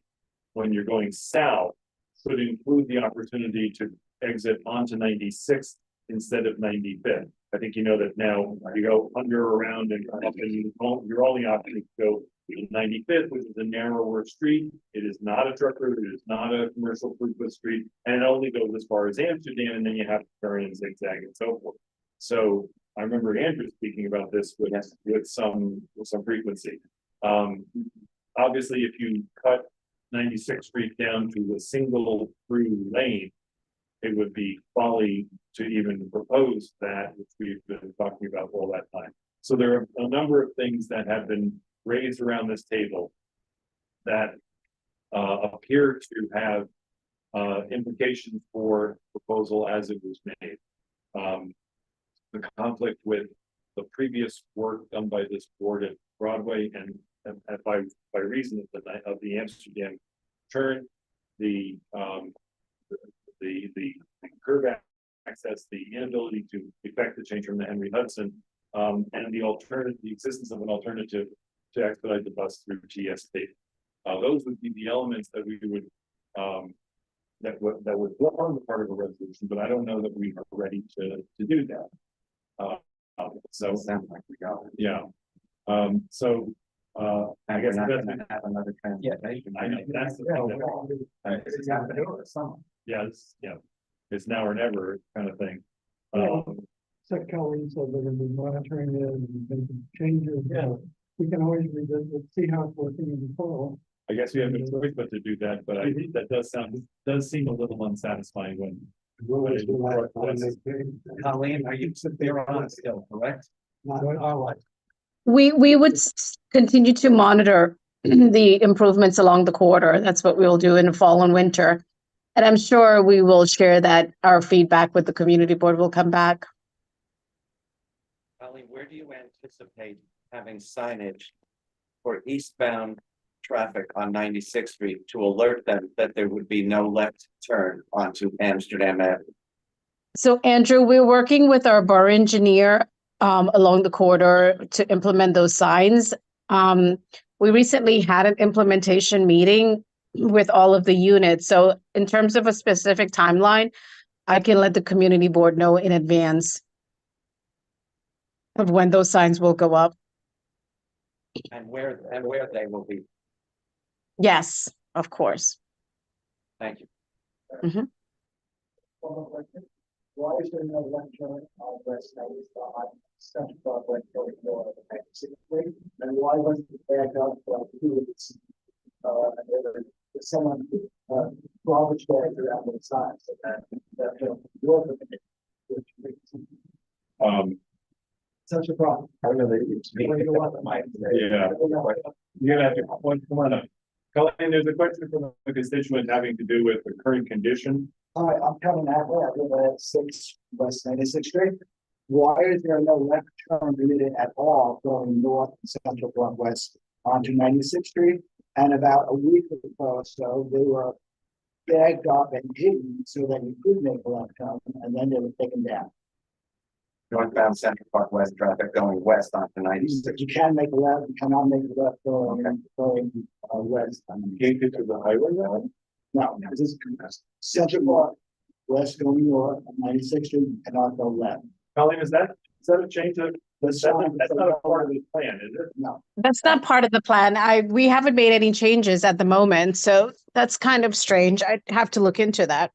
when you're going south, should include the opportunity to exit onto 96th instead of 95th. I think you know that now you go under, around, and up, and your only option is to go to 95th, which is a narrower street. It is not a truck route, it is not a commercial throughput street, and it only goes as far as Amsterdam, and then you have to turn and zigzag and so forth. So I remember Andrew speaking about this with some frequency. Obviously, if you cut 96th Street down to a single through lane, it would be folly to even propose that, which we've been talking about all that time. So there are a number of things that have been raised around this table that appear to have implications for proposal as it was made. The conflict with the previous work done by this board at Broadway and by reason of the Amsterdam turn, the curb access, the inability to effect the change from the Henry Hudson, and the existence of an alternative to expedite the bus through TSP. Those would be the elements that we would that would form the part of a resolution, but I don't know that we are ready to do that. So sounds like we got it. Yeah. So I guess that's, Have another transportation. I know, that's the problem. It's happening over summer. Yeah, it's now or never kind of thing. Yeah. So Kelly said they're gonna be monitoring it and making changes. Yeah. We can always revisit, see how it's working in the fall. I guess we have no choice but to do that, but I think that does seem a little unsatisfying when. Colleen, are you there on still, correct? We would continue to monitor the improvements along the corridor. That's what we'll do in the fall and winter. And I'm sure we will share that our feedback with the community board will come back. Colleen, where do you anticipate having signage for eastbound traffic on 96th Street to alert them that there would be no left turn onto Amsterdam Avenue? So Andrew, we're working with our borough engineer along the corridor to implement those signs. We recently had an implementation meeting with all of the units. So in terms of a specific timeline, I can let the community board know in advance of when those signs will go up. And where they will be. Yes, of course. Thank you. Why is there no left turn on West on Central Broadway going north of 96th Street? And why wasn't it back up for 2 weeks? Someone garbage bags around the sides so that north of it. Such a problem. Yeah. You're gonna have to, come on up. Colleen, there's a question from a constituent having to do with the current condition. Hi, I'm Kevin Adler. I live at 6 West 96th Street. Why is there no left turn permitted at all going north and Central Northwest onto 96th Street? And about a week ago or so, they were bagged up and hidden so that you could make a left turn, and then they were taken down. Northbound Central Park West traffic going west onto 96th. You can make a left, you cannot make a left going west. Can't get to the highway now? No, this is Central Park West going north, 96th Street, you cannot go left. Colleen, is that a change of, that's not a part of the plan, is it? No. That's not part of the plan. We haven't made any changes at the moment, so that's kind of strange. I'd have to look into that.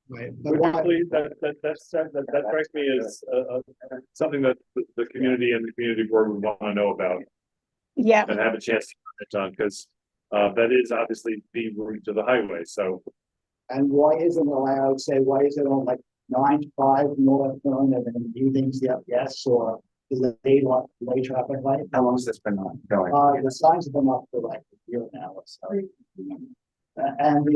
Right. Would you please, that strikes me as something that the community and the community board would want to know about. Yeah. And have a chance to comment on, because that is obviously the route to the highway, so. And why isn't it allowed, say, why is it on like 9 to 5 north turn and then evenings, yes, or is it late traffic light? How long has this been going? The signs have been up for like a year now, so. And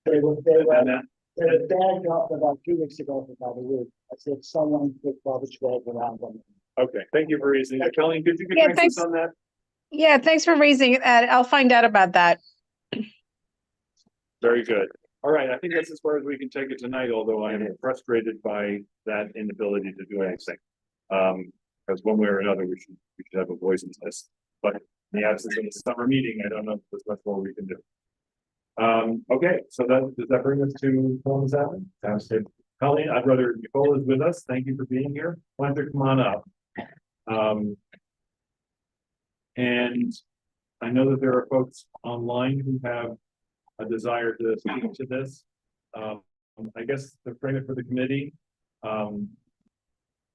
they were bagged up about 2 weeks ago about a week. I said someone put garbage bags around them. Okay, thank you for raising that. Colleen, could you Yeah, get thanks. on that? Yeah, thanks for raising it. I'll find out about that. Very good. All right, I think that's as far as we can take it tonight, although I am frustrated by that inability to do anything. Because one way or another, we should have a voice in this. But in the absence of a summer meeting, I don't know if there's much more we can do. Okay, so does that bring us to Coleman's Island? Sounds good. Colleen, I'd rather Nicole is with us. Thank you for being here. Why don't you come on up? And I know that there are folks online who have a desire to speak to this. I guess to frame it for the committee,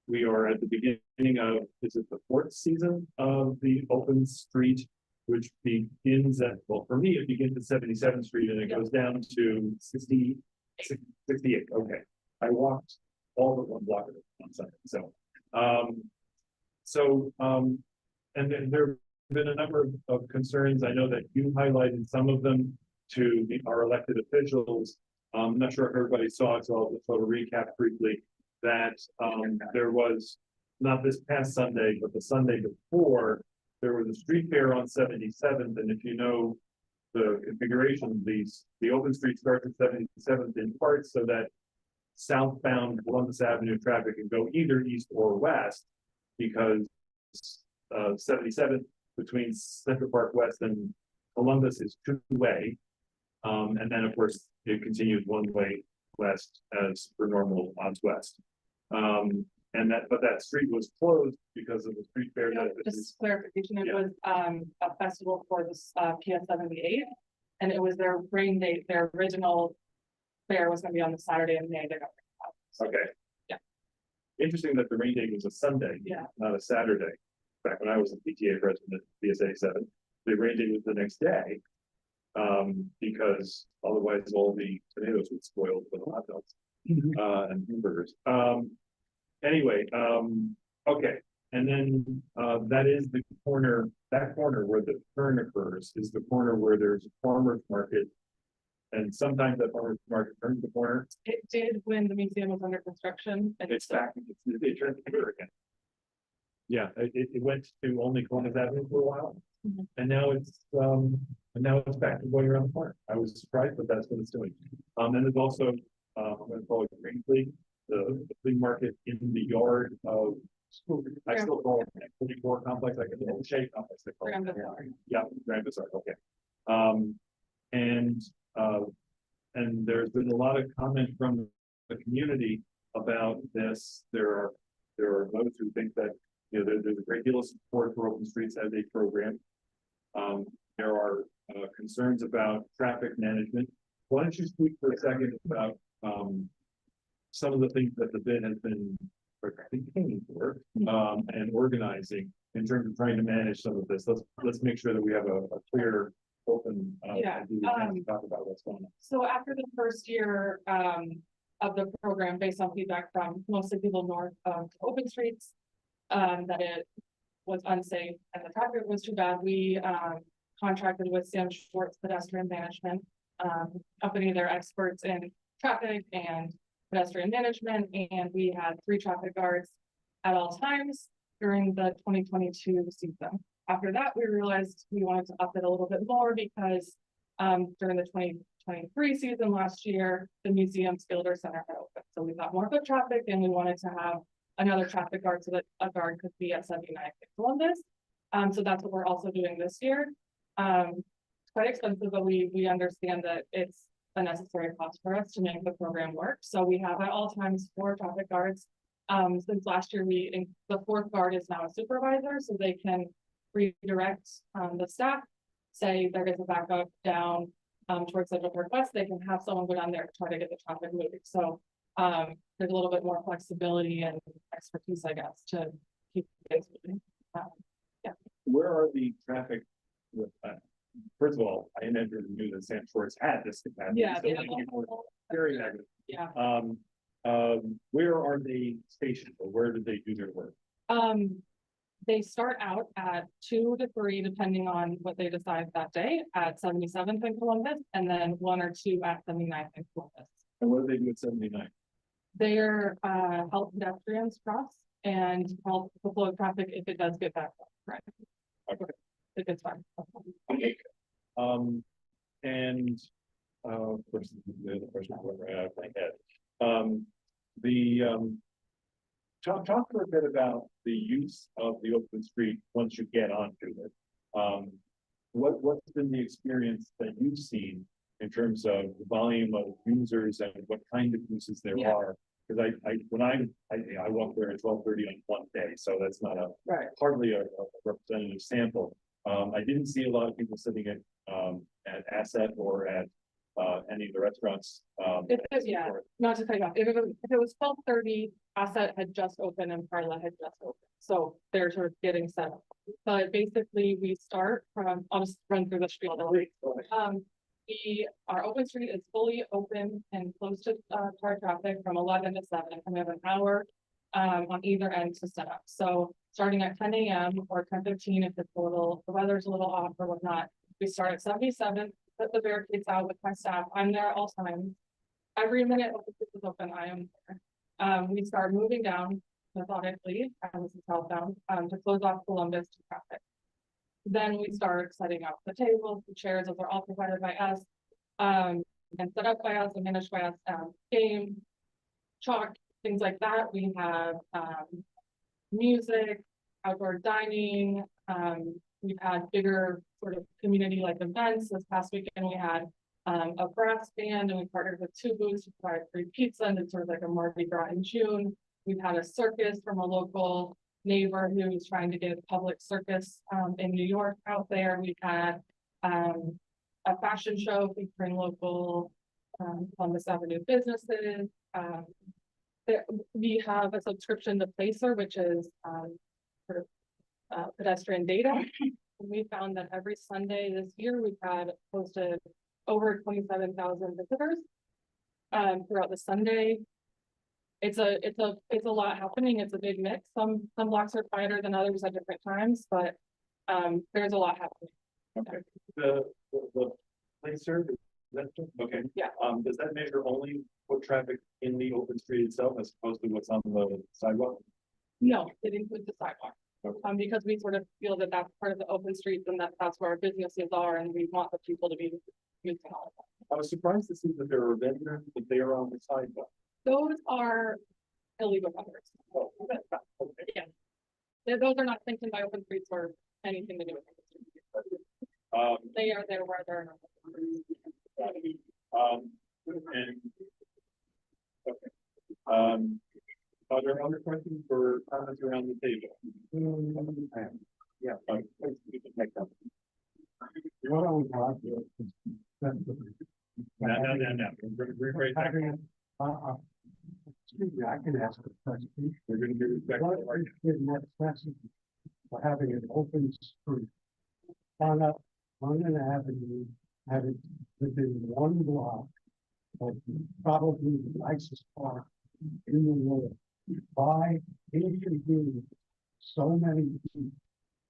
we are at the beginning of, is it the 4th season of the open street, which begins at, well, for me, it begins at 77th Street and it goes down to 68. Okay, I walked all but one block of it on Sunday. And then there have been a number of concerns. I know that you highlighted some of them to our elected officials. I'm not sure if everybody saw it, so I'll just sort of recap briefly that there was, not this past Sunday, but the Sunday before, there was a street fair on 77th, and if you know the configuration, the open street starts at 77th in part so that southbound Columbus Avenue traffic can go either east or west, because 77th between Central Park West and Columbus is 2-way. And then of course it continues 1-way west as per normal on west. but that street was closed because of the street fair. That it was- Just clarification, it Yeah. was a festival for this PS 78. And it was their rain date, their original fair was gonna be on the Saturday in May. They got rained out. So, Okay. Yeah. Interesting that the rain date was a Sunday. Yeah. Not a Saturday. Back when I was a PTA president at PSA7, the rain date was the next day. Because otherwise all the tomatoes would spoil for the hot dogs, and hamburgers. Anyway, okay, and then, that is the corner, that corner where the turn occurs is the corner where there's a farmer's market. And sometimes that farmer's market turns the corner, It did when the museum was under construction. and it's back, it turns the corner again. Yeah, it went to only Columbus Avenue for a while, Mhm. and now it's back to going around the corner. I was surprised, but that's what it's doing. And there's also, I'm gonna call it Green Flea, the flea market in the yard of, I still call it 44 complex, like a Shea complex. They call it. Grand Bazaar. Yeah, Grand Bazaar, okay. And there's been a lot of comment from the community about this. There are those who think that, you know, there's a great deal of support for Open Streets as a program. There are concerns about traffic management. Why don't you speak for a second about some of the things that the bid has been paying for and organizing in terms of trying to manage some of this. Let's make sure that we have a clear, open Yeah, idea to talk about what's going on. So after the first year of the program, based on feedback from mostly people north of Open Streets, that it was unsafe and the traffic was too bad, we contracted with Sam Schwartz Pedestrian Management company. They're experts in traffic and pedestrian management, and we had 3 traffic guards at all times during the 2022 season. After that, we realized we wanted to up it a little bit more because during the 2023 season last year, the museum's builder center had opened. So we got more foot traffic and we wanted to have another traffic guard so that a guard could be at 79 Columbus. So that's what we're also doing this year. It's quite expensive, but we understand that it's a necessary cost for us to make the program work. So we have at all times 4 traffic guards. Since last year, the 4th guard is now a supervisor, so they can redirect the staff. Say there is a backup down towards Central Park West, they can have someone go down there to try to get the traffic moving. So there's a little bit more flexibility and expertise, I guess, to keep things moving. Yeah. Where are the traffic? First of all, I never knew that Sam Schwartz had this capacity. Yeah, so they thank have you a for whole- very negative. Yeah. Where are they stationed, or where do they do their work? They start out at 2 to 3, depending on what they decide that day, at 77th and Columbus, and then 1 or 2 at 79th and Columbus. And what do they do at 79? They're help pedestrians cross and help the flow of traffic if it does get backed up, right? Okay. If it's fine. And of course, the other question right out of my head. Talk a little bit about the use of the open street once you get onto it. What's been the experience that you've seen in terms of the volume of users and what kind of uses there Yeah. are? Because I walked there at 12:30 on one day, so that's not Right. hardly a representative sample. I didn't see a lot of people sitting at Asset or at any of the restaurants. Yeah, not to cut you off, if it was 12:30, Asset had just opened and Parla had just opened, so they're sort of getting set up. But basically, we start from, I'll just run through the spiel. Our open street is fully open and closed to car traffic from 11 to 7, and we have an hour on either end to set up. So starting at 10 a.m. or 10:15, if it's the weather's a little off or whatnot, we start at 77, put the barricades out with my staff. I'm there all times. Every minute open street is open, I am there. We start moving down methodically, as this is southbound, to close off Columbus to traffic. Then we start setting up the tables, the chairs, those are all provided by us, and set up by us and managed by us, game, chalk, things like that. We have music, outdoor dining, we've had bigger sort of community like events. This past weekend we had a brass band, and we partnered with 2 booths to provide free pizza, and it's sort of like a Mardi Gras in June. we've had a circus from a local neighbor who's trying to get a public circus, in New York out there. We've had, a fashion show featuring local, Columbus Avenue businesses. We have a subscription to Placer, which is, sort of, pedestrian data. We found that every Sunday this year, we've had posted over 27,000 visitors throughout the Sunday. It's a lot happening. It's a big mix. Some blocks are quieter than others at different times, but there's a lot happening. Okay. The Placer, okay. Yeah. Does that measure only foot traffic in the open street itself as opposed to what's on the sidewalk? No, it includes the sidewalk. Okay. Because we sort of feel that that's part of the open streets and that's where our businesses are, and we want the people to be using all of that. I was surprised to see that there are vendors, but they are on the sidewalk. Those are illegal vendors. Oh, okay. Yeah. Those are not sanctioned by open streets or anything to do with open streets. They are there where they're not. Are there other questions or comments around the table? Yeah. You can make them. What I would like to. Excuse me, I can ask a question. We're going to be respectful. What is the necessity for having an open street on an avenue, having within one block of probably the nicest park in the world? By inconvenience, so many people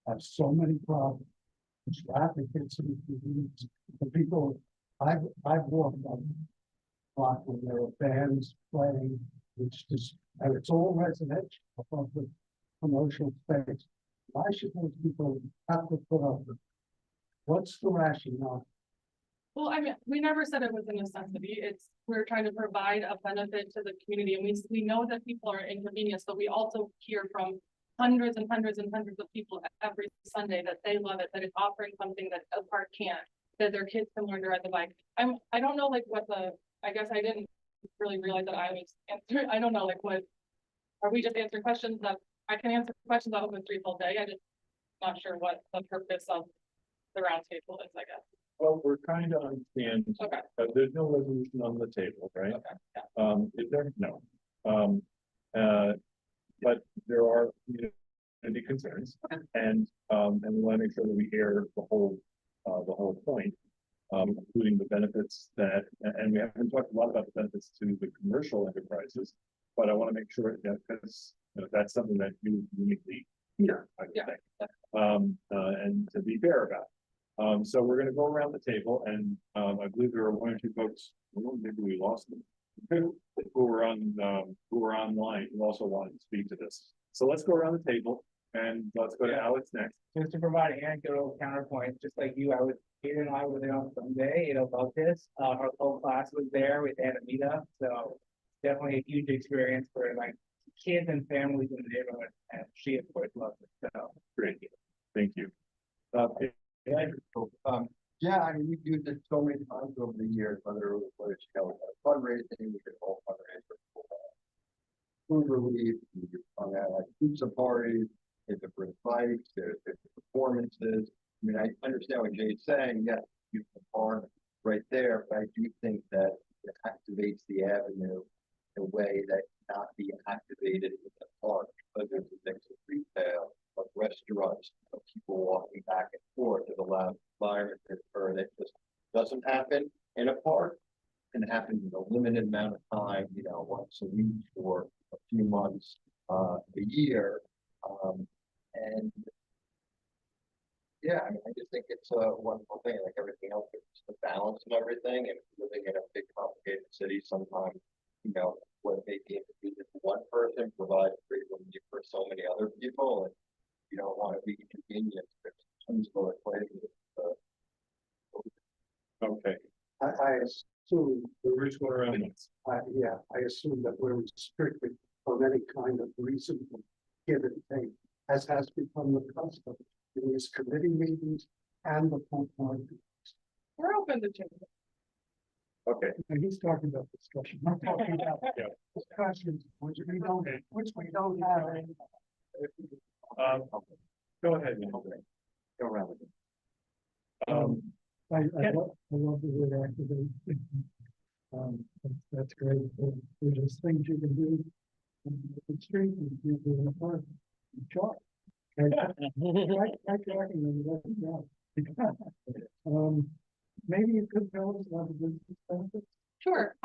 have so many problems. Traffic hits them, the people, I've walked on block when there are bands playing, which just, and it's all residential above the commercial space. Why should those people have to put up with? What's the rationale? Well, I mean, we never said it was a necessity. We're trying to provide a benefit to the community, and we know that people are inconvenienced, but we also hear from hundreds and hundreds and hundreds of people every Sunday that they love it, that it's offering something that a park can't, that their kids can learn to ride the bike. I don't know like what I guess I didn't really realize that I was answering. I don't know like what, are we just answering questions that I can answer questions on open streets all day? I just not sure what the purpose of the round table is, I guess. Well, we're trying to understand. Okay. There's no resolution on the table, right? Okay. Yeah. Is there? No. But there are community concerns, and we want to make sure that we air the whole point, including the benefits that, and we haven't talked a lot about the benefits to the commercial enterprises, but I want to make sure that because that's something that you uniquely hear, I would think, and to be fair about it. So we're going to go around the table, and I believe there are one or two folks. Well, maybe we lost them. Who were online who also wanted to speak to this. So let's go around the table and let's go to Alex next. Just to provide anecdotal counterpoint, just like you, Peter and I were there on Sunday, about this. Our whole class was there. We had a meetup, so definitely a huge experience for like kids and families in the neighborhood, and she of course loved it. So Great, thank you. Yeah, I mean, we've used it so many times over the years, whether it's fundraising, we could all fundraise for food relief, we could pizza parties, if it brings bikes, there's performances. I mean, I understand what Jay's saying, yes, you can park right there, but I do think that it activates the avenue in a way that cannot be activated in the park, because there's a mix of retail, of restaurants, of people walking back and forth. There's a lot of environment that just doesn't happen in a park. Can happen in a limited amount of time, once a week or a few months a year. And yeah, I mean, I just think it's a wonderful thing, like everything else, it's the balance and everything, and living in a big complicated city, sometimes, what may be inconvenient for one person provides great relief for so many other people, and you don't want to be inconvenienced. There's tons of other places. Okay. I assume we're just going around this. I assume that we're restricted from any kind of reasonable give and take, as has become the custom in these committee meetings and the full board. We're open to change. Okay. And he's talking about discussion. I'm talking about questions, which we don't have. Go ahead. Go around. I love the word activate. That's great. There's just things you can do. The street, you do in the park, you chart. Tracking them, maybe you could tell us about the business benefits. Sure.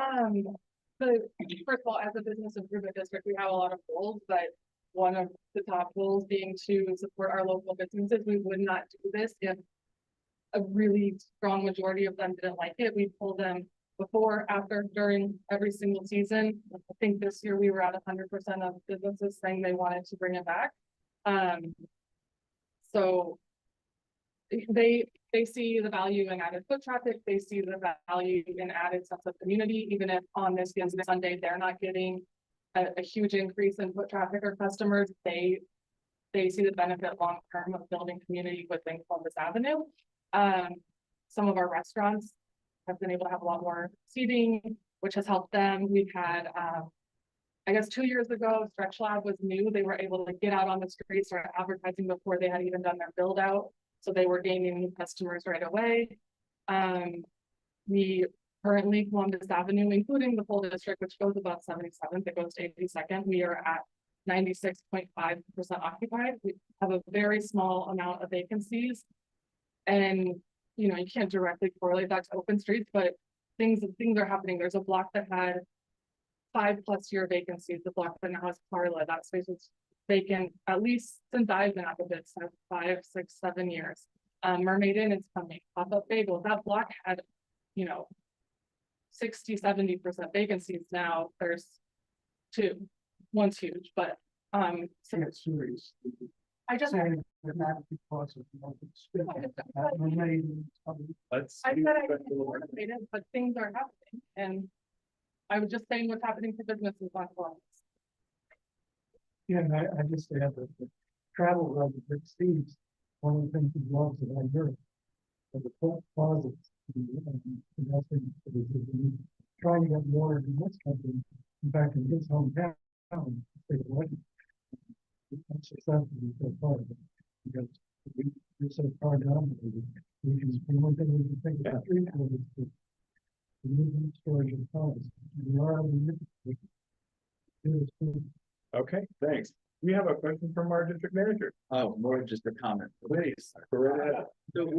First of all, as a business improvement district, we have a lot of goals, but one of the top goals being to support our local businesses. We would not do this if a really strong majority of them didn't like it. We pulled them before, after, during every single season. I think this year we were at 100% of businesses saying they wanted to bring it back. So they see the value in added foot traffic. They see the value in added sense of community, even if on this Sunday they're not getting a huge increase in foot traffic or customers. They see the benefit long term of building community within Columbus Avenue. Some of our restaurants have been able to have a lot more seating, which has helped them. We've had, I guess 2 years ago, Stretch Lab was new. They were able to get out on the streets, start advertising before they had even done their build out. So they were gaining new customers right away. We currently, Columbus Avenue, including the full district, which goes above 77th, it goes to 82nd. We are at 96.5% occupied. We have a very small amount of vacancies. And you know, you can't directly correlate that to open streets, but things are happening. There's a block that had 5+ year vacancies. The block that now has Carla, that space was vacant at least since I've been at the bid, so 5, 6, 7 years. Mermaid Inn is coming. Pop-up Bagel. That block had, you know, 60-70% vacancies. Now there's 2. One's huge, but Serious. I just saying that not because of Let's. I said I didn't coordinate it, but things are happening, and I was just saying what's happening to businesses on Columbus. Yeah, and I just add that the travel rug exceeds one of the things he loves that I heard. But the closets, trying to get more in this country. In fact, in his hometown, it's successful so far, because we're so far down. We can, one thing we can think about is the movement, storage, and cars. We are Okay, thanks. We have a question from our district manager. Oh, more just a comment. Please, go right ahead. So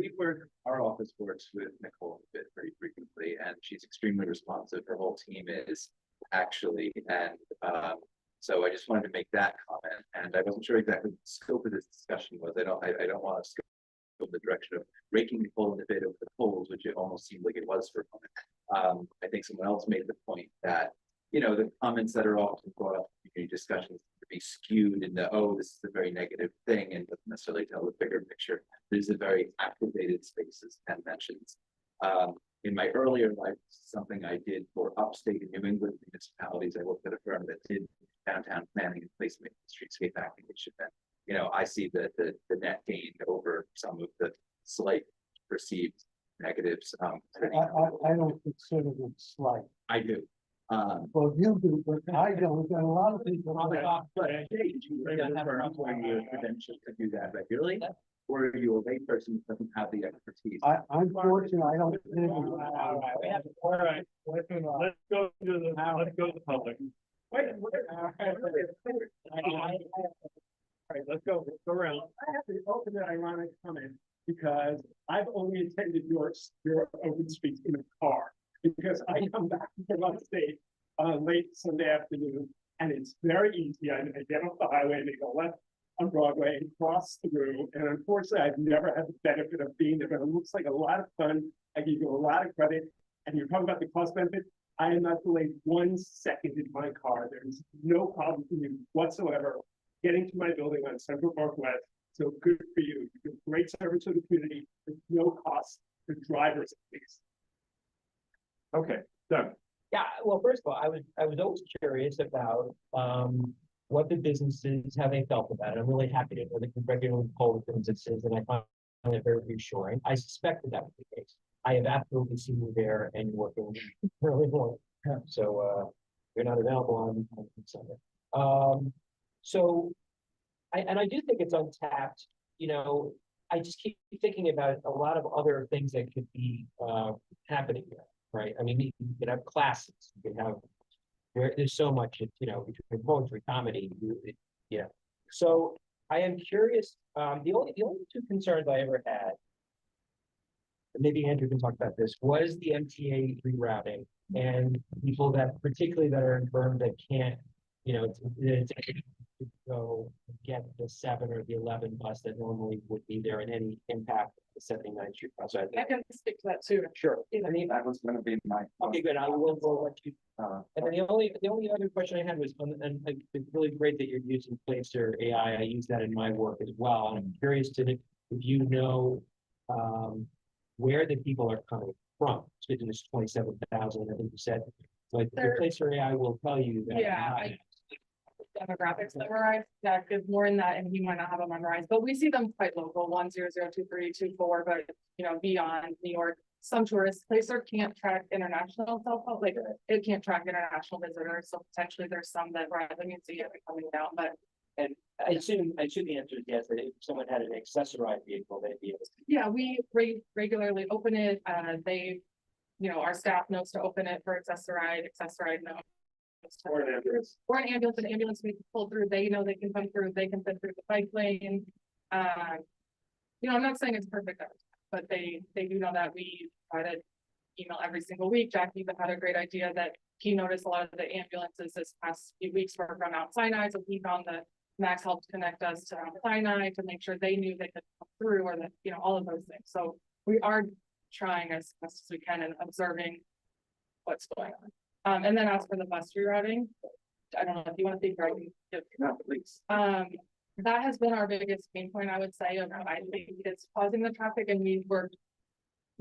our office works with Nicole a bit very frequently, and she's extremely responsive. Her whole team is actually, and so I just wanted to make that comment, and I wasn't sure exactly what the scope of this discussion was. I don't want to go in the direction of raking Nicole in the bit over the coals, which it almost seemed like it was for a moment. I think someone else made the point that, you know, the comments that are often brought up in community discussions to be skewed into, oh, this is a very negative thing, and doesn't necessarily tell the bigger picture. There's a very activated spaces and mentions. In my earlier life, something I did for upstate and New England municipalities. I worked at a firm that did downtown planning and placement, streetscape activation. And, you know, I see the net gain over some of the slight perceived negatives. I don't consider them slight. I do. Well, you do, but I don't. Got a lot of people on the credentials to do that regularly, or are you a layperson who doesn't have the expertise? I'm fortunate. I don't. All right. Let's go to the public. Wait. All right, let's go around. I have to open an ironic comment because I've only attended your open streets in a car. Because I come back from upstate late Sunday afternoon, and it's very easy. I get off the highway and they go left on Broadway and cross through. And unfortunately, I've never had the benefit of being there, but it looks like a lot of fun. I give you a lot of credit. And you're talking about the cost benefit. I am not delayed 1 second in my car. There's no problem for me whatsoever getting to my building on Central Park West. So good for you. You give great service to the community with no cost to drivers at least. Okay, Doug. Yeah, well, first of all, I was always curious about what the businesses, how they felt about it. I'm really happy to know that you regularly poll with businesses, and I find it very reassuring. I suspected that was the case. I have absolutely seen you there and working really well. So they're not available on Sunday. So I do think it's untapped, you know, I just keep thinking about a lot of other things that could be happening there, right? I mean, you could have classes, you could have, there's so much, you know, between poetry, comedy, yeah. So I am curious, the only two concerns I ever had, and maybe Andrew can talk about this, was the MTA rerouting and people that particularly that are infirm that can't, you know, it's go get the 7 or the 11 bus that normally would be there and any impact the 79th Street bus. So I can speak to that too. Sure. I mean, That was gonna be my. okay, good. I will let you. And then the only other question I had was and like, it's really great that you're using Placer AI. I use that in my work as well. And I'm curious to if you know where the people are coming from. Speaking this 27,000, I think you said, like the Placer AI will tell you that. Yeah, demographics memorized. Zach is more in that, and he might not have them memorized, but we see them quite local, 1002324, but you know, beyond New York. Some tourists, Placer can't track international cell phone, like it can't track international visitors, so potentially there's some that rather than see it coming down, but. And I assume the answer is yes, that if someone had an accessorized vehicle, they'd be able to. Yeah, we regularly open it, they, you know, our staff knows to open it for accessorized no. Or an ambulance. Or an ambulance we can pull through, they know they can come through, they can fit through the bike lane. You know, I'm not saying it's perfect, but they do know that we try to email every single week. Jackie even had a great idea that he noticed a lot of the ambulances this past few weeks were from Mount Sinai, so he found that Max helped connect us to Mount Sinai to make sure they knew they could come through, or that, you know, all of those things. So we are trying as best as we can and observing what's going on. And then as for the bus rerouting, I don't know if you want to think right. No, please. That has been our biggest pain point, I would say. I think it's causing the traffic, and we've worked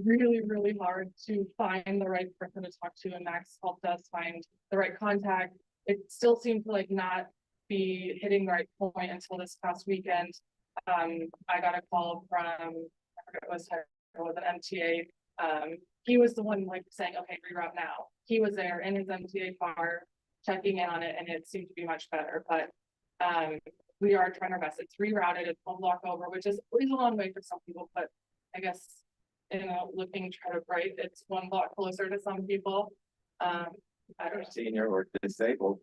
really, really hard to find the right person to talk to, and Max helped us find the right contact. It still seemed to like not be hitting the right point until this past weekend. I got a call from, I forget it was an MTA. He was the one like saying, okay, reroute now. He was there in his MTA car checking in on it, and it seemed to be much better. But we are trying our best. It's rerouted, it's 1 block over, which is a long way for some people, but I guess, you know, looking kind of right, it's 1 block closer to some people. I don't know. Senior or disabled,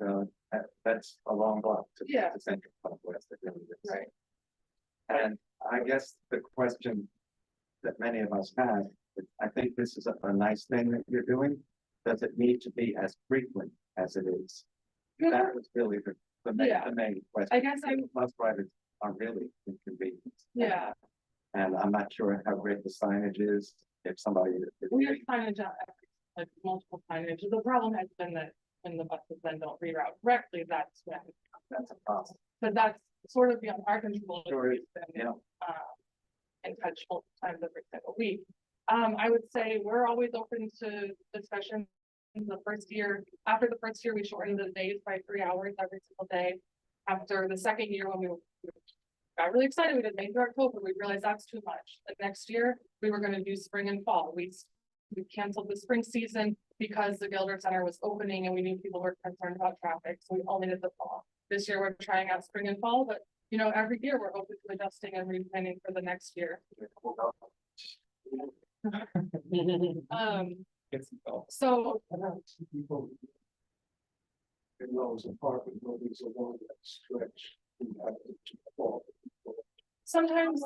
that's a long block to Yeah. the Central Southwest. It really is. Right. And I guess the question that many of us have, I think this is a nice thing that you're doing. Does it need to be as frequent as it is? That was really the main question. I guess bus riders are really inconvenienced. Yeah. And I'm not sure how great the signage is. If somebody We have signage out, like multiple signage. The problem has been that when the buses then don't reroute correctly, that's when that's a problem. But that's sort of beyond our control. Sure is. Yeah. And touch multiple times every single week. I would say we're always open to discussion. The first year, after the first year, we shortened the days by 3 hours every single day. After the second year, when we got really excited, we did May through October, we realized that's too much. The next year, we were going to do spring and fall. We canceled the spring season because the Gilder Center was opening and we knew people were concerned about traffic, so we only did the fall. This year, we're trying out spring and fall, but you know, every year we're open to adjusting and replanning for the next year. So people in those apartment buildings along that stretch. Sometimes,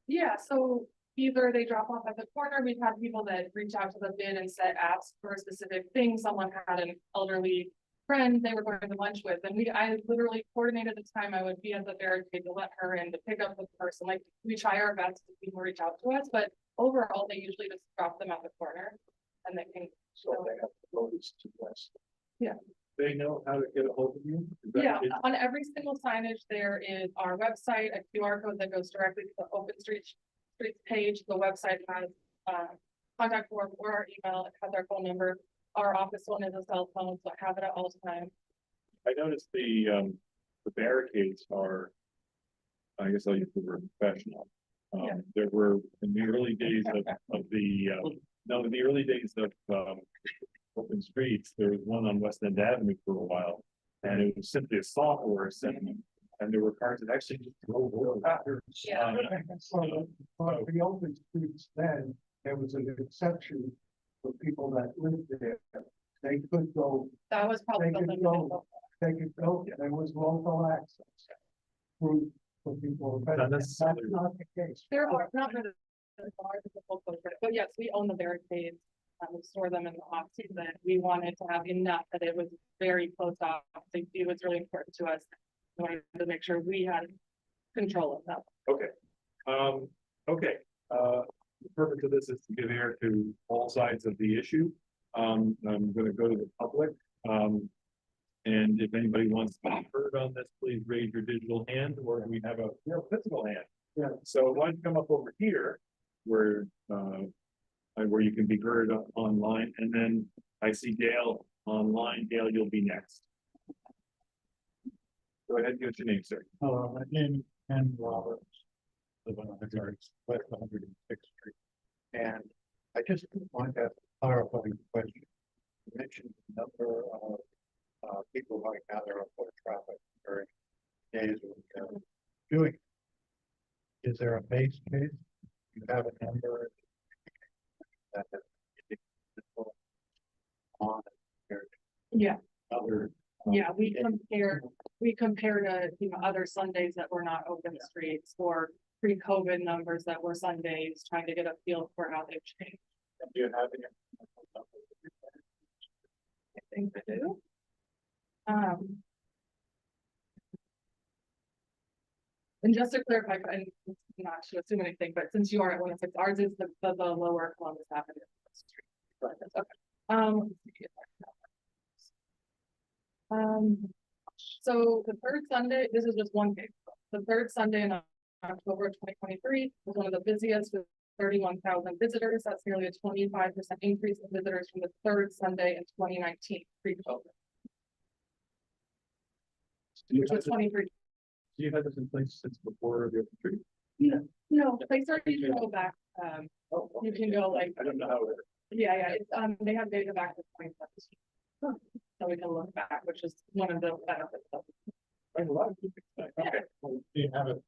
yeah, so either they drop off at the corner, we've had people that reach out to the bin and said, ask for a specific thing. Someone had an elderly friend they were going to lunch with, and I literally coordinated the time I would be at the barricade to let her in to pick up the person. Like, we try our best if people reach out to us, but overall they usually just drop them at the corner and they can. So they have to go to west. Yeah. They know how to get a hold of you? Yeah, on every single signage, there is our website, a QR code that goes directly to the Open Streets page. The website has contact form or our email, it has our phone number. Our office one is a cell phone, so I have it at all times. I noticed the barricades are, I guess I'll use the word professional. There were in the early days of the in the early days of open streets. There was one on West End Avenue for a while. And it was simply a salt horse and there were cars that actually just drove over. Yeah. So, but the open streets then, there was an exception for people that lived there. They could go, That was probably they the could limit. go, they could go, there was local access. For people, but Not that's necessarily. not the case. There are not really large as a full footprint, but yes, we own the barricades. We store them in the off season. We wanted to have enough that it was very close off. Safety was really important to us. We wanted to make sure we had control of that. Okay, the purpose of this is to give air to all sides of the issue. I'm gonna go to the public. And if anybody wants to be heard on this, please raise your digital hand, or we have a physical hand. Yeah. So why don't you come up over here where you can be heard online, and then I see Dale online. Dale, you'll be next. Go ahead, give us your name, sir. My name is Ken Roberts, live on West 106th Street. And I just wanted to ask a clarifying question. You mentioned the number of people right now that are on foot traffic during days of doing. Is there a base case? You have a number that on Yeah. other. Yeah, we compare to, other Sundays that were not open streets or pre-COVID numbers that were Sundays, trying to get a feel for how they've changed. Do you have any? I think I do. And just to clarify, and not to assume anything, but since you are at 106, ours is the lower Columbus Avenue street. But that's okay. So the third Sunday, this is just one case. The third Sunday in October 2023 was one of the busiest with 31,000 visitors. That's nearly a 25% increase in visitors from the third Sunday in 2019 pre-COVID. Which was 23. Do you have this in place since before the open street? No, they started to go back. You can go like. I don't know how it. Yeah, it's, they have data back to 2017. So we can look back, which is one of the benefits of it. A lot of people. Okay. Do you have it?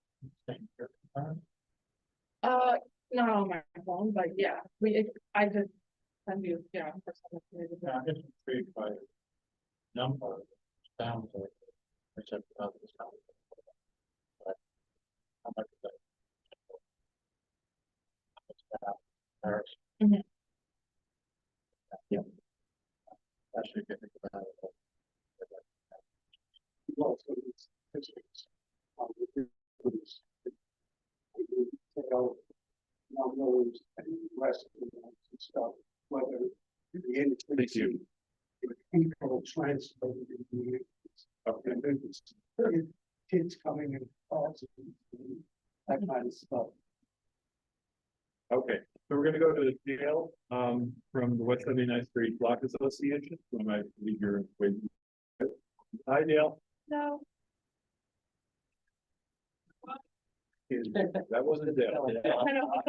Not on my phone, but yeah, I just send you, I'm just intrigued by number sounds like except about this house. But how much is that? Mhm. Yeah. That should get about it. Well, so it's rest and stuff, whether the industry people translated kids coming in cars, that kind of stuff. Okay, so we're gonna go to Dale, from the West 79th Street Block Association. When I leave your way. Hi, Dale. No. That wasn't Dale. I know.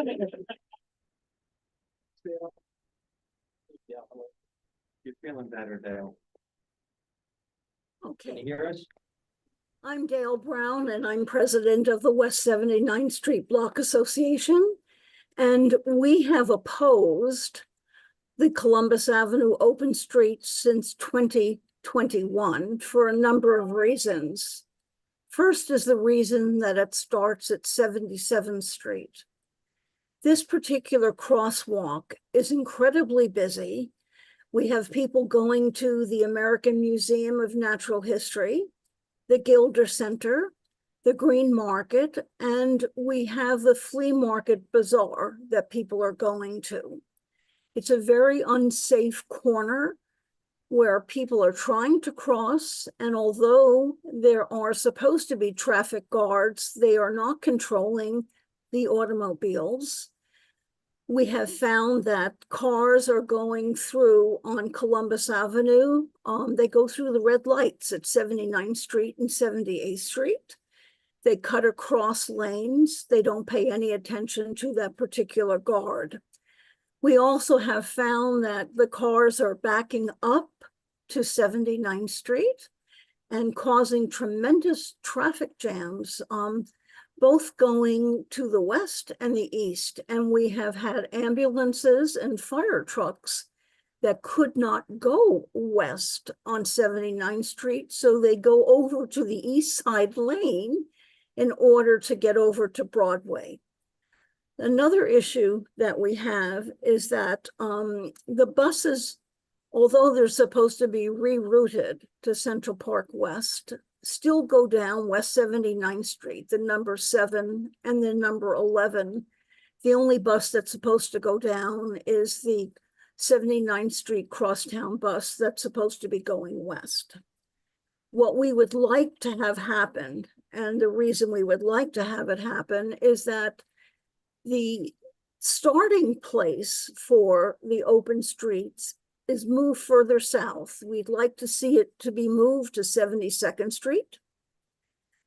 You're feeling better, Dale. Can you Okay, hear us? I'm Gail Brown and I'm president of the West 79th Street Block Association. And we have opposed the Columbus Avenue open street since 2021 for a number of reasons. First is the reason that it starts at 77th Street. This particular crosswalk is incredibly busy. We have people going to the American Museum of Natural History, the Gilder Center, the Green Market, and we have the Flea Market Bazaar that people are going to. It's a very unsafe corner where people are trying to cross, and although there are supposed to be traffic guards, they are not controlling the automobiles. We have found that cars are going through on Columbus Avenue. They go through the red lights at 79th Street and 78th Street. They cut across lanes. They don't pay any attention to that particular guard. We also have found that the cars are backing up to 79th Street and causing tremendous traffic jams, both going to the west and the east. And we have had ambulances and fire trucks that could not go west on 79th Street, so they go over to the east side lane in order to get over to Broadway. Another issue that we have is that the buses, although they're supposed to be rerouted to Central Park West, still go down West 79th Street, the number 7 and the number 11. The only bus that's supposed to go down is the 79th Street crosstown bus that's supposed to be going west. What we would like to have happen, and the reason we would like to have it happen, is that the starting place for the open streets is moved further south. We'd like to see it to be moved to 72nd Street,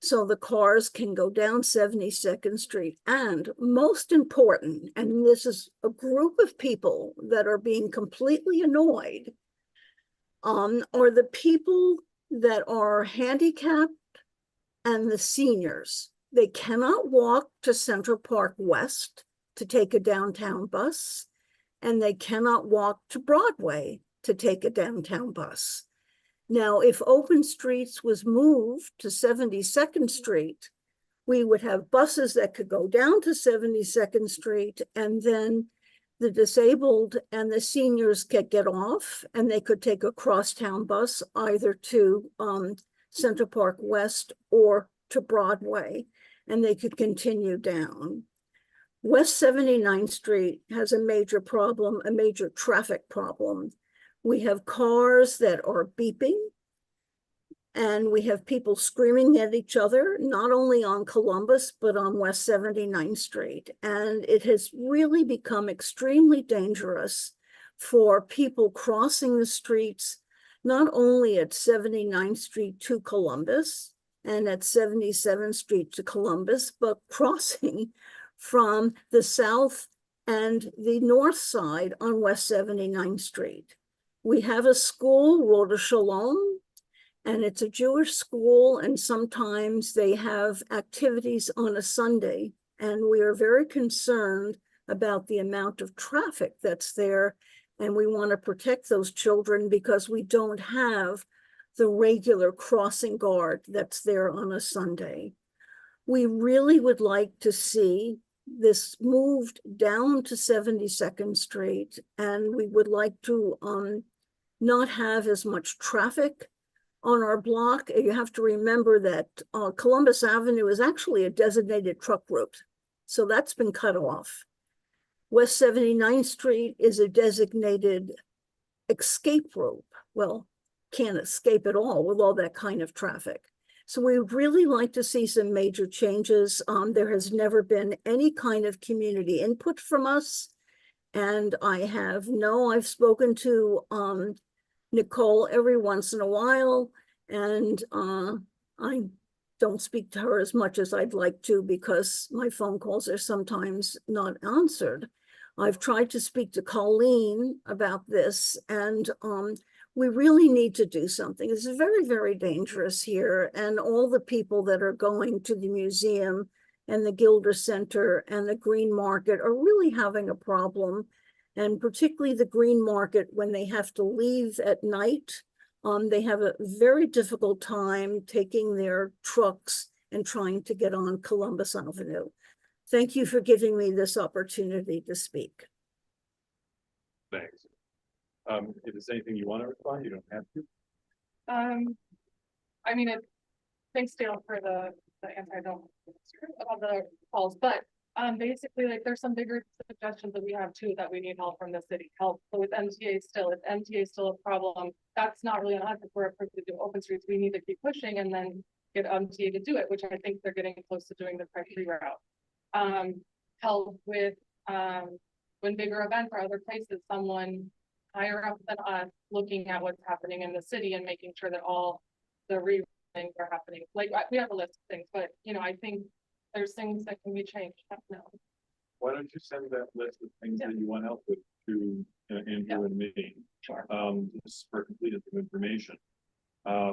so the cars can go down 72nd Street. And most important, and this is a group of people that are being completely annoyed, are the people that are handicapped and the seniors. They cannot walk to Central Park West to take a downtown bus, and they cannot walk to Broadway to take a downtown bus. Now, if open streets was moved to 72nd Street, we would have buses that could go down to 72nd Street, and then the disabled and the seniors could get off, and they could take a crosstown bus either to Central Park West or to Broadway, and they could continue down. West 79th Street has a major problem, a major traffic problem. We have cars that are beeping, and we have people screaming at each other, not only on Columbus, but on West 79th Street. And it has really become extremely dangerous for people crossing the streets, not only at 79th Street to Columbus and at 77th Street to Columbus, but crossing from the south and the north side on West 79th Street. We have a school, Roda Shalom, and it's a Jewish school, and sometimes they have activities on a Sunday, and we are very concerned about the amount of traffic that's there, and we want to protect those children because we don't have the regular crossing guard that's there on a Sunday. We really would like to see this moved down to 72nd Street, and we would like to not have as much traffic on our block. You have to remember that Columbus Avenue is actually a designated truck route, so that's been cut off. West 79th Street is a designated escape route. Well, can't escape at all with all that kind of traffic. So we would really like to see some major changes. There has never been any kind of community input from us. And I've spoken to Nicole every once in a while, and I don't speak to her as much as I'd like to because my phone calls are sometimes not answered. I've tried to speak to Colleen about this, and we really need to do something. It's very, very dangerous here, and all the people that are going to the museum and the Gilder Center and the Green Market are really having a problem, and particularly the Green Market when they have to leave at night. They have a very difficult time taking their trucks and trying to get on Columbus Avenue. Thank you for giving me this opportunity to speak. Thanks. If there's anything you want to respond, you don't have to. I mean, thanks Dale for the anti-dome about the calls, but basically, like, there's some bigger suggestions that we have too that we need help from the city help. So with MTA still, if MTA is still a problem, that's not really on us. If we're approved to do open streets, we need to keep pushing and then get MTA to do it, which I think they're getting close to doing the Price reroute. Help with when bigger events or other places, someone higher up than us looking at what's happening in the city and making sure that all the things are happening. Like, we have a list of things, but I think there's things that can be changed. No. why don't you send that list of things that you want help with to Andrew and me? Sure. Just for completed information. I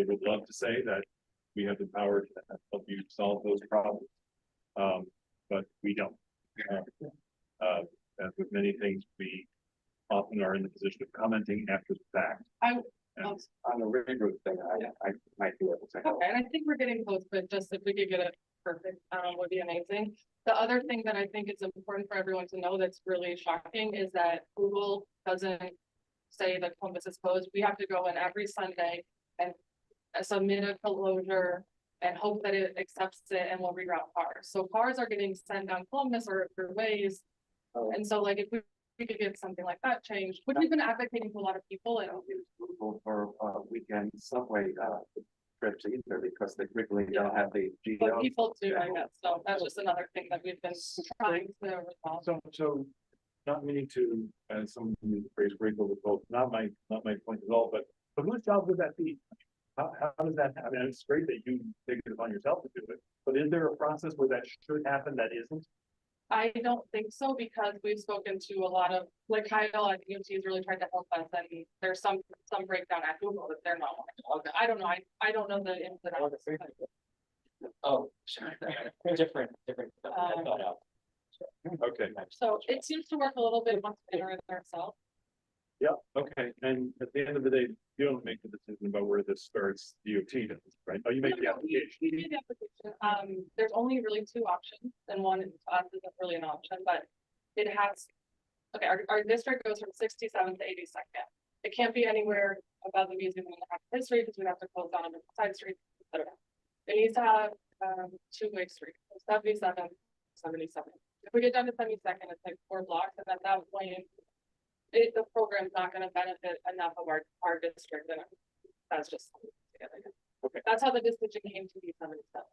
would love to say that we have the power to help you solve those problems. But we don't. As with many things, we often are in the position of commenting after the fact. I- On the rigor thing, I might be able to help. Okay, and I think we're getting close, but just if we could get it perfect, would be amazing. The other thing that I think is important for everyone to know that's really shocking is that Google doesn't say that Columbus is closed. We have to go in every Sunday and submit a closure and hope that it accepts it and will reroute cars. So cars are getting sent down Columbus or through ways. And so like if we could get something like that changed, which we've been advocating to a lot of people and Google for weekend subway trips either because they frequently don't have the but GO. people do, I guess. So that's just another thing that we've been trying to resolve. So not meaning to, and some of the phrase grateful with both, not my point at all, but whose job would that be? How does that happen? And it's great that you take it upon yourself to do it, but is there a process where that should happen that isn't? I don't think so, because we've spoken to a lot of, like Kyle at DOT has really tried to help us, and there's some breakdown at Google that they're not. I don't know, I don't know the ins and outs. Oh, sure. Different. Okay. So it seems to work a little bit once we enter it ourselves. Yeah, okay, and at the end of the day, you don't make the decision about where this starts, DOT does, right? Oh, you make the application. We made the application. There's only really two options, and one to us isn't really an option, but it has. Okay, our district goes from 67th to 82nd. It can't be anywhere above the museum in the half history because we have to close down a side street, etc. It needs to have two-way street, 77, 77. If we get down to 72nd, it's like 4 blocks, and at that point, the program's not going to benefit enough of our district, and that's just okay. That's how the decision came to be 77.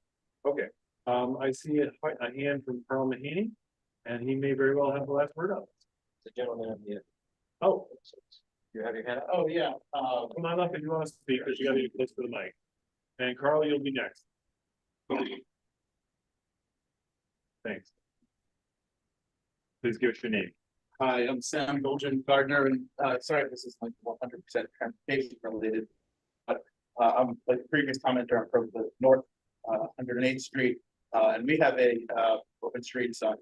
Okay, I see a hand from Carl Mahaney, and he may very well have the last word on it. The gentleman on the. Oh, You have your hand up? Oh, yeah, come on up if you want to speak, because you got to be close to the mic. And Carl, you'll be next. Thanks. Please give us your name. Hi, I'm Sam Golden Gardner, and sorry if this is like 100% transportation related, but I'm like the previous commenter from the north 108th Street, and we have a open streets on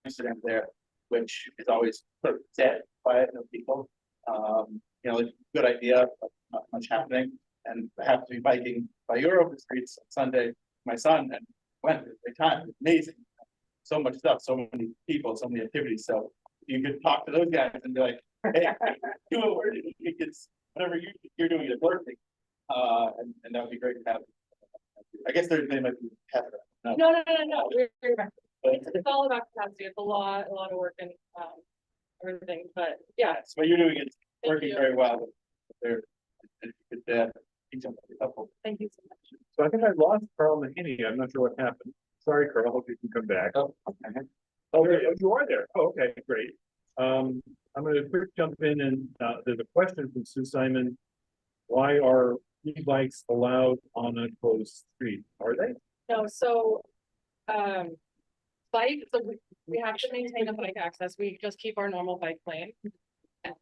Amsterdam there, which is always sort of dead, quiet, no people. You know, it's a good idea, but not much happening. And I have to be biking by your open streets on Sunday, my son, and went at a great time. It's amazing, so much stuff, so many people, so many activities. So you could talk to those guys and be like, hey, you know, where did you think it's whatever you're doing is working. And that would be great to have. I guess their name might be Heather. No. It's all about capacity. It's a lot of work and everything, but yeah. So what you're doing is working very well. They're teach them to be helpful. Thank you so much. So I think I lost Carl Mahaney. I'm not sure what happened. Sorry, Carl. Hope you can come back. Oh, you are there. Oh, okay, great. I'm going to quick jump in, and there's a question from Sue Simon. Why are e-bikes allowed on a closed street? Are they? No, so bike, so we have to maintain a bike access. We just keep our normal bike lane.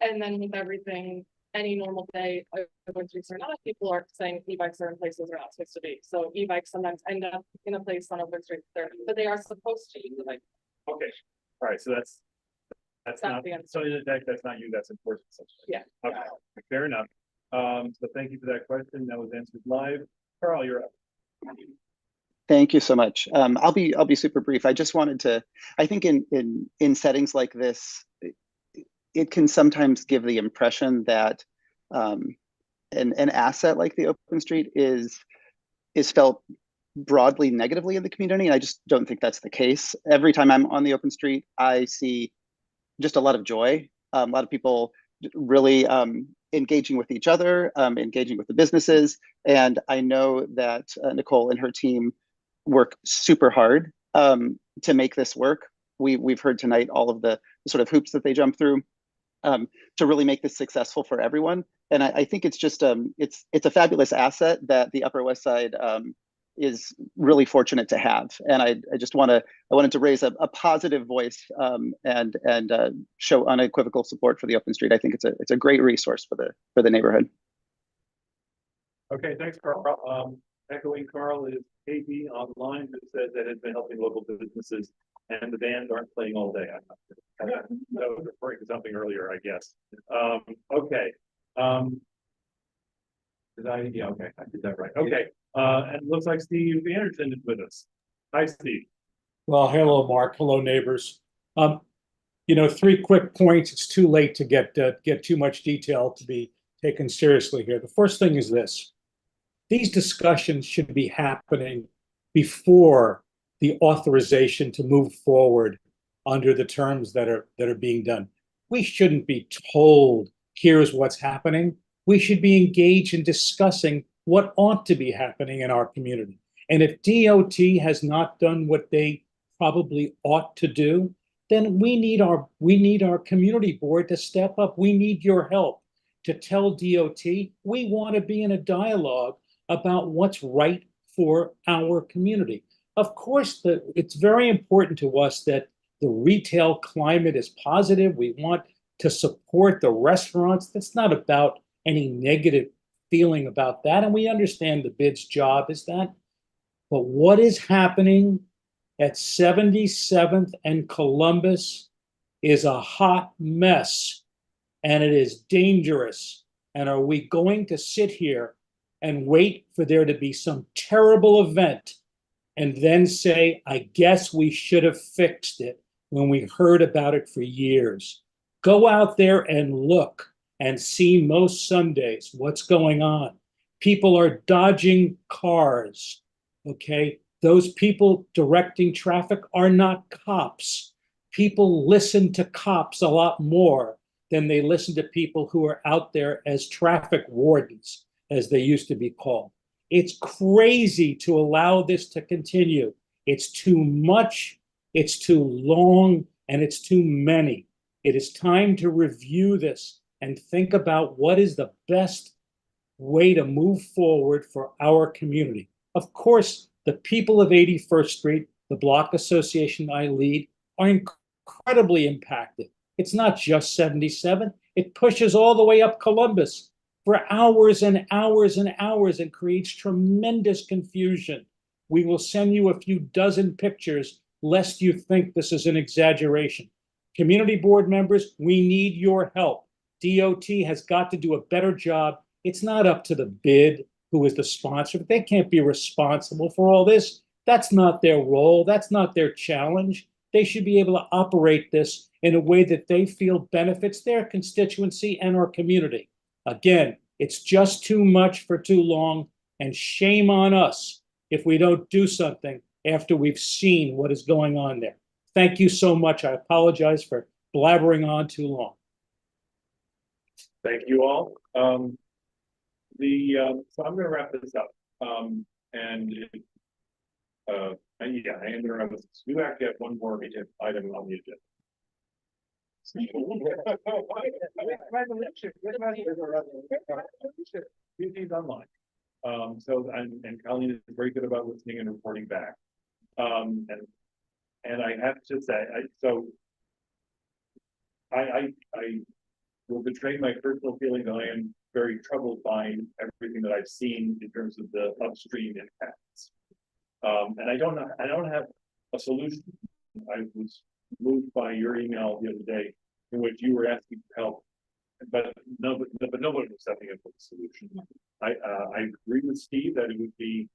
And then with everything, any normal day, open streets or not, people are saying e-bikes are in places they're not supposed to be. So e-bikes sometimes end up in a place on open streets there, but they are supposed to use the bike. Okay, all right, so that's not, so in effect, that's not you, that's enforcement. Yeah. Okay, fair enough. So thank you for that question. That was answered live. Carl, you're up. Thank you so much. I'll be super brief. I just wanted to, I think in settings like this, it can sometimes give the impression that an asset like the open street is felt broadly negatively in the community, and I just don't think that's the case. Every time I'm on the open street, I see just a lot of joy, a lot of people really engaging with each other, engaging with the businesses, and I know that Nicole and her team work super hard to make this work. We've heard tonight all of the sort of hoops that they jump through to really make this successful for everyone. And I think it's just it's a fabulous asset that the Upper West Side is really fortunate to have. And I wanted to raise a positive voice and show unequivocal support for the open street. I think it's a great resource for the neighborhood. Okay, thanks, Carl. Echoing Carl is KB online who says that has been helping local businesses and the bands aren't playing all day. I'm not, that was referring to something earlier, I guess. Okay. Yeah, okay, I did that right. Okay. And it looks like Steve Anderson is with us. Hi, Steve. Well, hello, Mark. Hello, neighbors. You know, 3 quick points. It's too late to get too much detail to be taken seriously here. The first thing is this. These discussions should be happening before the authorization to move forward under the terms that are being done. We shouldn't be told, here's what's happening. We should be engaged in discussing what ought to be happening in our community. And if DOT has not done what they probably ought to do, then we need our community board to step up. We need your help to tell DOT we want to be in a dialogue about what's right for our community. Of course, it's very important to us that the retail climate is positive. We want to support the restaurants. That's not about any negative feeling about that. And we understand the bid's job is that. But what is happening at 77th and Columbus is a hot mess, and it is dangerous. And are we going to sit here and wait for there to be some terrible event and then say, I guess we should have fixed it when we heard about it for years? Go out there and look and see most Sundays what's going on. People are dodging cars, okay? Those people directing traffic are not cops. People listen to cops a lot more than they listen to people who are out there as traffic wardens, as they used to be called. It's crazy to allow this to continue. It's too much, it's too long, and it's too many. It is time to review this and think about what is the best way to move forward for our community. Of course, the people of 81st Street, the block association I lead, are incredibly impacted. It's not just 77, it pushes all the way up Columbus for hours and hours and hours and creates tremendous confusion. We will send you a few dozen pictures lest you think this is an exaggeration. Community board members, we need your help. DOT has got to do a better job. It's not up to the bid, who is the sponsor. They can't be responsible for all this. That's not their role. That's not their challenge. They should be able to operate this in a way that they feel benefits their constituency and our community. Again, it's just too much for too long, and shame on us if we don't do something after we've seen what is going on there. Thank you so much. I apologize for blabbering on too long. Thank you all. So I'm going to wrap this up. Yeah, I am going to wrap this. We actually have one more item on the agenda. He's online. And Colleen is very good about listening and reporting back. And I have to say, I will betray my personal feeling that I am very troubled by everything that I've seen in terms of the upstream impacts. And I don't have a solution. I was moved by your email the other day in which you were asking for help, but nobody was stepping in for the solution. I agree with Steve that it would be,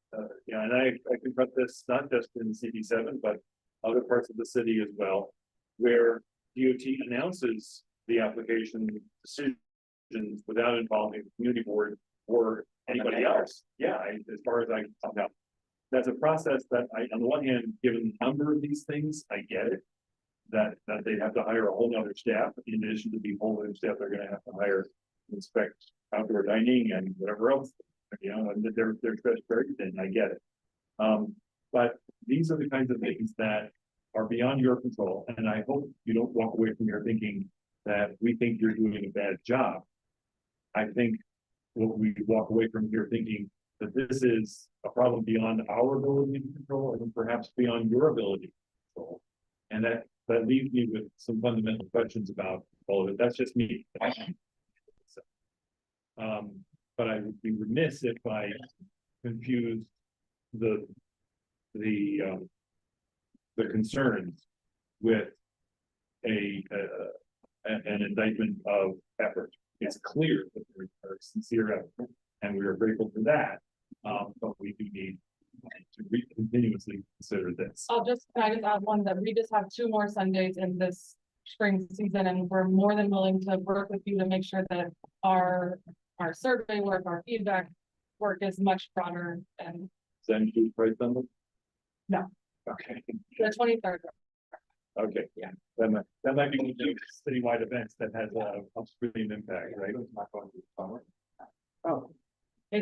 and I confront this not just in CB7, but other parts of the city as well, where DOT announces the application decisions without involving the community board or anybody else. Yeah, as far as I found out. That's a process that on the one hand, given the number of these things, I get it, that they have to hire a whole other staff in addition to the whole other staff they're going to have to hire to inspect outdoor dining and whatever else, and they're stretched very thin. I get it. But these are the kinds of things that are beyond your control. And I hope you don't walk away from here thinking that we think you're doing a bad job. I think what we walk away from here thinking that this is a problem beyond our ability to control and perhaps beyond your ability to control. And that leaves me with some fundamental questions about all of it. That's just me. But I would be remiss if I confused the concerns with an indictment of effort. It's clear that there are sincere effort, and we are grateful for that. But we do need to continuously consider this. Can I just add one that we just have 2 more Sundays in this spring season, and we're more than willing to work with you to make sure that our survey work, our feedback work is much broader and. Send you price number? No. Okay. The 23rd. Okay, yeah, that might be one of those citywide events that has a upstream impact, right? It's not going to be summer. Oh. We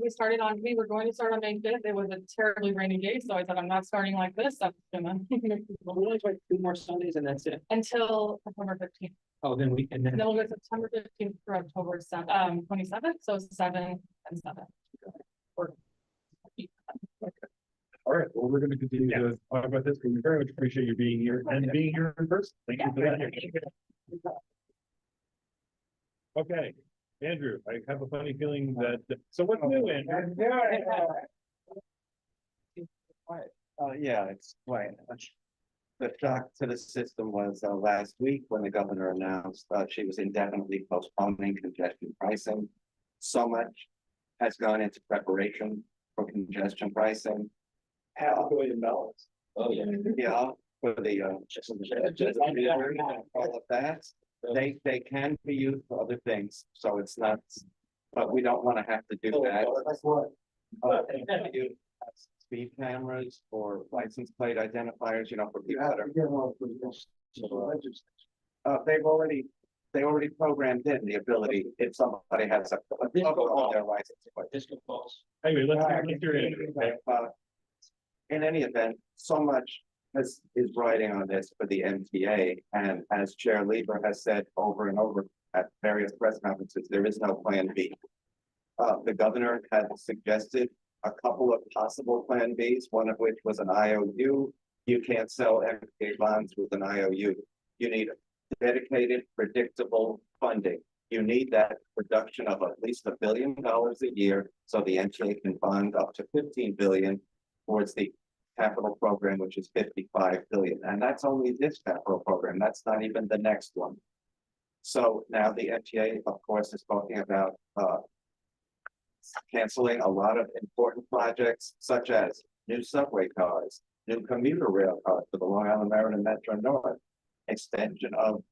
started we were going to start on May 5th. It was a terribly rainy day, so I said, I'm not starting like this. I'm gonna. Well, we only try 2 more Sundays and that's it. Until September 15th. Oh, then we can. Then we'll go September 15th through October 27th, so 7 and 7. All right, well, we're going to continue to talk about this. We very much appreciate you being here and being here in person. Thank you for that. Okay, Andrew, I have a funny feeling that, so what's new, Andrew? Yeah, it's quiet. The shock to the system was last week when the governor announced she was indefinitely postponing congestion pricing. So much has gone into preparation for congestion pricing. $500 million. Oh, yeah. Yeah, for the all of that. They can be used for other things, so it's not, but we don't want to have to do that. That's what. Speed cameras or license plate identifiers, you know, for people that are. They already programmed in the ability if somebody has a logo on their license plate. Anyway, let's hear it. In any event, so much is riding on this for the MTA, and as Chair Lieber has said over and over at various press conferences, there is no plan B. The governor had suggested a couple of possible plan Bs, one of which was an IOU. You can't sell MTA bonds with an IOU. You need dedicated, predictable funding. You need that production of at least $1 billion a year, so the MTA can bond up to 15 billion towards the capital program, which is 55 billion. And that's only this capital program. That's not even the next one. So now the MTA, of course, is talking about canceling a lot of important projects, such as new subway cars, new commuter rail cars for the Long Island Maryland Metro North, extension of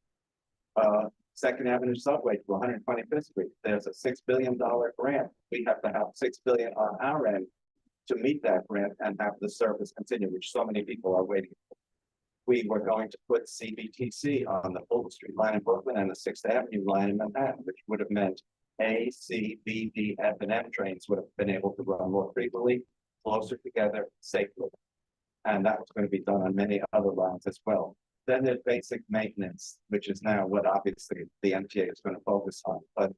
Second Avenue subway to 125th Street. There's a $6 billion grant. We have to have $6 billion on our end to meet that grant and have the service continue, which so many people are waiting for. We were going to put CBTC on the Fulton Street line in Brooklyn and the 6th Avenue line in Manhattan, which would have meant A, C, B, D, F, and M trains would have been able to run more frequently, closer together, safely. And that was going to be done on many other lines as well. Then there's basic maintenance, which is now what obviously the MTA is going to focus on. But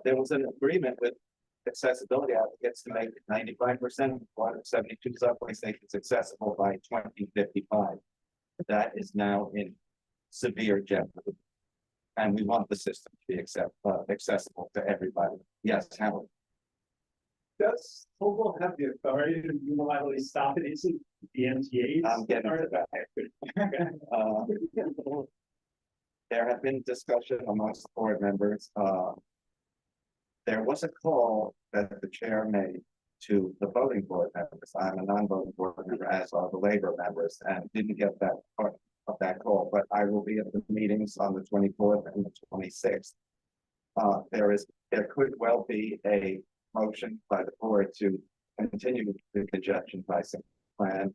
there was an agreement with accessibility advocates to make 95% of 172 subway stations accessible by 2055. That is now in severe jeopardy. And we want the system to be accessible to everybody. Yes, Howard. Does Hopewell have the authority to unilaterally stop it? Isn't the MTA? I'm getting to that. There have been discussion amongst the board members. There was a call that the chair made to the voting board members. I'm a non-voting board member, as are the labor members, and didn't get that part of that call, but I will be at the meetings on the 24th and the 26th. There could well be a motion by the board to continue the congestion pricing plan.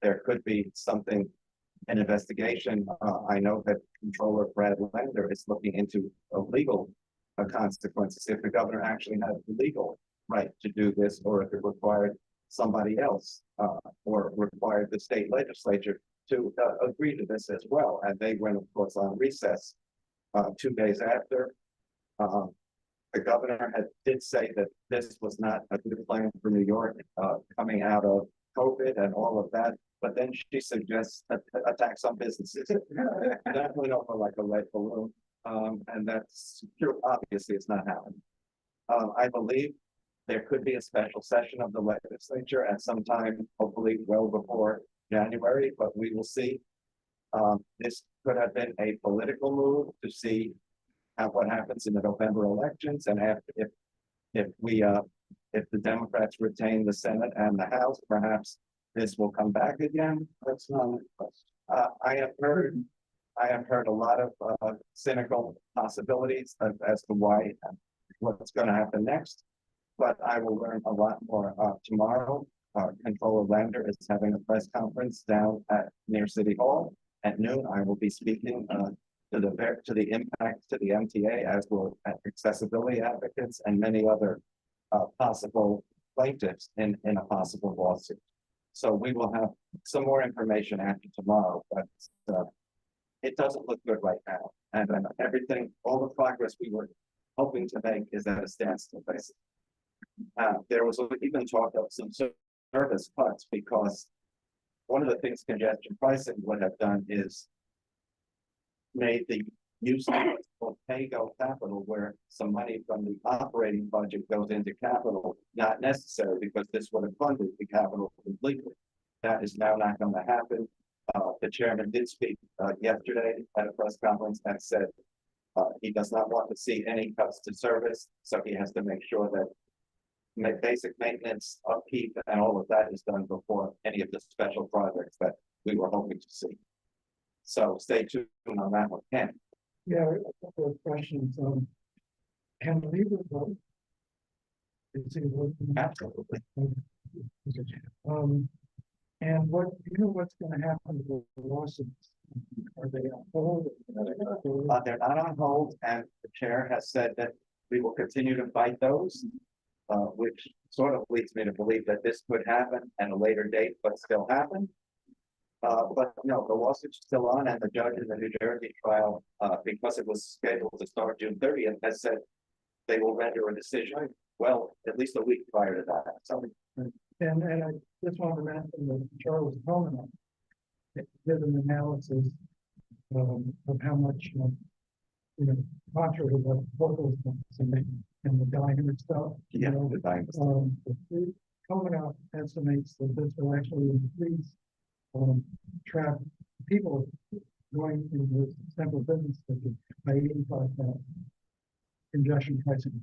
There could be something, an investigation. I know that Controller Brad Lander is looking into legal consequences if the governor actually had the legal right to do this, or if it required somebody else or required the state legislature to agree to this as well. And they went, of course, on recess 2 days after. the governor did say that this was not a good plan for New York, coming out of COVID and all of that. But then she suggests a tax on businesses. That went over like a lead balloon. And that's true. Obviously, it's not happening. I believe there could be a special session of the legislature at some time, hopefully well before January, but we will see. This could have been a political move to see what happens in the November elections, and if the Democrats retain the Senate and the House, perhaps this will come back again. That's not. I have heard a lot of cynical possibilities as to why what's going to happen next, but I will learn a lot more tomorrow. Controller Lander is having a press conference down near City Hall at noon. I will be speaking to the impact to the MTA, as will accessibility advocates and many other possible plaintiffs in a possible lawsuit. So we will have some more information after tomorrow, but it doesn't look good right now. And everything, all the progress we were hoping to make is at a standstill, basically. There was even talk of some service cuts, because one of the things congestion pricing would have done is made the use of pay-go capital, where some money from the operating budget goes into capital, not necessary, because this would have funded the capital completely. That is now not going to happen. The chairman did speak yesterday at a press conference and said he does not want to see any cuts to service, so he has to make sure that basic maintenance, upkeep, and all of that is done before any of the special projects that we were hoping to see. So stay tuned on that one, Ken. Yeah, a couple of questions. Can we leave it vote? Absolutely. And what's going to happen to the lawsuits? Are they on hold? They're not on hold, and the chair has said that we will continue to fight those, which sort of leads me to believe that this could happen at a later date, but still happen. But no, the lawsuit's still on, and the judge in the New Jersey trial, because it was scheduled to start June 30th, has said they will render a decision, well, at least a week prior to that. So, and I just want to mention that Charles Coleman did an analysis of how much, contrary to what vocals and the diamond stuff. Yeah, the diamond stuff. Coleman estimates that this will actually increase trap people going in the central business district by 85,000. Congestion pricing.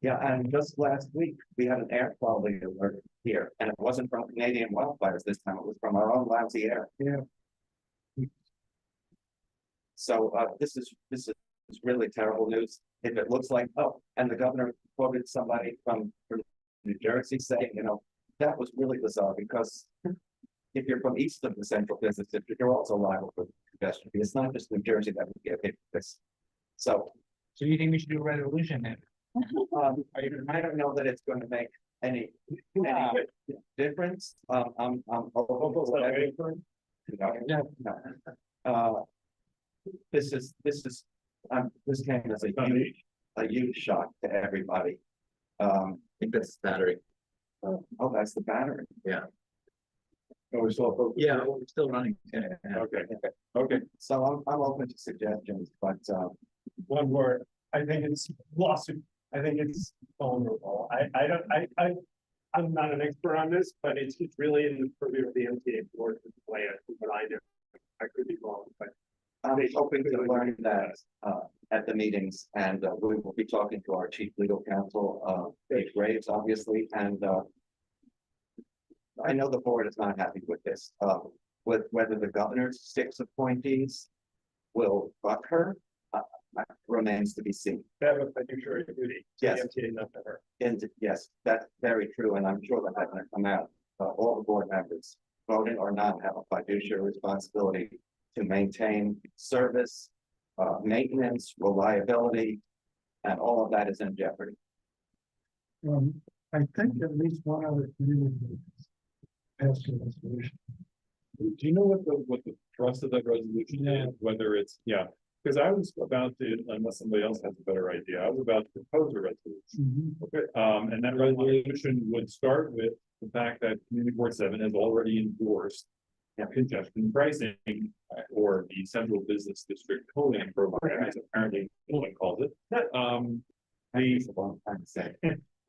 Yeah, and just last week we had an air quality alert here, and it wasn't from Canadian wildfires this time; it was from our own lousy air. Yeah. So this is really terrible news. If it looks like, and the governor quoted somebody from New Jersey saying, that was really bizarre, because if you're from east of the central business district, you're also liable for congestion. It's not just New Jersey that would get hit with this. So you think we should do a resolution then? I don't know that it's going to make any difference. I'm open to whatever. This came as a huge shock to everybody. I think that's the battery. Oh, that's the battery. Yeah. Oh, we're still we're still running. Okay. So I'm open to suggestions, but one word. I think it's lawsuit. I think it's vulnerable. I'm not an expert on this, but it's really in the purview of the MTA board to play it. What I do, I could be wrong, but I'm hoping to learn that at the meetings, and we will be talking to our chief legal counsel, Dave Graves, obviously, and I know the board is not happy with this. With whether the governor's 6 appointees will buck her, remains to be seen. that was a fiduciary duty. Yes. The MTA, not to her. And yes, that's very true, and I'm sure that's going to come out. All the board members, voting or not, have a fiduciary responsibility to maintain service, maintenance, reliability, and all of that is in jeopardy. I think at least one other community passed a resolution. Do you know what the thrust of that resolution is? Whether it's, Because I was about to, unless somebody else has a better idea, I was about to propose a resolution. Okay, and that resolution would start with the fact that Community Board 7 has already endorsed congestion pricing or the Central Business District Tolling Program, as apparently no one calls it. The long time to say.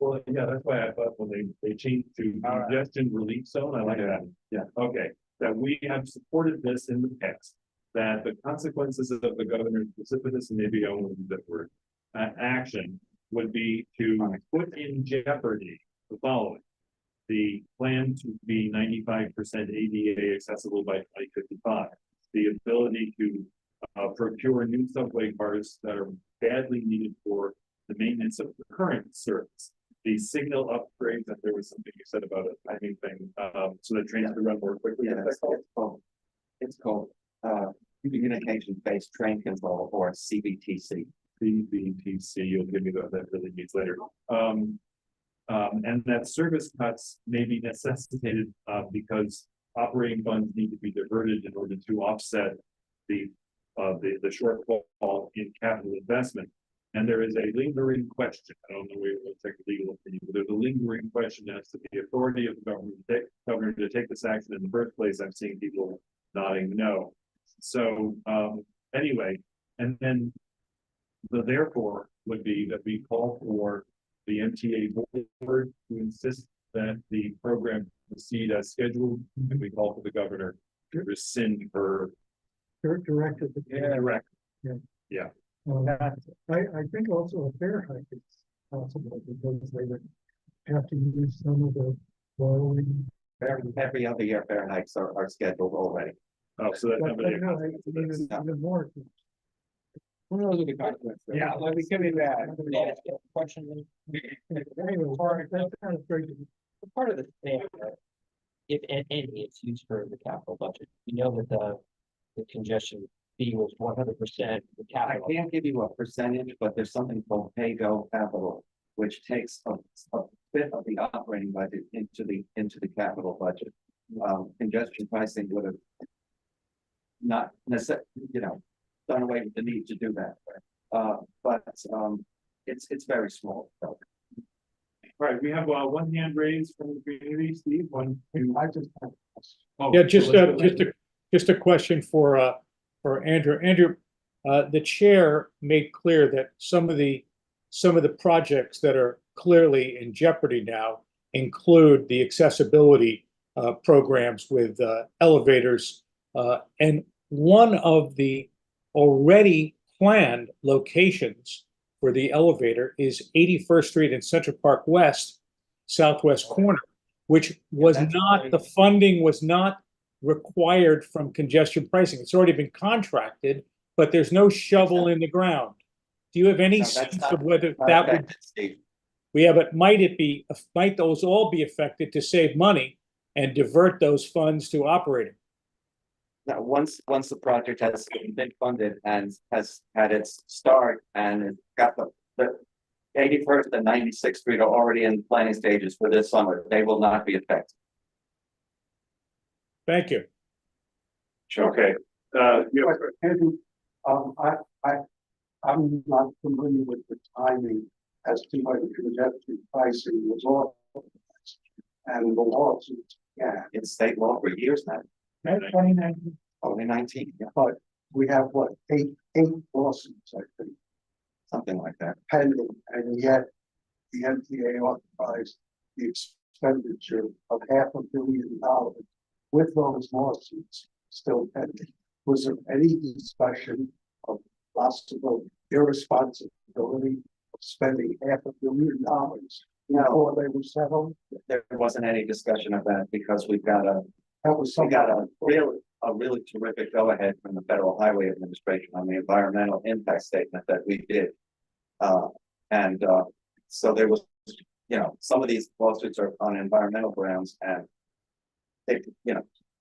Well, yeah, that's why I thought when they changed to congestion relief zone, I like that. Yeah, okay, that we have supported this in the past, that the consequences of the governor's precipitous, and maybe I won't use that word, action would be to put in jeopardy the following. The plan to be 95% ADA accessible by 2055, the ability to procure new subway cars that are badly needed for the maintenance of the current service, the signal upgrades, and there was something you said about a timing thing, so that trains can run more quickly. Yeah, it's called communication-based train control, or CBTC. CBTC, you'll give me that really needs later. And that service cuts may be necessitated because operating funds need to be diverted in order to offset the shortfall in capital investment. And there is a lingering question. I don't know where we'll take a legal opinion, but there's a lingering question as to the authority of the governor to take this action in the first place. I'm seeing people nodding no. So anyway, and then the therefore would be that we call for the MTA board to insist that the program proceed as scheduled, and we call for the governor to rescind her. Directed. Direct. Yeah. Yeah. I think also a fair hike is possible because they would have to use some of the borrowing. Every other year, fair hikes are scheduled already. Oh, so that's somebody. Even more. Who knows what the consequences? Yeah, let me give you that. Question. Part of the thing, if any, it's used for the capital budget. You know that the congestion fee was 100% the I capital. can't give you a percentage, but there's something called pay-go capital, which takes a bit of the operating budget into the capital budget. Congestion pricing would have not done away with the need to do that. But it's very small. So. Right, we have one hand raised from the community, Steve. I just have Yeah, just a question for Andrew. Andrew, the chair made clear that some of the projects that are clearly in jeopardy now include the accessibility programs with elevators, and one of the already planned locations for the elevator is 81st Street and Central Park West, southwest corner, which was not, the funding was not required from congestion pricing. It's already been contracted, but there's no shovel in the ground. Do you have any sense of whether that would? Yeah, but might those all be affected to save money and divert those funds to operating? Now, once the project has been funded and has had its start and it's got the 81st and 96th Street are already in planning stages for this summer, they will not be affected. Thank you. Sure. Okay. Andrew, I'm not familiar with the timing as to when congestion pricing was authorized and the lawsuits. Yeah, it's state law for years now. 2019. Only 19, yeah. But we have what, eight lawsuits, I think. Something like that. Pending, and yet the MTA authorized the expenditure of $500 million with those lawsuits still pending. Was there any discussion of possible irresponsibility of spending $500 million before they were settled? There wasn't any discussion of that because we got a really terrific go-ahead from the Federal Highway Administration on the environmental impact statement that we did. So there was, some of these lawsuits are on environmental grounds, and they,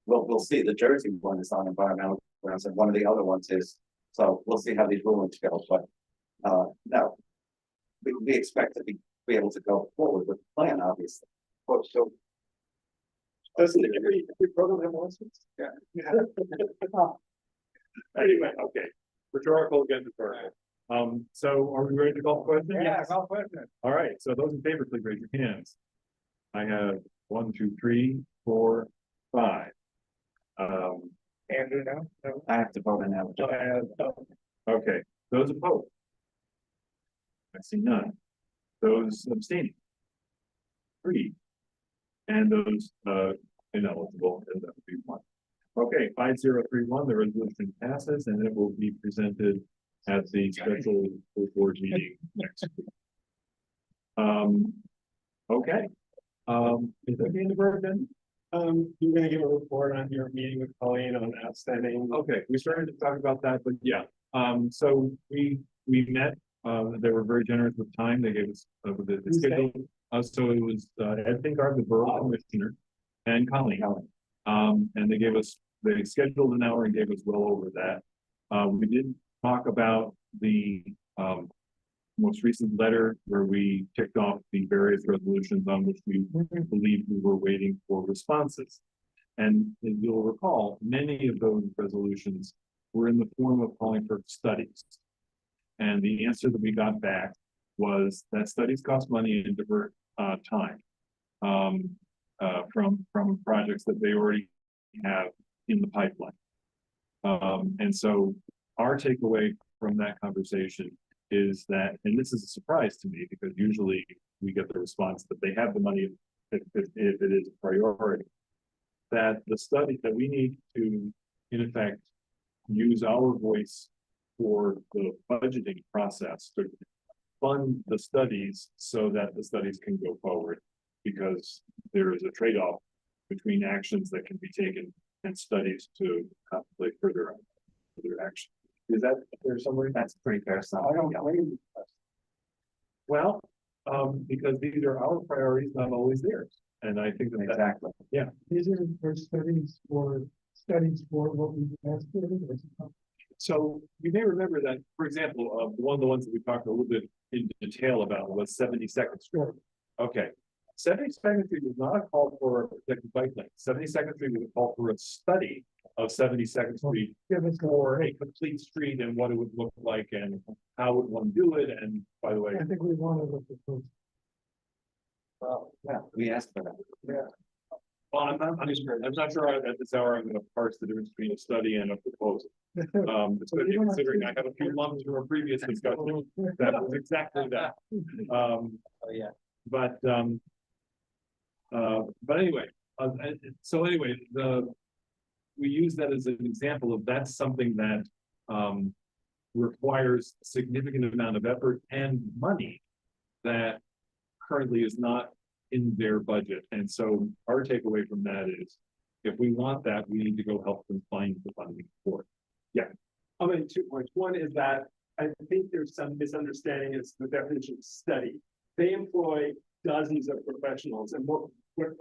we'll see. The Jersey one is on environmental grounds, and one of the other ones is. So we'll see how these rulings go. But no, we expect to be able to go forward with the plan, obviously. So doesn't every program have lawsuits? Yeah. Anyway, okay. Rhetorical again, rhetorical. So are we ready to call the question? Yeah, call question. All right, so those in favor, please raise your hands. I have 1, 2, 3, 4, 5. Andrew, no? No? I have to vote on that. Okay, those opposed? I see none. Those abstaining? 3. And those ineligible, and that would be 1. Okay, 5031, the resolution passes and it will be presented at the special board meeting next week. Okay. Is that the end of our agenda? You're gonna give a report on your meeting with Colleen on outstanding. Okay, we started to talk about that, but yeah, so we met, they were very generous with time, they gave us, the schedule. So it was, Ed Pinkard, the borough commissioner, and Colleen. And they scheduled an hour and gave us well over that. We did talk about the, most recent letter where we ticked off the various resolutions on which we believe we were waiting for responses. And as you'll recall, many of those resolutions were in the form of calling for studies. And the answer that we got back was that studies cost money and divert time from projects that they already have in the pipeline. And so our takeaway from that conversation is that, and this is a surprise to me because usually we get the response that they have the money if it is a priority, that the study that we need to, in effect, use our voice for the budgeting process to fund the studies so that the studies can go forward, because there is a trade-off between actions that can be taken and studies to contemplate further action. Is that there somewhere? That's pretty fair. So I don't know. Well, because these are our priorities, not always theirs. And I think that exactly. Yeah. These are for studies for what we asked for. So you may remember that, for example, one of the ones that we talked a little bit in detail about was 72nd Street. Okay. 72nd Street was not a call for a protected bike lane. 72nd Street was a call for a study of 72nd Street for a complete street and what it would look like and how would one do it. And by the way, I think we want to look at those. well, yeah, we asked for that. Yeah. Well, I'm not sure at this hour I'm going to parse the difference between a study and a proposal. It's good considering I have a few lumps from a previous discussion. That was exactly that. But anyway, so anyway, we use that as an example of that's something that requires a significant amount of effort and money that currently is not in their budget. And so our takeaway from that is, if we want that, we need to go help them find the funding for it. Yeah. I'll make 2 points. One is that I think there's some misunderstanding as to the definition of study. They employ dozens of professionals, and what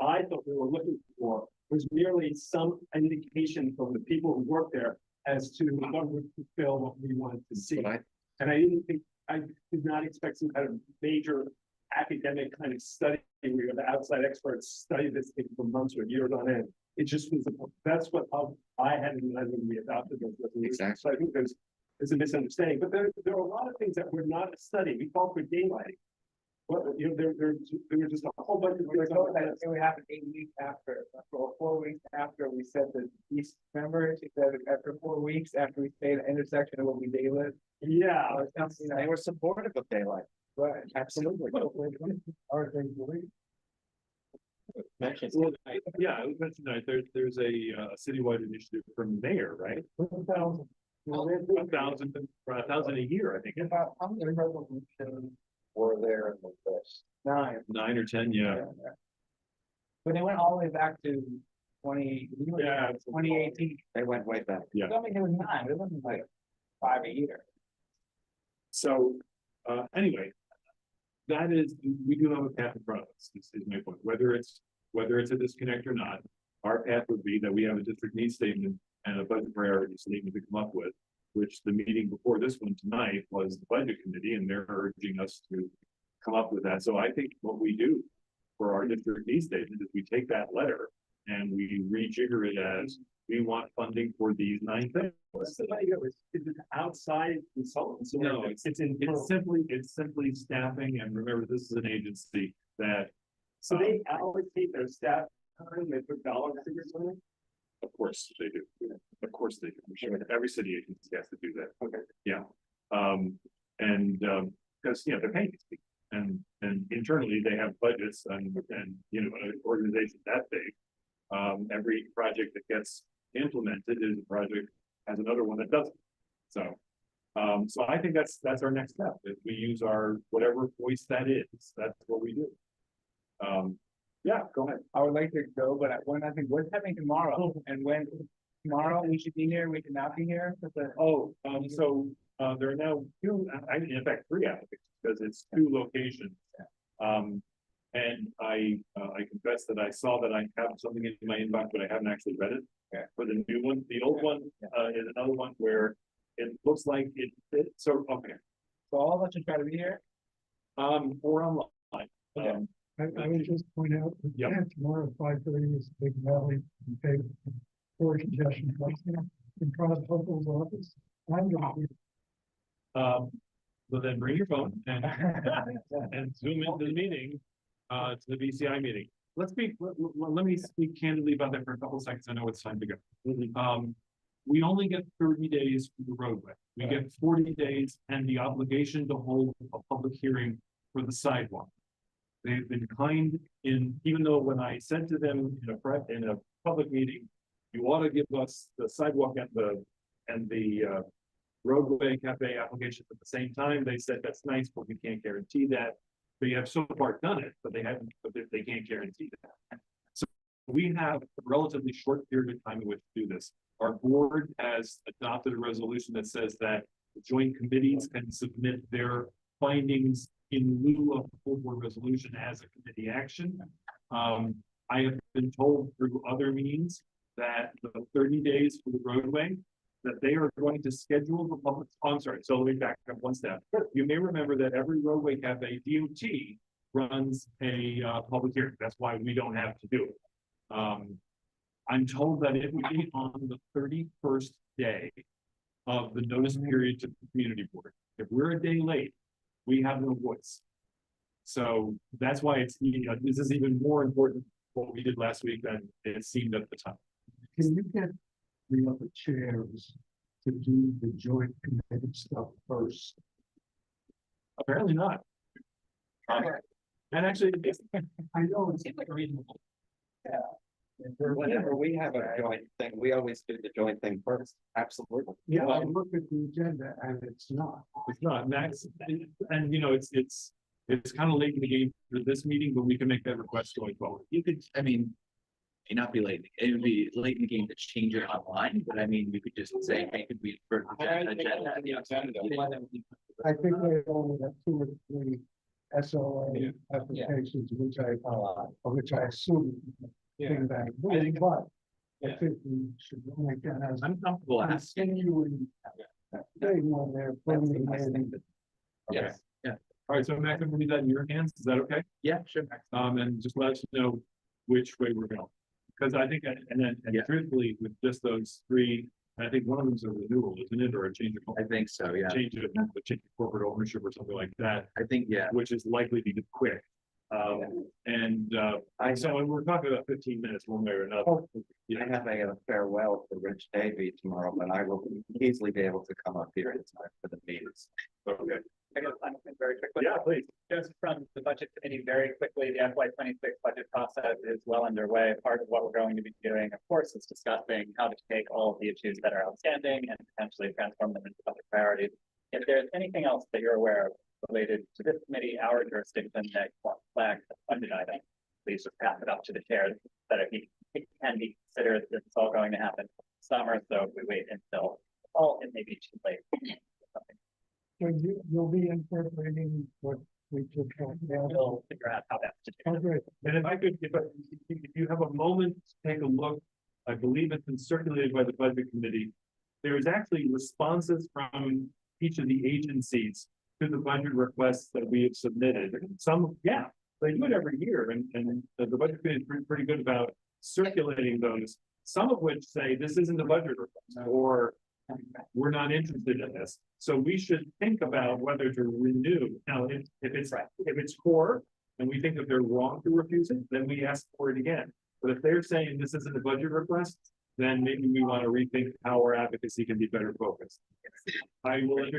I thought we were looking for was merely some indication from the people who work there as to what would fulfill what we wanted to see. And I did not expect some kind of major academic kind of study where the outside experts study this thing for months or years on end. It just was, that's what I had in mind when we adopted those resolutions. Exactly. So I think there's a misunderstanding, but there are a lot of things that were not a study. We called for daylighting. Well, you know, there were just a whole bunch of things. It would happen 8 weeks after, or 4 weeks after we said that these, remember, she said after 4 weeks after we stayed at the intersection, it will be daylit. Yeah. They were supportive of daylight. Right. Absolutely. Are they believe? Well, yeah, I was mentioning that there's a citywide initiative from the mayor, right? 1,000. 1,000 a year, I think. About how many resolutions were there in the list? 9. 9 or 10, yeah. But they went all the way back to 2018. They went way back. Yeah. I mean, it was 9. It wasn't like 5 a year. So anyway, that is, we do have a path in front of us, is my point. Whether it's a disconnect or not, our path would be that we have a district needs statement and a budget priority statement to come up with, which the meeting before this one tonight was the budget committee, and they're urging us to come up with that. So I think what we do for our district needs statement is we take that letter and we rejigger it as, we want funding for these 9 things. What's the money go? Is it outside consultants? or No, it's simply staffing, and remember, this is an agency that. So they allocate their staff time, they put dollar figures on it? Of course they do. Of course they do. I'm sure every city agency has to do that. Okay. Yeah. Because, you know, they're paying these people. And internally, they have budgets and, you know, an organization that big. Every project that gets implemented is a project, has another one that doesn't. So, so I think that's our next step. If we use our, whatever voice that is, that's what we do. Yeah, go ahead. I would like to go, but I think what's happening tomorrow, and when tomorrow we should be here, we cannot be here. So there are now 2, in fact, 3 applicants, because it's 2 locations. And I confess that I saw that I have something in my inbox, but I haven't actually read it for the new one. The old one is another one where it looks like so, okay. So all of us should try to be here? Or online. Okay. I would just point out, that tomorrow at 5:30 is the big rally for congestion pricing in front of Hochul's office. I'm gonna be. So then bring your phone and zoom into the meeting, to the BCI meeting. Let me speak candidly about that for a couple of seconds. I know it's time to go. We only get 30 days for the roadway. We get 40 days and the obligation to hold a public hearing for the sidewalk. They've been kind in, even though when I said to them in a public meeting, you ought to give us the sidewalk and the roadway cafe applications at the same time, they said that's nice, but we can't guarantee that. They have so far done it, but they haven't, but they can't guarantee that. So we have a relatively short period of time in which to do this. Our board has adopted a resolution that says that the joint committees can submit their findings in lieu of the full board resolution as a committee action. I have been told through other means that the 30 days for the roadway, that they are going to schedule the public, I'm sorry, so let me back up one step. You may remember that every roadway cafe, DOT, runs a public hearing. That's why we don't have to do it. I'm told that it will be on the 31st day of the notice period to the community board. If we're a day late, we have no voice. So that's why it's, this is even more important what we did last week than it seemed at the time. Can you get the other chairs to do the joint committee stuff first? Apparently not. And actually, I know it's like reasonable. Yeah. Whenever we have a joint thing, we always do the joint thing first. Absolutely. Yeah, I look at the agenda and it's not. It's not, Max, and you know, it's kind of late in the game for this meeting, but we can make that request going forward. You could, I mean, may not be late, it would be late in the game to change it online, but I mean, we could just say, hey, could we? I think they only have 2 or 3 SOA applications, which I assume. Came back, but I think we should make that as. I'm comfortable asking. Continuing thing when they're putting it in. Yes. Yeah. All right, so Max, I'm gonna leave that in your hands. Is that okay? Yeah, sure. And just let us know which way we're going. Because I think, and truthfully, with just those 3, I think one of them is a renewal, isn't it, or a change of? I think so, yeah. Change of corporate ownership or something like that. I think, yeah. Which is likely to be quick. And we're talking about 15 minutes one way or another. I have a farewell for Rich Davey tomorrow, but I will easily be able to come up here in time for the meetings. Okay. I guess I'm very quickly. Yeah, please. Just from the budget committee, very quickly, the FY26 budget process is well underway. Part of what we're going to be doing, of course, is discussing how to take all of the issues that are outstanding and potentially transform them into other priorities. If there's anything else that you're aware of related to this committee, our jurisdiction, that flagged as a budget item, please just pass it up to the chair that it can be considered. This is all going to happen summer, so if we wait until fall, it may be too late. So you'll be incorporating what we took out. We'll figure out how best to do it. Oh, great. And if I could, if you have a moment to take a look, I believe it's been circulated by the budget committee. There is actually responses from each of the agencies to the budget requests that we have submitted. Some, they do it every year, and the budget committee is pretty good about circulating those. some of which say this isn't a budget request, or we're not interested in this. So we should think about whether to renew. Now, if it's core, and we think that they're wrong to refuse it, then we ask for it again. But if they're saying this isn't a budget request, then maybe we want to rethink how our advocacy can be better focused. I will